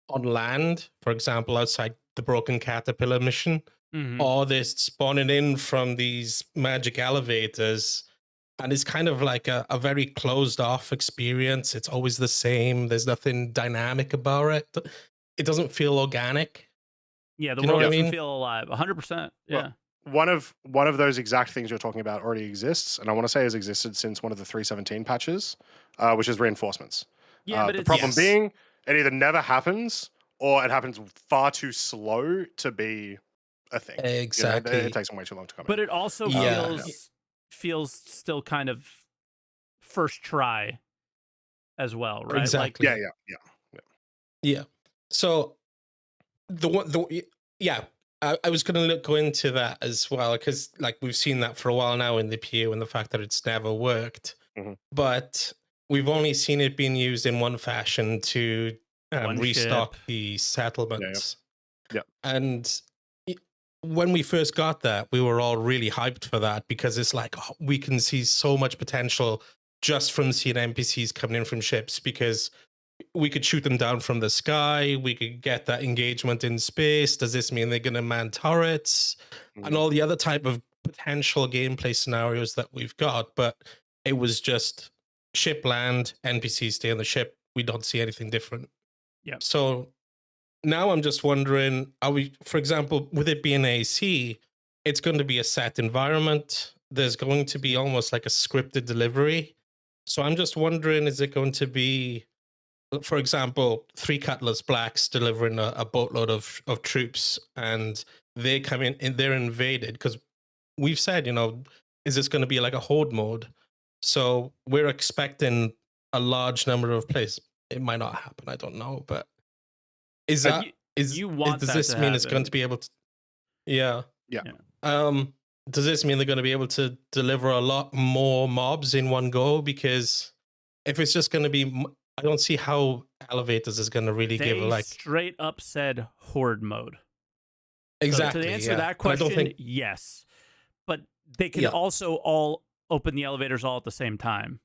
on land, for example, outside the Broken Caterpillar mission, or they're spawning in from these magic elevators. And it's kind of like a very closed off experience. It's always the same. There's nothing dynamic about it. It doesn't feel organic. Yeah, the world doesn't feel alive. 100%. Yeah. Well, one of those exact things you're talking about already exists, and I want to say has existed since one of the 3.17 patches, which is reinforcements. Yeah, but the problem being it either never happens or it happens far too slow to be a thing. Exactly. You know, it takes them way too long to come in. But it also feels still kind of first try as well, right? Exactly. Like, yeah. So I was going to go into that as well, because like we've seen that for a while now in the PU and the fact that it's never worked, but we've only seen it being used in one fashion to restock the settlements. Yeah. And when we first got that, we were all really hyped for that, because it's like, oh, we can see so much potential just from seeing NPCs coming in from ships, because we could shoot them down from the sky. We could get that engagement in space. Does this mean they're going to man turrets and all the other type of potential gameplay scenarios that we've got? But it was just ship land, NPCs stay on the ship. We don't see anything different. Yeah. So now I'm just wondering, are we, for example, with it being AC, it's going to be a set environment. There's going to be almost like a scripted delivery. So I'm just wondering, is it going to be, for example, 3 Cutlass Blacks delivering a boatload of troops, and they come in and they're invaded? Because we've said, is this going to be like a horde mode? So we're expecting a large number of players. It might not happen. I don't know, but does this mean it's going to be able to? Yeah. Does this mean they're going to be able to deliver a lot more mobs in one go? Because if it's just going to be, I don't see how elevators is going to really give like straight up said horde mode. Exactly. So to answer that question, yes, but they can also all open the elevators all at the same time,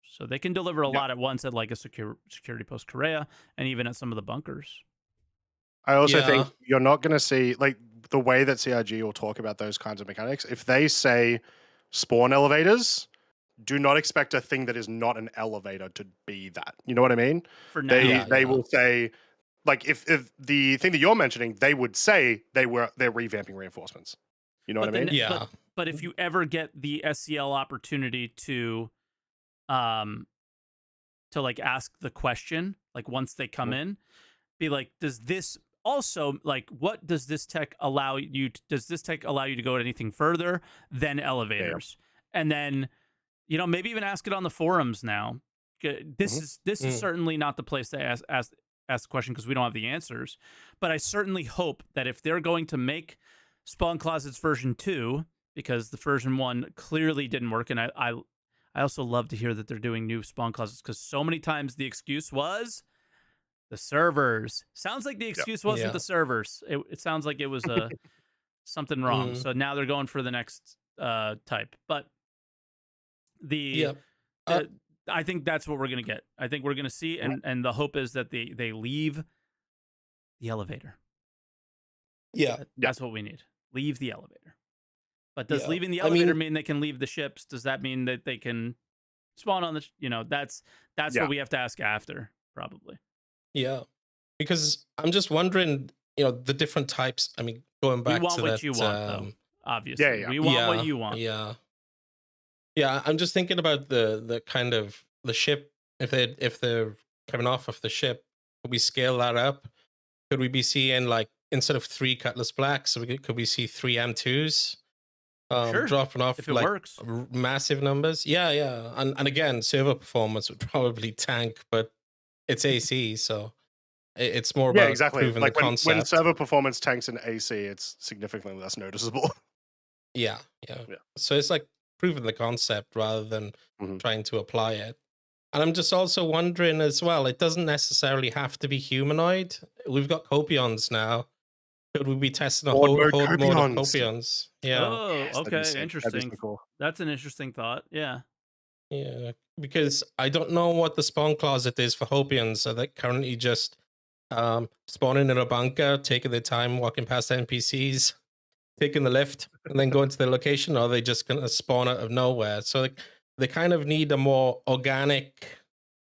so they can deliver a lot at once at like a security post Korea and even at some of the bunkers. I also think you're not going to see, like, the way that CIG will talk about those kinds of mechanics. If they say spawn elevators, do not expect a thing that is not an elevator to be that. You know what I mean? For now, they will say, like, if the thing that you're mentioning, they would say they're revamping reinforcements. You know what I mean? Yeah. But if you ever get the SCL opportunity to like ask the question, like once they come in, be like, does this also, like, what does this tech allow you to, does this tech allow you to go anything further than elevators? And then, maybe even ask it on the forums now. This is certainly not the place to ask the question, because we don't have the answers. But I certainly hope that if they're going to make Spawn Closets version 2, because the version 1 clearly didn't work, and I also love to hear that they're doing new Spawn Closets, because so many times the excuse was the servers. Sounds like the excuse wasn't the servers. It sounds like it was something wrong. So now they're going for the next type. But I think that's what we're going to get. I think we're going to see, and the hope is that they leave the elevator. That's what we need. Leave the elevator. But does leaving the elevator mean they can leave the ships? Does that mean that they can spawn on the that's what we have to ask after, probably. Yeah, because I'm just wondering, the different types. I mean, going back to that, we want what you want, though. Obviously, we want what you want. Yeah. I'm just thinking about the kind of the ship. If they're coming off of the ship, could we scale that up? Could we be seeing, like, instead of 3 Cutlass Blacks, could we see 3 M2s? Sure. Dropping off, if it like, works. Massive numbers. Yeah. And again, server performance would probably tank, but it's AC, so it's more about proving the concept. When server performance tanks in AC, it's significantly less noticeable. Yeah. So it's like proving the concept rather than trying to apply it. And I'm just also wondering as well, it doesn't necessarily have to be humanoid. We've got Copions now. Could we be testing a whole mode of Copions? Yeah. Oh, okay. Interesting. Cool. That's an interesting thought. Yeah. Yeah, because I don't know what the spawn closet is for Hopians. Are they currently just spawning in a bunker, taking their time, walking past NPCs, taking the lift, and then going to their location, or are they just going to spawn out of nowhere? So they kind of need a more organic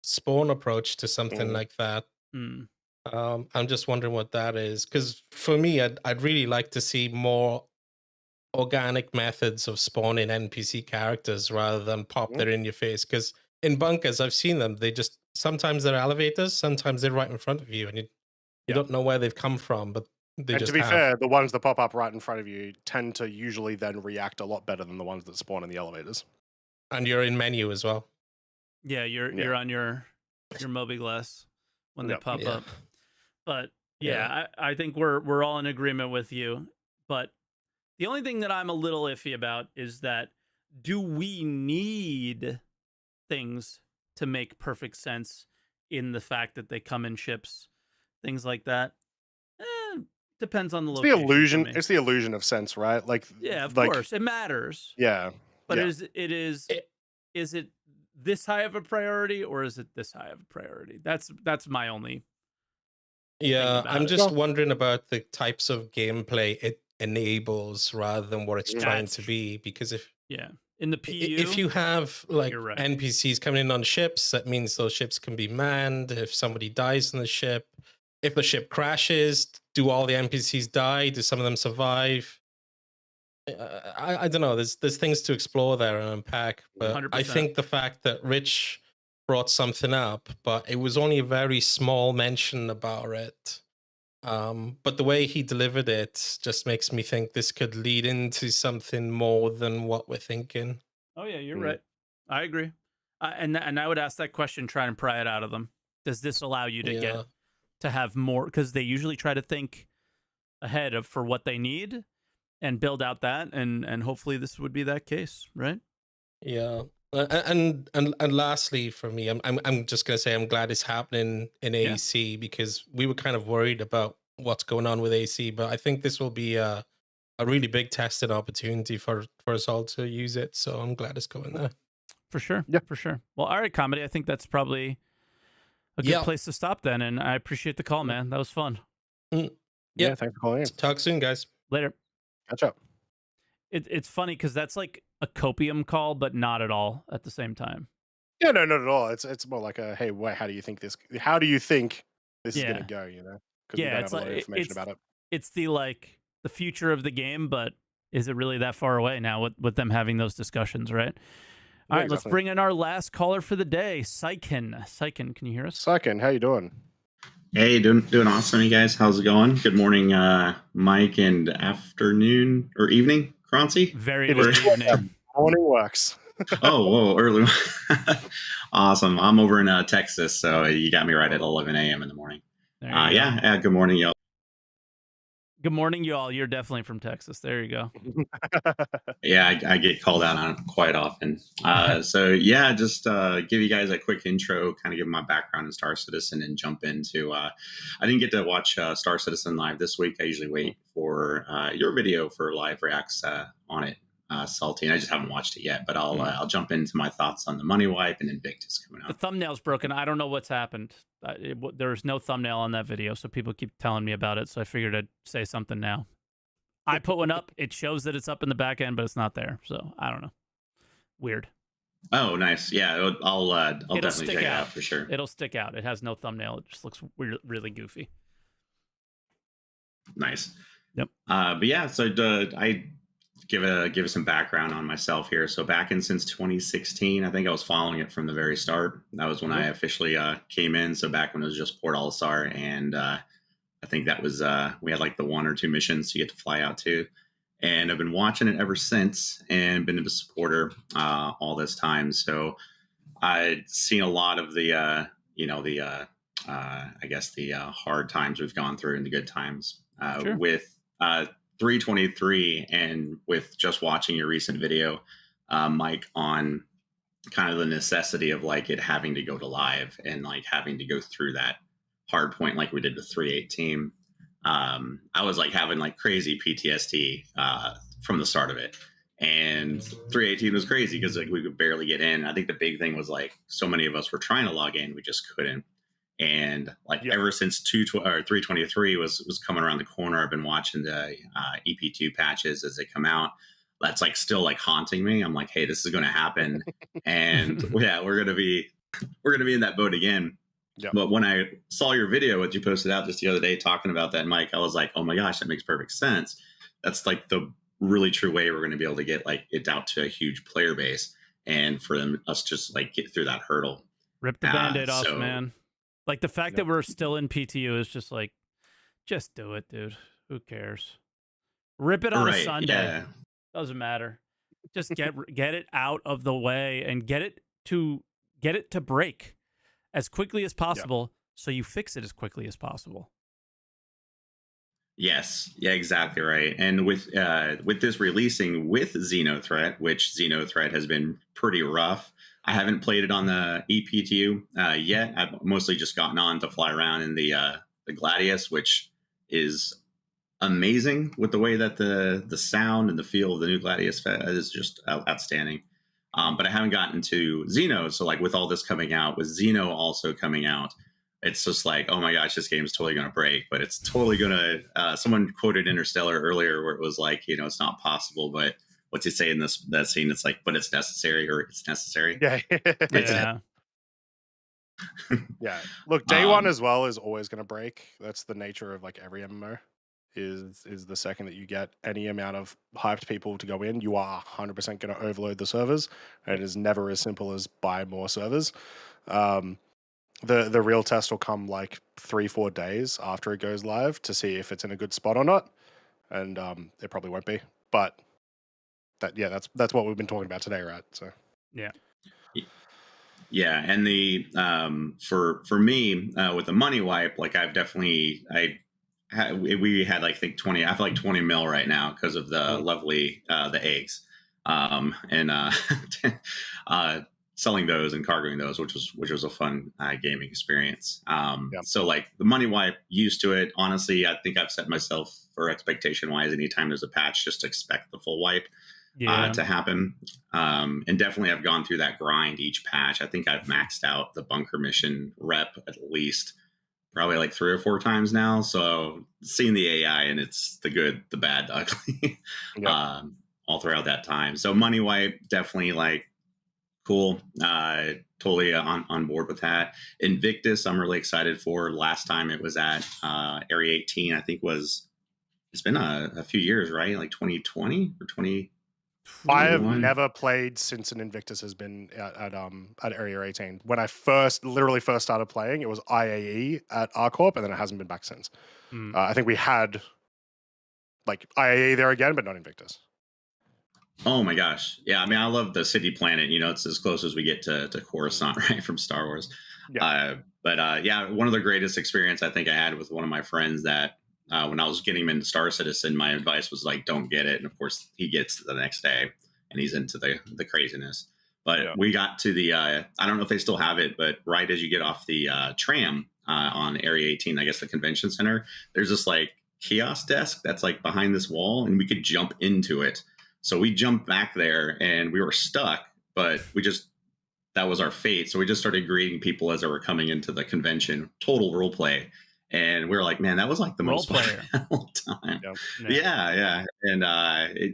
spawn approach to something like that. Mm. I'm just wondering what that is, because for me, I'd really like to see more organic methods of spawning NPC characters rather than pop they're in your face. Because in bunkers, I've seen them. They just sometimes they're elevators, sometimes they're right in front of you, and you don't know where they've come from, but they just to be have. fair, the ones that pop up right in front of you tend to usually then react a lot better than the ones that spawn in the elevators. And you're in menu as well. Yeah, you're on your mobiGlass when they pop up. But I think we're all in agreement with you. But the only thing that I'm a little iffy about is that, do we need things to make perfect sense in the fact that they come in ships, things like that? Depends on the location. The illusion. It's the illusion of sense, right? Like, yeah, of course, it matters. Yeah, but is it this high of a priority, or is it this high of a priority? That's my only. Yeah, I'm just wondering about the types of gameplay it enables rather than what it's trying to be. Because in the PU, if you have like NPCs coming in on ships, that means those ships can be manned. If somebody dies on the ship, if the ship crashes, do all the NPCs die? Do some of them survive? I don't know. There's things to explore there and unpack. But 100%. I think the fact that Rich brought something up, but it was only a very small mention about it. But the way he delivered it just makes me think this could lead into something more than what we're thinking. Oh yeah, you're right. I agree. And I would ask that question, try and pry it out of them. Does this allow you to get to have more? Because they usually try to think ahead of for what they need and build out that, and hopefully this would be that case, right? Yeah. And lastly, for me, I'm just gonna say I'm glad it's happening in AC because we were kind of worried about what's going on with AC, but I think this will be a really big testing opportunity for us all to use it. So I'm glad it's going there. For sure. Yeah, for sure. Well, all right, Comedy. I think that's probably a good place to stop then, and I appreciate the call, man. That was fun. Yeah, thanks for calling in. Talk soon, guys. Later. Catch up. It's funny because that's like a copium call, but not at all at the same time. Yeah, no, not at all. It's more like a, hey, wait, how do you think this is going to go? You know, because we don't have a lot of information about it. It's the future of the game, but is it really that far away now with them having those discussions, right? All right, let's bring in our last caller for the day, Syken. Syken, can you hear us? Syken, how you doing? Hey, doing awesome, you guys. How's it going? Good morning, Mike, and afternoon or evening, Croncy. Very good evening. Morning works. Whoa, early. Awesome. I'm over in Texas, so you got me right at 11 a.m. in the morning. Good morning, y'all. Good morning, y'all. You're definitely from Texas. There you go. Yeah, I get called out on it quite often. Just give you guys a quick intro, kind of give my background in Star Citizen and jump into. I didn't get to watch Star Citizen live this week. I usually wait for your video for live reacts on it, Salty, and I just haven't watched it yet. But I'll jump into my thoughts on the money wipe and Invictus coming up. The thumbnail's broken. I don't know what's happened. There's no thumbnail on that video, so people keep telling me about it. So I figured I'd say something now. I put one up. It shows that it's up in the back end, but it's not there. So I don't know. Weird. Oh, nice. Yeah, I'll definitely check it out for sure. It'll stick out. It has no thumbnail. It just looks really goofy. Nice. Yep. I give some background on myself here. So since 2016, I think I was following it from the very start. That was when I officially came in. So back when it was just Port All-Star, and I think that was we had like the 1 or 2 missions you get to fly out to, and I've been watching it ever since and been a supporter all this time. So I'd seen a lot of the hard times we've gone through and the good times with 323, and with just watching your recent video, Mike, on kind of the necessity of like it having to go to live and like having to go through that hard point like we did with 3.8 team. I was like having like crazy PTSD from the start of it, And 318 was crazy because like we could barely get in. I think the big thing was like so many of us were trying to log in, we just couldn't. And like ever since 323 was coming around the corner, I've been watching the EP2 patches as they come out. That's like still like haunting me. I'm like, hey, this is going to happen, and yeah, we're gonna be in that boat again. Yeah. But when I saw your video, what you posted out just the other day talking about that, Mike, I was like, oh my gosh, that makes perfect sense. That's like the really true way we're going to be able to get like it out to a huge player base, and for us just like get through that hurdle. Rip the Band-Aid off, man. Like the fact that we're still in PTU is just like, just do it, dude. Who cares? Rip it on a Sunday. Yeah. Doesn't matter. Just get it out of the way and get it to break as quickly as possible, so you fix it as quickly as possible. Yes, yeah, exactly right. And with this releasing with Xenothreat, which Xenothreat has been pretty rough. I haven't played it on the EPTU yet. I've mostly just gotten on to fly around in the Gladius, which is amazing with the way that the sound and the feel of the new Gladius is just outstanding. But I haven't gotten to Xeno, so like with all this coming out, with Xeno also coming out, it's just like, oh my gosh, this game is totally going to break, but it's totally going to, someone quoted Interstellar earlier where it was like, you know, it's not possible, but what's he say in that scene? It's like, but it's necessary, or it's necessary. Yeah. Yeah. Yeah. Look, day one as well is always going to break. That's the nature of like every MMO. Is the second that you get any amount of hyped people to go in, you are 100% going to overload the servers. And it is never as simple as buy more servers. The real test will come like 3-4 days after it goes live to see if it's in a good spot or not. And it probably won't be. But that's what we've been talking about today, right? So yeah, and the for me with the money wipe, like we had like I think 20. I feel like 20 mil right now because of the lovely the eggs, and selling those and cargoing those, which was a fun gaming experience. So like the money wipe, used to it. Honestly, I think I've set myself for expectation wise. Anytime there's a patch, just expect the full wipe to happen. And definitely I've gone through that grind each patch. I think I've maxed out the bunker mission rep at least probably like 3 or 4 times now. So seeing the AI, and it's the good, the bad, the ugly, all throughout that time. So money wipe, definitely like cool. Totally on board with that. Invictus, I'm really excited for. Last time it was at Area 18, I think it's been a few years, right? Like 2020 or 20. I have never played since an Invictus has been at Area 18. When I literally first started playing, it was IAE at RCorp, and then it hasn't been back since. I think we had like IAE there again, but not Invictus. Oh my gosh. Yeah, I mean, I love the city planet. You know, it's as close as we get to Coruscant, right, from Star Wars. Yeah. Yeah, one of the greatest experience I think I had with one of my friends that when I was getting him into Star Citizen, my advice was like, don't get it. And of course, he gets it the next day, and he's into the craziness. But we got to the, I don't know if they still have it, but right as you get off the tram on Area 18, I guess the convention center, there's this like kiosk desk that's like behind this wall, and we could jump into it. So we jumped back there, and we were stuck, but that was our fate. So we just started greeting people as they were coming into the convention, total role play. And we were like, man, that was like the most fun time. Yeah. And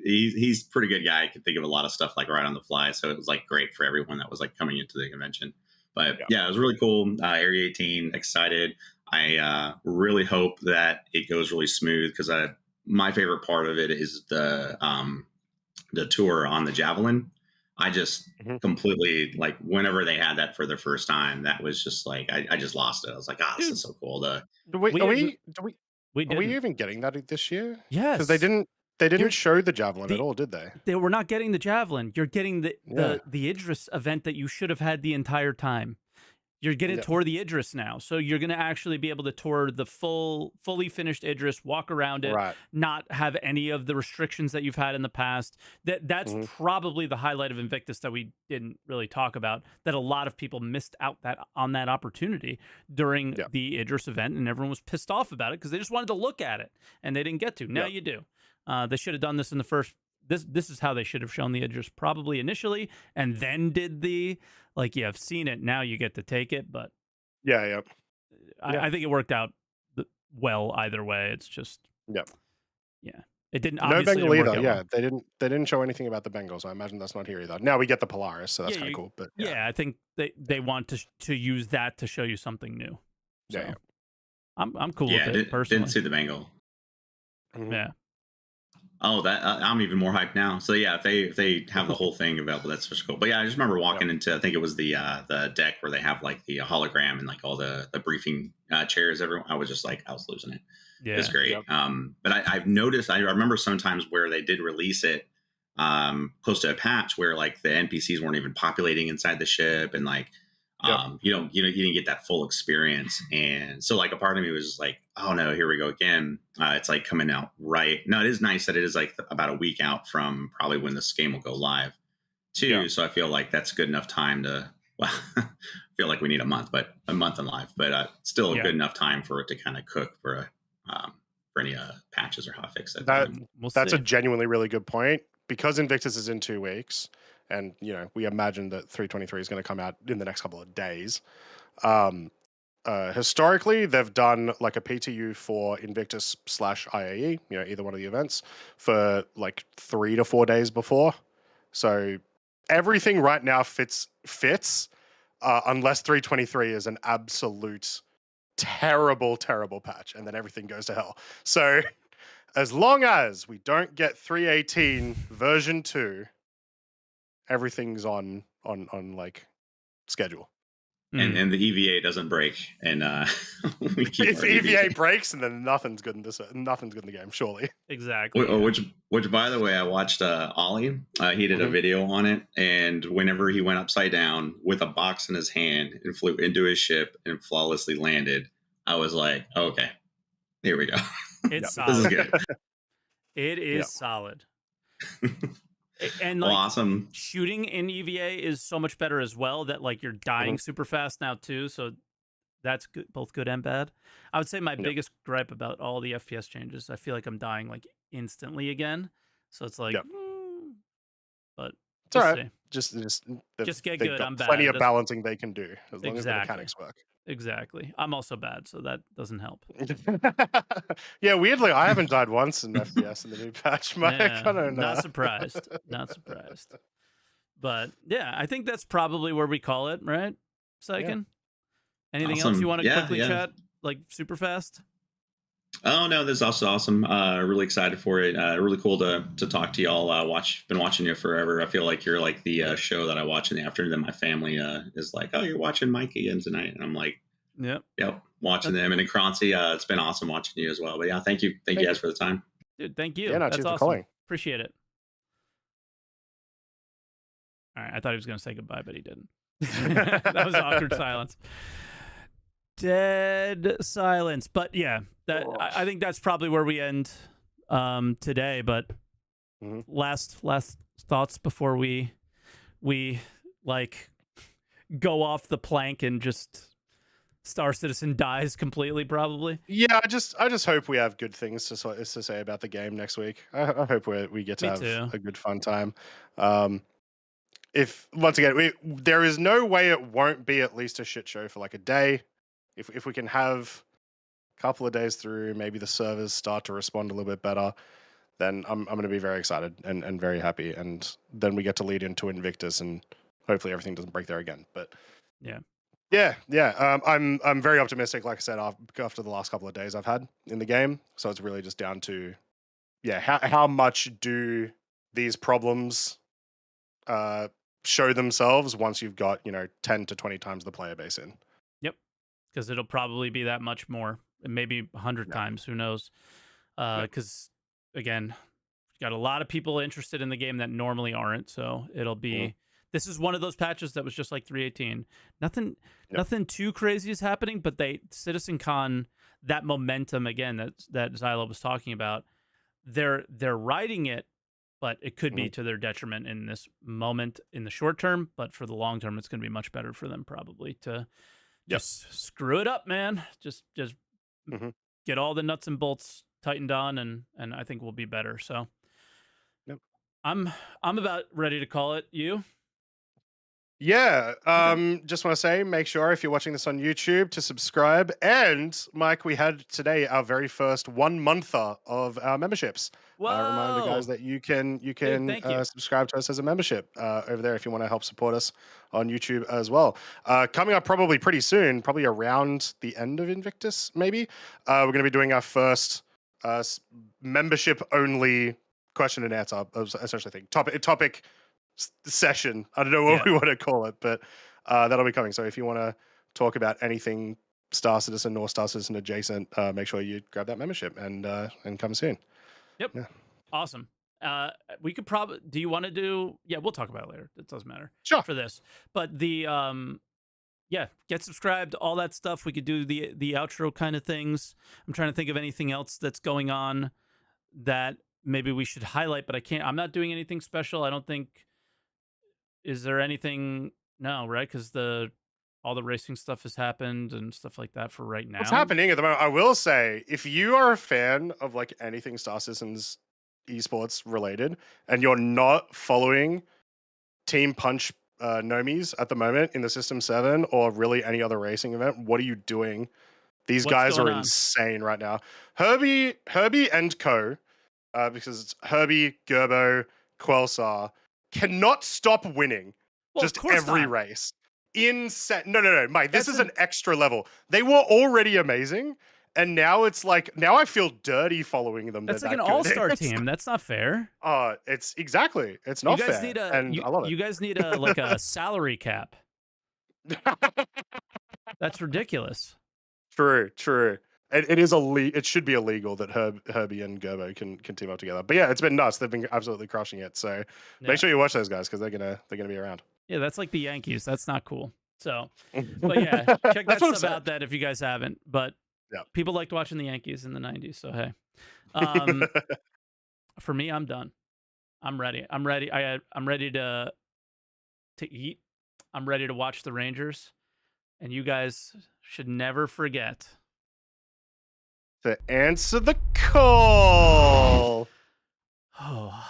he's a pretty good guy. I could think of a lot of stuff like right on the fly. So it was like great for everyone that was like coming into the convention. But yeah, it was really cool. Area 18, excited. I really hope that it goes really smooth, because my favorite part of it is the tour on the Javelin. I just completely, like, whenever they had that for the first time, that was just like, I just lost it. I was like, this is so cool. Are we even getting that this year? Yes. Because they didn't show the Javelin at all, did they? They were not getting the Javelin. You're getting the Idris event that you should have had the entire time. You're going to tour the Idris now. So you're going to actually be able to tour the fully finished Idris, walk around it, not have any of the restrictions that you've had in the past. That's probably the highlight of Invictus that we didn't really talk about, that a lot of people missed out on that opportunity during the Idris event, and everyone was pissed off about it because they just wanted to look at it, and they didn't get to. Now you do. They should have done this in the this is how they should have shown the edges probably initially, and then did the like you have seen it now you get to take it, but yeah. I think it worked out well either way. It's just yeah. It didn't No obviously Bengal didn't work either. out Yeah, well. they didn't show anything about the Bengals. I imagine that's not here either. Now we get the Polaris, so that's kind of cool. But yeah, I think they want to use that to show you something new. So yeah. I'm cool with it personally. Didn't see the Bengal. Mm-hmm. Yeah. Oh, that I'm even more hyped now. So yeah, if they have the whole thing available, that's just cool. But yeah, I just remember walking into, I think it was the deck where they have like the hologram and like all the briefing chairs. I was just like, I was losing it. Yeah, it's great. But I've noticed, I remember sometimes where they did release it close to a patch where like the NPCs weren't even populating inside the ship, and like you didn't get that full experience. And so like a part of me was just like, oh no, here we go again. It's like coming out right now. It is nice that it is like about a week out from probably when this game will go live too. So I feel like that's good enough time to, well, I feel like we need a month in live, but still a good enough time for it to kind of cook for any patches or hotfix. That's a genuinely really good point, because Invictus is in 2 weeks. And, we imagine that 323 is going to come out in the next couple of days. Historically, they've done like a PTU for Invictus /IAE, either one of the events, for like 3 to 4 days before. So everything right now fits, unless 323 is an absolute terrible patch, and then everything goes to hell. So as long as we don't get 318 version 2, everything's on like schedule. And the EVA doesn't break, and we keep if EVA breaks, and then nothing's good in the game, surely. Exactly. Which by the way, I watched Ollie. He did a video on it, and whenever he went upside down with a box in his hand and flew into his ship and flawlessly landed, I was like, okay, here we go. It's solid. This is good. It is solid. And like, awesome. Shooting in EVA is so much better as well, that like you're dying super fast now too. So that's good, both good and bad. I would say my biggest gripe about all the FPS changes, I feel like I'm dying like instantly again. So it's like, but it's all right. Just get good. I'm bad. Plenty of balancing they can do as long as the mechanics work. Exactly. I'm also bad, so that doesn't help. Yeah, weirdly, I haven't died once in FPS in the new patch, Mike. Yeah, I don't know. Not surprised. But yeah, I think that's probably where we call it, right, Syken? Yeah. Anything else you want to quickly chat, like super fast? Oh no, this is also awesome. Really excited for it. Really cool to talk to y'all. Been watching you forever. I feel like you're like the show that I watch in the afternoon. That my family is like, oh, you're watching Mike again tonight, and I'm like, yep, watching them. And then Croncy, it's been awesome watching you as well. But yeah, thank you guys for the time. Dude, thank you. Yeah, that's awesome. Appreciate it. All right, I thought he was going to say goodbye, but he didn't. That was awkward silence. Dead silence. But yeah, I think that's probably where we end today. But last thoughts before we like go off the plank and just Star Citizen dies completely, probably. Yeah, I just hope we have good things to say about the game next week. I hope we get to have a good fun time. If once again there is no way it won't be at least a shit show for like a day. If we can have a couple of days through, maybe the servers start to respond a little bit better, then I'm going to be very excited and very happy. And then we get to lead into Invictus, and hopefully everything doesn't break there again. But yeah. I'm very optimistic. Like I said, after the last couple of days I've had in the game, so it's really just down to how much do these problems show themselves once you've got 10 to 20 times the player base in. Because it'll probably be that much more, maybe 100 times. Who knows? Because again, got a lot of people interested in the game that normally aren't. So it'll be. This is one of those patches that was just like 318. Nothing too crazy is happening, but CitizenCon, that momentum again that Xylo was talking about, they're riding it, but it could be to their detriment in this moment in the short term. But for the long term, it's going to be much better for them probably to. Just screw it up, man. Just get all the nuts and bolts tightened on, and I think we'll be better. So, I'm about ready to call it. You? Yeah. Just want to say, make sure if you're watching this on YouTube to subscribe. And Mike, we had today our very first 1 monther of our memberships. Reminder, guys, that you can Dude, subscribe to us as a membership over there if you want to help support us on YouTube as well. Coming up probably pretty soon, probably around the end of Invictus, maybe. We're going to be doing our first membership only question and answer, essentially thing. Topic session. I don't know what we want to call it, but that'll be coming. So if you want to talk about anything Star Citizen or Star Citizen adjacent, make sure you grab that membership and come soon. Yep. Yeah. Awesome. We could probably. Do you want to do? Yeah, we'll talk about it later. It doesn't matter. Sure. For this, but the yeah, get subscribed, all that stuff. We could do the outro kind of things. I'm trying to think of anything else that's going on that maybe we should highlight, but I can't. I'm not doing anything special. I don't think. Is there anything? No, right? Because all the racing stuff has happened and stuff like that for right now. What's happening at the moment? I will say, if you are a fan of like anything Star Citizen's esports related, and you're not following Team Punch Nomies at the moment in the System 7 or really any other racing event, what are you doing? These guys are insane right now. Herbie and co, because it's Herbie, Gerbo, Quelsar, cannot stop winning just every race. Insane. No, Mike, this is an extra level. They were already amazing, and now it's like, now I feel dirty following them. That's like an all-star team. That's not fair. It's exactly. It's not fair. I love it. You guys need a salary cap. That's ridiculous. True. It should be illegal that Herbie and Gerbo can team up together. But yeah, it's been nuts. They've been absolutely crushing it. So make sure you watch those guys because they're gonna be around. Yeah, that's like the Yankees. That's not cool. So, but yeah, check that stuff out that if you guys haven't. But people liked watching the Yankees in the 90s. So hey, for me, I'm done. I'm ready. I'm ready to eat. I'm ready to watch the Rangers. And you guys should never forget to answer the call. Oh.